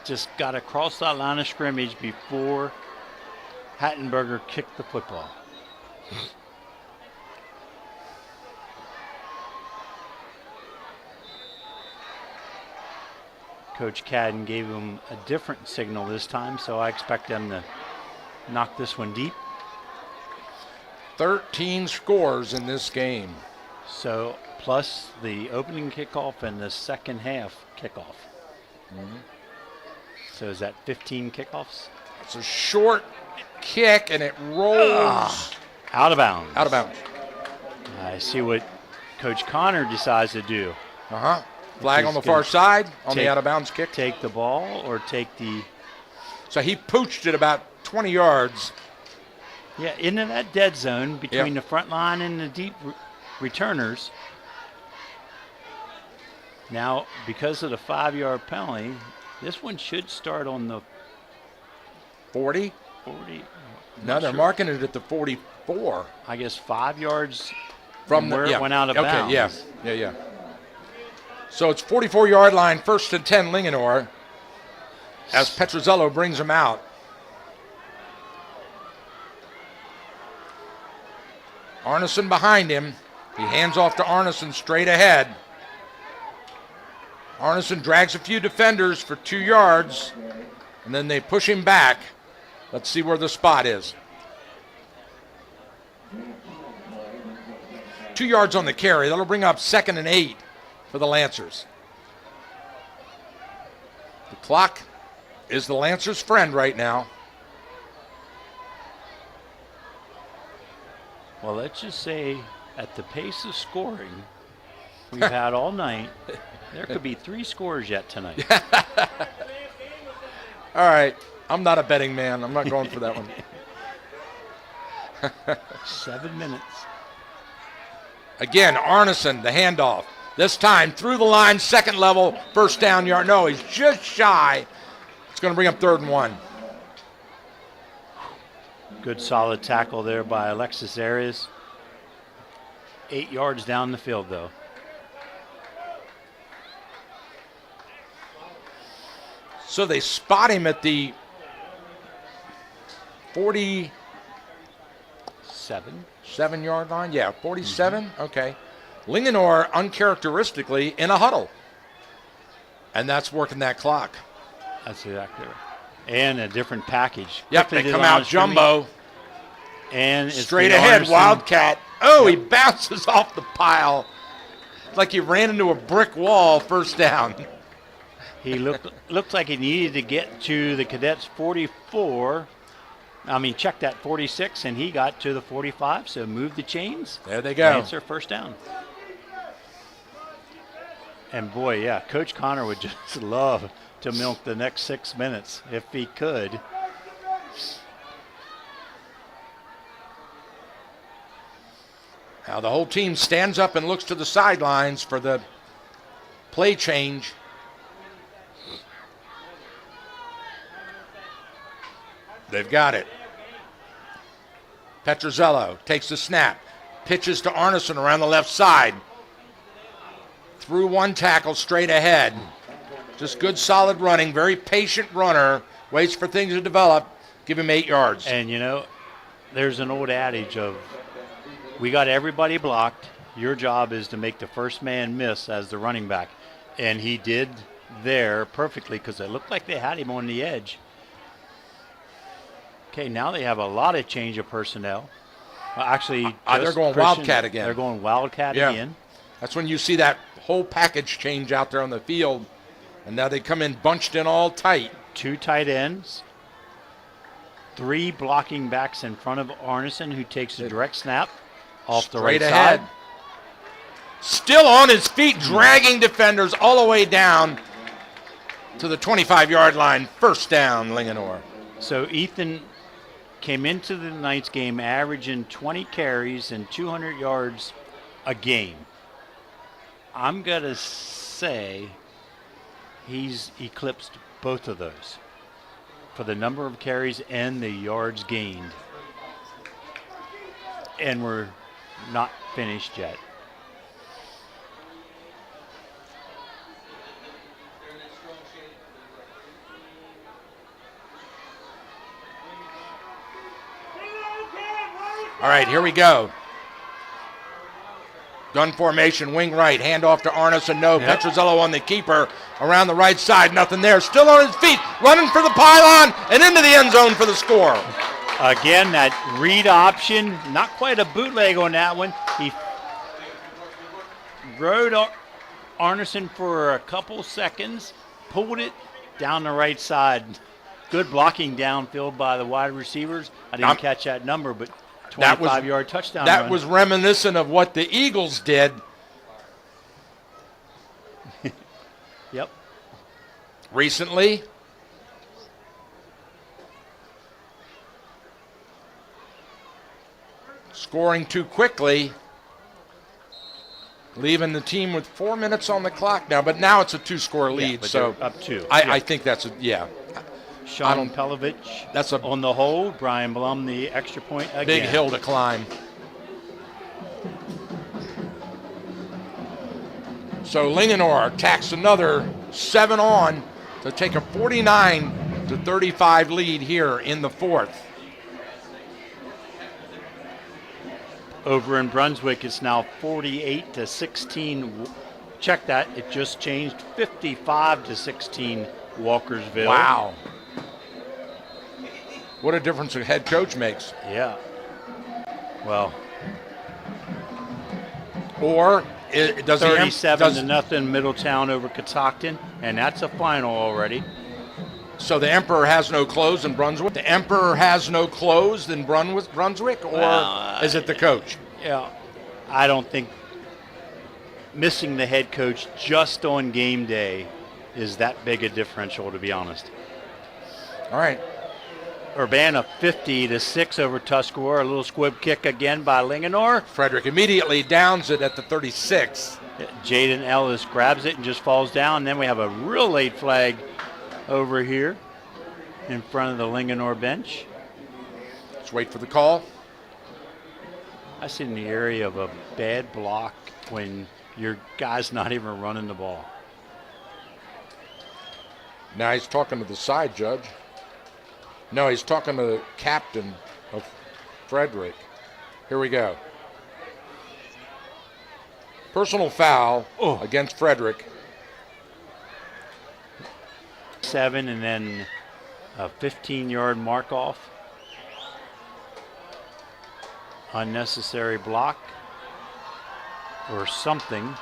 just got across that line of scrimmage before Hattenberger kicked the football. Coach Cadden gave him a different signal this time, so I expect them to knock this one deep. 13 scores in this game. So, plus the opening kickoff and the second half kickoff. Mm-hmm. So is that 15 kickoffs? It's a short kick, and it rolls. Out of bounds. Out of bounds. I see what Coach Connor decides to do. Uh-huh. Flag on the far side on the out-of-bounds kick. Take the ball or take the... So he pooched it about 20 yards. Yeah, into that dead zone between the front line and the deep returners. Now, because of the 5-yard penalty, this one should start on the 40? 40. No, they're marking it at the 44. I guess 5 yards from where it went out of bounds. Okay, yeah. So it's 44-yard line, 1st and 10 Linganore, as Petruzzello brings him out. Arneson behind him. He hands off to Arneson straight ahead. Arneson drags a few defenders for 2 yards, and then they push him back. Let's see where the spot is. 2 yards on the carry. That'll bring up 2nd and 8 for the Lancers. The clock is the Lancers' friend right now. Well, let's just say at the pace of scoring we've had all night, there could be 3 scores yet tonight. All right. I'm not a betting man. I'm not going for that one. 7 minutes. Again, Arneson, the handoff. This time through the line, 2nd level, 1st down yard. No, he's just shy. It's going to bring up 3rd and 1. Good solid tackle there by Alexis Arias. 8 yards down the field, though. So they spot him at the 47-yard line? Yeah, 47? Mm-hmm. Okay. Linganore uncharacteristically in a huddle. And that's working that clock. That's exactly right. And a different package. Yep, they come out jumbo. And it's straight ahead, Wildcat. Oh, he bounces off the pile. Like he ran into a brick wall, 1st down. He looked like he needed to get to the Cadets 44. Check that 46, and he got to the 45, so move the chains. There they go. Answer 1st down. And boy, yeah, Coach Connor would just love to milk the next 6 minutes if he could. Now the whole team stands up and looks to the sidelines for the play change. They've got it. Petruzzello takes the snap, pitches to Arneson around the left side. Through one tackle straight ahead. Just good solid running, very patient runner, waits for things to develop, give him 8 yards. And there's an old adage of, we got everybody blocked. Your job is to make the first man miss as the running back. And he did there perfectly because it looked like they had him on the edge. Okay, now they have a lot of change of personnel. Well, actually, they're going Wildcat again. They're going Wildcat again. That's when you see that whole package change out there on the field. And now they come in bunched in all tight. 2 tight ends. 3 blocking backs in front of Arneson, who takes a direct snap off the right side. Still on his feet, dragging defenders all the way down to the 25-yard line. 1st down, Linganore. So Ethan came into the night's game averaging 20 carries and 200 yards a game. I'm going to say he's eclipsed both of those for the number of carries and the yards gained. And we're not finished yet. All right, here we go. Gun formation, wing right, handoff to Arneson, no. Yep. Petrozello on the keeper, around the right side, nothing there. Still on his feet, running for the pylon, and into the end zone for the score. Again, that read option, not quite a bootleg on that one. He rode Arneson for a couple seconds, pulled it down the right side. Good blocking downfield by the wide receivers. I didn't catch that number, but 25-yard touchdown That run. was reminiscent of what the Eagles did. Yep. Recently. Scoring too quickly, leaving the team with 4 minutes on the clock now. But now it's a 2-score lead, but so they're up 2. I think that's Sean Pelovich that's a on the hold. Brian Blum the extra point again. big hill to climb. So Linganore tacks another 7 on to take a 49-35 lead here in the 4th. Over in Brunswick, it's now 48-16. Check that. It just changed. 55-16 Walkersville. Wow. What a difference a head coach makes. Yeah. Well. Or does 37-0 Middletown over Catoctin, and that's a final already. So the Emperor has no clothes in Brunswick? The Emperor has no clothes in Brunswick, or is it the coach? Yeah, I don't think missing the head coach just on game day is that big a differential, to be honest. All right. Urbana 50-6 over Tuscarora. A little squib kick again by Linganore. Frederick immediately downs it at the 36. Jaden Ellis grabs it and just falls down. Then we have a real late flag over here in front of the Linganore bench. Let's wait for the call. I see in the area of a bad block when your guy's not even running the ball. Now he's talking to the side judge. No, he's talking to the captain of Frederick. Here we go. Personal foul against Frederick. 7 and then a 15-yard mark off. Unnecessary block or something.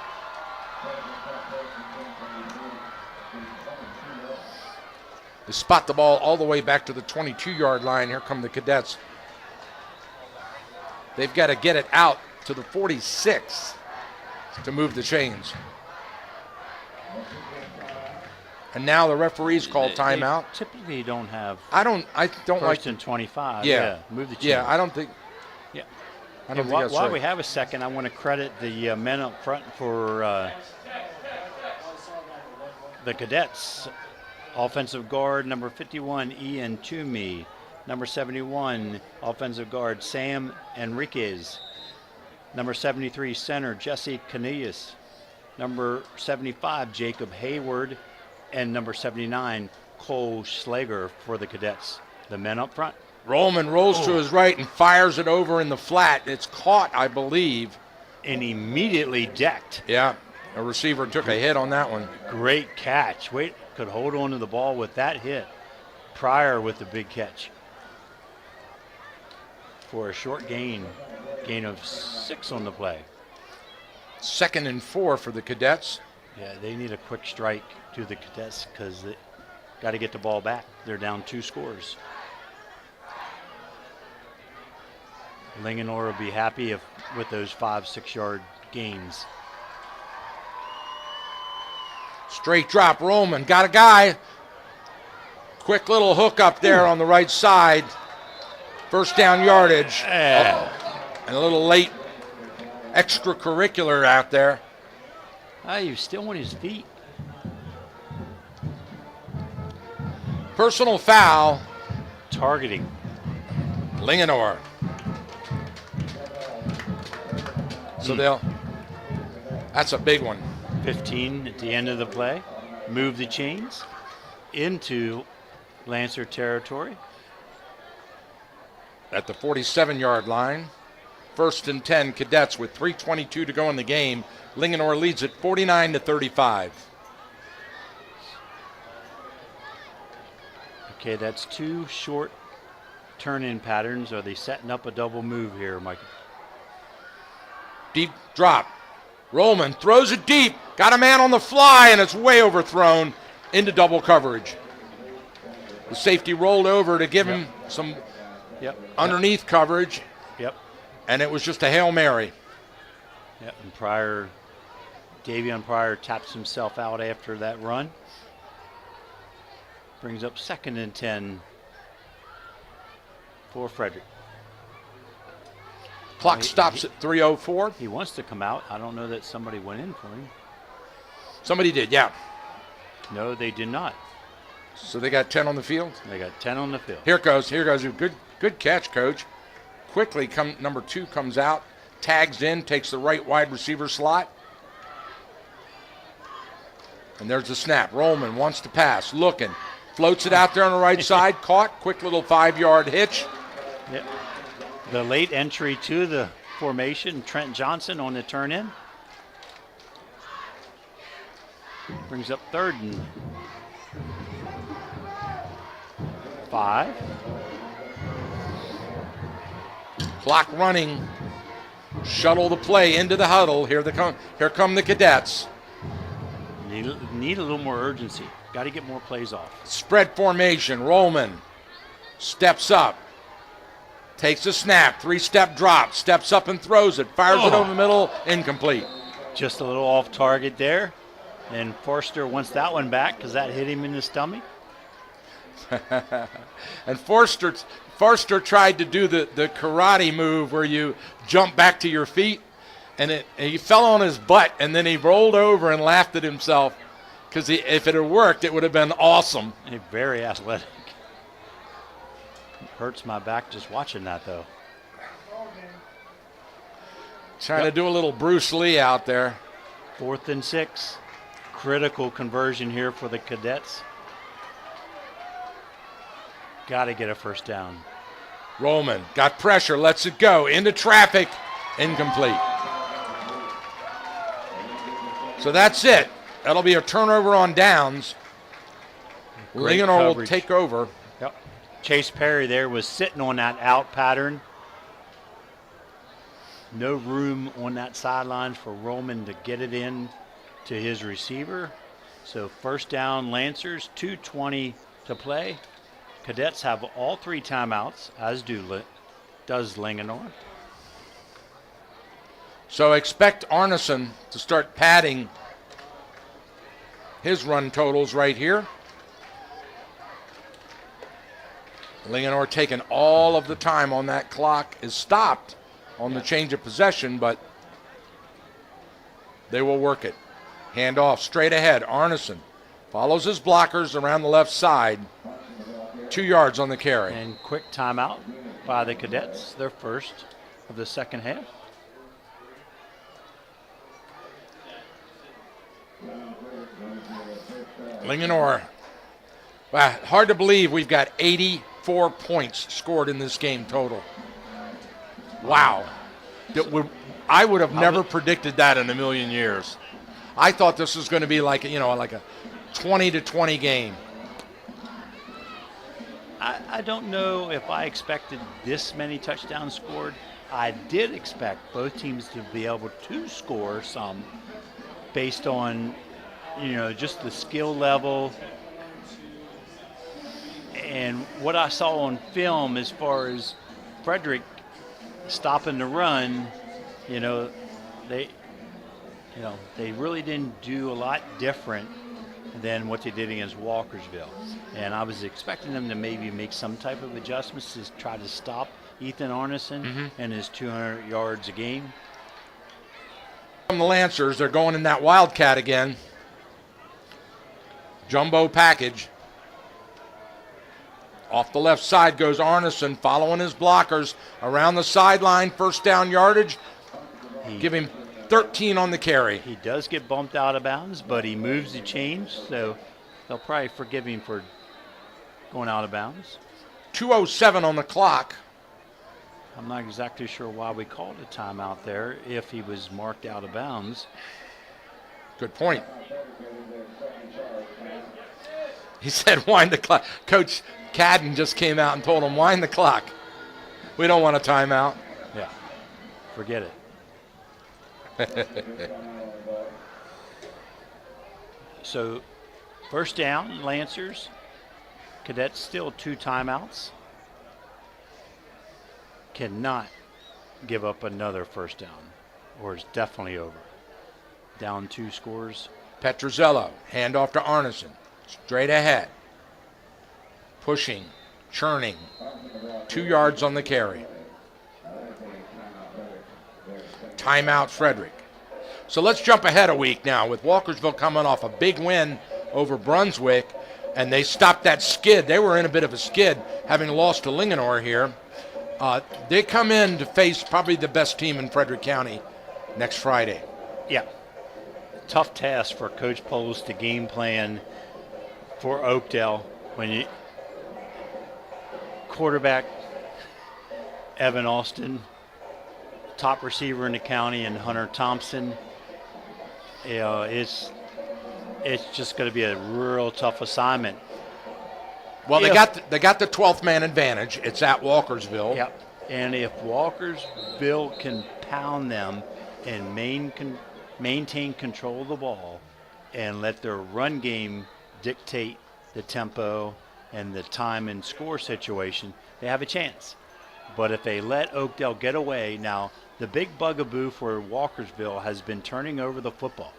They spot the ball all the way back to the 22-yard line. Here come the Cadets. They've got to get it out to the 46 to move the chains. And now the referees call timeout. They typically don't have. I don't first like and 25. Yeah. Move the chains. Yeah, I don't think. Yeah. I don't think that's while right. we have a second, I want to credit the men up front for the Cadets. Offensive guard number 51, Ian Toomey. Number 71, offensive guard Sam Enriquez. Number 73, center Jesse Canillas. Number 75, Jacob Hayward. And number 79, Cole Schlager for the Cadets. The men up front. Rollman rolls to his right and fires it over in the flat. It's caught, I believe. And immediately decked. Yeah, a receiver took a hit on that one. Great catch. Could hold on to the ball with that hit. Pryor with the big catch. For a short gain of 6 on the play. 2nd and 4 for the Cadets. Yeah, they need a quick strike to the Cadets because they got to get the ball back. They're down 2 scores. Linganore will be happy with those 5-6 yard gains. Straight drop, Rollman got a guy. Quick little hook up there on the right side. First down yardage. And a little late extracurricular out there. He's still on his feet. Personal foul. Targeting. Linganore. So that's a big one. 15 at the end of the play. Move the chains into Lancer territory. At the 47-yard line, 1st and 10 Cadets with 3:22 to go in the game. Linganore leads at 49-35. Okay, that's 2 short turn-in patterns. Are they setting up a double move here, Mike? Deep drop. Rollman throws it deep. Got a man on the fly, and it's way overthrown into double coverage. The safety rolled over to give him some underneath coverage. Yep. And it was just a Hail Mary. Yep, and Davion Pryor taps himself out after that run. Brings up 2nd and 10 for Frederick. Clock stops at 3:04. He wants to come out. I don't know that somebody went in for him. Somebody did, yeah. No, they did not. So they got 10 on the field? They got 10 on the field. Here goes. Good catch, Coach. Quickly, number 2 comes out, tags in, takes the right wide receiver slot. And there's the snap. Rollman wants to pass, looking. Floats it out there on the right side, caught. Quick little 5-yard hitch. Yep. The late entry to the formation, Trent Johnson on the turn in. Brings up 3rd and 5. Clock running. Shuttle the play into the huddle. Here come the Cadets. Need a little more urgency. Got to get more plays off. Spread formation. Rollman steps up. Takes a snap. 3-step drop. Steps up and throws it. Fires it over the middle. Incomplete. Just a little off target there. And Forster wants that one back because that hit him in the stomach. And Forster tried to do the karate move where you jump back to your feet, and he fell on his butt, and then he rolled over and laughed at himself because if it had worked, it would have been awesome. Very athletic. Hurts my back just watching that, though. Trying to do a little Bruce Lee out there. 4th and 6. Critical conversion here for the Cadets. Got to get a 1st down. Rollman got pressure, lets it go into traffic, incomplete. So that's it. That'll be a turnover on downs. Linganore will take over. Yep. Chase Perry there was sitting on that out pattern. No room on that sideline for Rollman to get it in to his receiver. So 1st down Lancers, 2:20 to play. Cadets have all 3 timeouts, as does Linganore. So expect Arneson to start padding his run totals right here. Linganore taking all of the time on that clock is stopped on the change of possession, but they will work it. Hand off straight ahead. Arneson follows his blockers around the left side. 2 yards on the carry. And quick timeout by the Cadets, their first of the second half. Linganore. Wow, hard to believe we've got 84 points scored in this game total. Wow. I would have never predicted that in a million years. I thought this was going to be like a 20-20 game. I don't know if I expected this many touchdowns scored. I did expect both teams to be able to score some based on, just the skill level and what I saw on film as far as Frederick stopping the run. They really didn't do a lot different than what they did against Walkersville. And I was expecting them to maybe make some type of adjustments to try to stop Ethan Arneson and his 200 yards a game. From the Lancers, they're going in that Wildcat again. Jumbo package. Off the left side goes Arneson, following his blockers around the sideline. 1st down yardage. Give him 13 on the carry. He does get bumped out of bounds, but he moves the chains, so they'll probably forgive him for going out of bounds. 2:07 on the clock. I'm not exactly sure why we called a timeout there if he was marked out of bounds. Good point. He said, wind the clock. Coach Cadden just came out and told him, wind the clock. We don't want a timeout. Yeah, forget it. So, first down, Lancers. Cadets still 2 timeouts. Cannot give up another first down, or it's definitely over. Down 2 scores. Petrozello, handoff to Arneson. Straight ahead. Pushing, churning. 2 yards on the carry. Timeout, Frederick. So let's jump ahead a week now with Walkersville coming off a big win over Brunswick, and they stopped that skid. They were in a bit of a skid, having lost to Linganore here. They come in to face probably the best team in Frederick County next Friday. Yeah. Tough task for Coach Poles to game plan for Oakdale when you quarterback Evan Austin, top receiver in the county, and Hunter Thompson. You know, it's just going to be a real tough assignment. Well, they got the 12th man advantage. It's at Walkersville. Yep. And if Walkersville can pound them and maintain control of the ball and let their run game dictate the tempo and the time and score situation, they have a chance. But if they let Oakdale get away, now the big bugaboo for Walkersville has been turning over the football.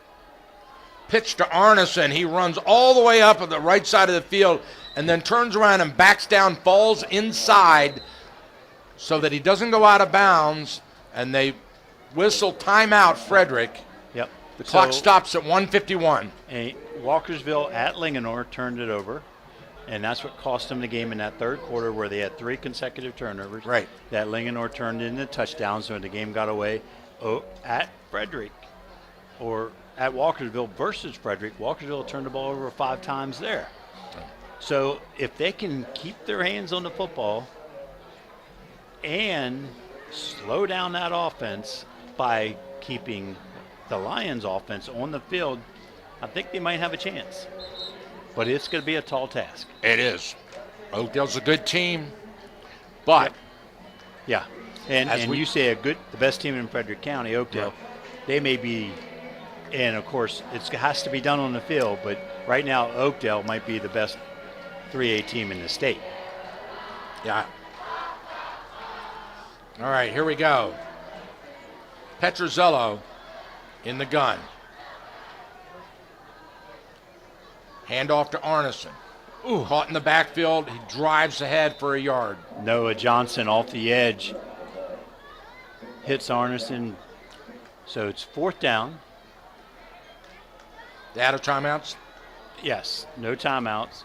Pitch to Arneson. He runs all the way up at the right side of the field and then turns around and backs down, falls inside so that he doesn't go out of bounds, and they whistle timeout, Frederick. Yep. The clock stops at 1:51. Walkersville at Linganore turned it over, and that's what cost them the game in that third quarter where they had 3 consecutive turnovers. Right. That Linganore turned into touchdowns when the game got away. At Frederick, or at Walkersville versus Frederick, Walkersville turned the ball over 5 times there. So if they can keep their hands on the football and slow down that offense by keeping the Lions offense on the field, I think they might have a chance. But it's going to be a tall task. It is. Oakdale's a good team, but yeah. And you say the best team in Frederick County, Oakdale, they may be. And, of course, it has to be done on the field, but right now Oakdale might be the best 3A team in the state. Yeah. All right, here we go. Petrozello in the gun. Handoff to Arneson. Ooh. Caught in the backfield. He drives ahead for a yard. Noah Johnson off the edge. Hits Arneson. So it's 4th down. They out of timeouts? Yes, no timeouts.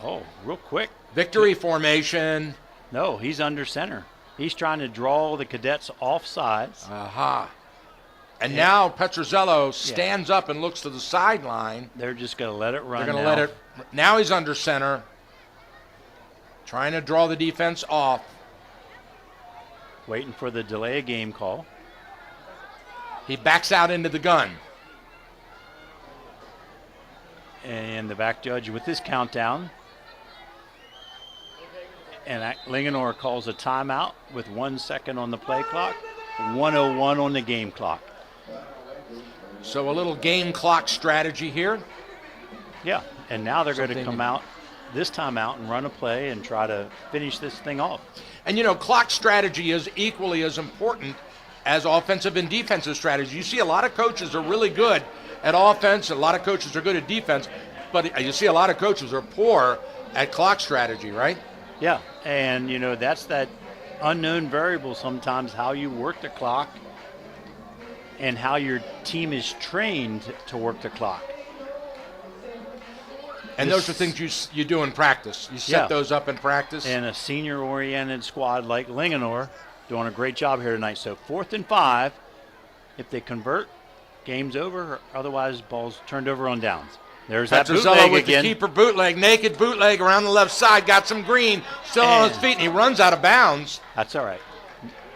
Oh, real quick. Victory formation. No, he's under center. He's trying to draw the Cadets off sides. Aha. And now Petrozello stands up and looks to the sideline. They're just going to let it run. They're going to let it. Now he's under center. Trying to draw the defense off. Waiting for the delay of game call. He backs out into the gun. And the back judge with his countdown. And Linganore calls a timeout with 1 second on the play clock, 1:01 on the game clock. So a little game clock strategy here. Yeah, and now they're going to come out this time out and run a play and try to finish this thing off. And, you know, clock strategy is equally as important as offensive and defensive strategy. You see a lot of coaches are really good at offense, a lot of coaches are good at defense, but you see a lot of coaches are poor at clock strategy, right? Yeah, and, you know, that's that unknown variable sometimes, how you work the clock and how your team is trained to work the clock. And those are things you do in practice. You set those up in practice. And a senior-oriented squad like Linganore doing a great job here tonight. So 4th and 5, If they convert, game's over. Otherwise, ball's turned over on downs. There's that Petrozello bootleg with again. the keeper bootleg, naked bootleg around the left side. Got some green, still on his feet, and he runs out of bounds. That's all right.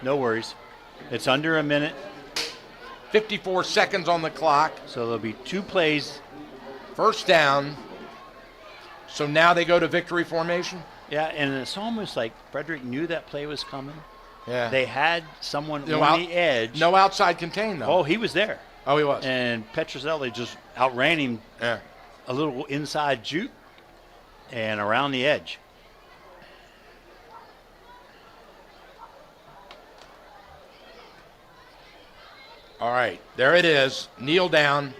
No worries. It's under a minute. 54 seconds on the clock. So there'll be 2 plays. First down. So now they go to victory formation? Yeah, and it's almost like Frederick knew that play was coming. Yeah. They had someone on the edge. No outside contain, though. Oh, he was there. Oh, he was. And Petruzelli just outran him a little inside juke and around the edge. All right, there it is. Kneel down.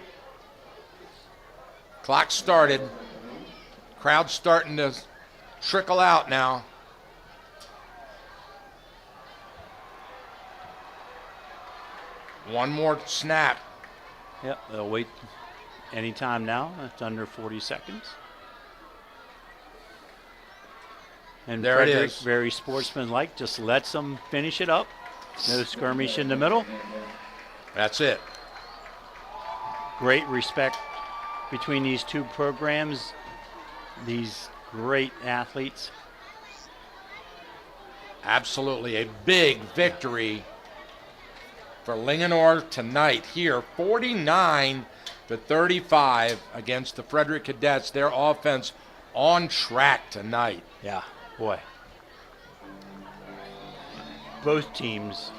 Clock started. Crowd's starting to trickle out now. One more snap. Yep, they'll wait any time now. It's under 40 seconds. And there it Frederick, is. Very sportsmanlike, just lets them finish it up. No skirmish in the middle. That's it. Great respect between these 2 programs. These great athletes. Absolutely a big victory for Linganore tonight here, 49-35 against the Frederick Cadets. Their offense on track tonight. Yeah, boy. Both teams,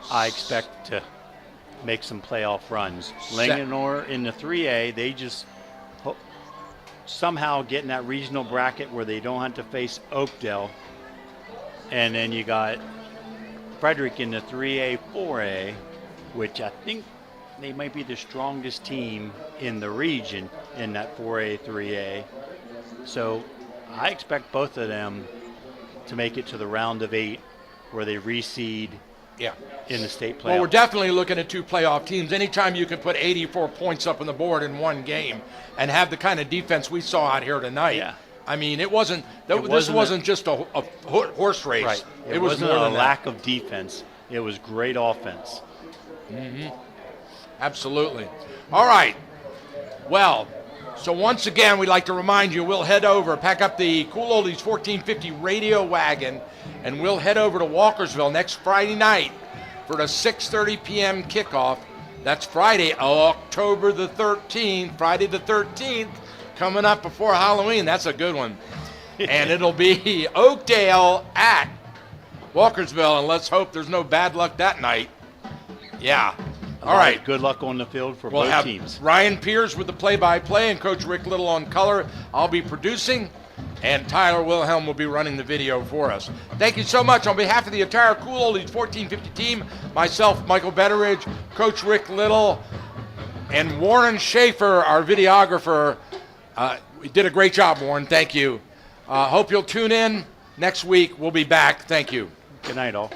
I expect to make some playoff runs. Linganore in the 3A, they just somehow get in that regional bracket where they don't have to face Oakdale. And then you got Frederick in the 3A, 4A, which I think they might be the strongest team in the region in that 4A, 3A. So I expect both of them to make it to the round of 8 where they reseed in the state playoff. Well, we're definitely looking at 2 playoff teams. Anytime you can put 84 points up on the board in one game and have the kind of defense we saw out here tonight. Yeah. I mean, this wasn't just a horse race. Right. It was wasn't more a than lack of defense. It was great offense. Mm-hmm. Absolutely. All right. Well, so once again, we'd like to remind you, we'll head over, pack up the Cool Oldies 1450 radio wagon, and we'll head over to Walkersville next Friday night for the 6:30 p.m. kickoff. That's Friday, October the 13th, Friday the 13th. Coming up before Halloween. That's a good one. And it'll be Oakdale at Walkersville, and let's hope there's no bad luck that night. Yeah. All right. Good luck on the field for We'll both have teams. Ryan Pierce with the play-by-play and Coach Rick Little on color. I'll be producing, and Tyler Wilhelm will be running the video for us. Thank you so much. On behalf of the entire Cool Oldies 1450 team, myself, Michael Betteridge, Coach Rick Little, and Warren Schaefer, our videographer. We did a great job, Warren. Thank you. Hope you'll tune in next week. We'll be back. Thank you. Good night, all.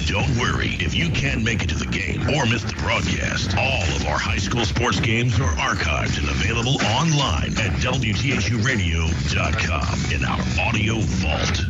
Don't worry if you can't make it to the game or miss the broadcast. All of our high school sports games are archived and available online at WTSUradio.com in our audio vault.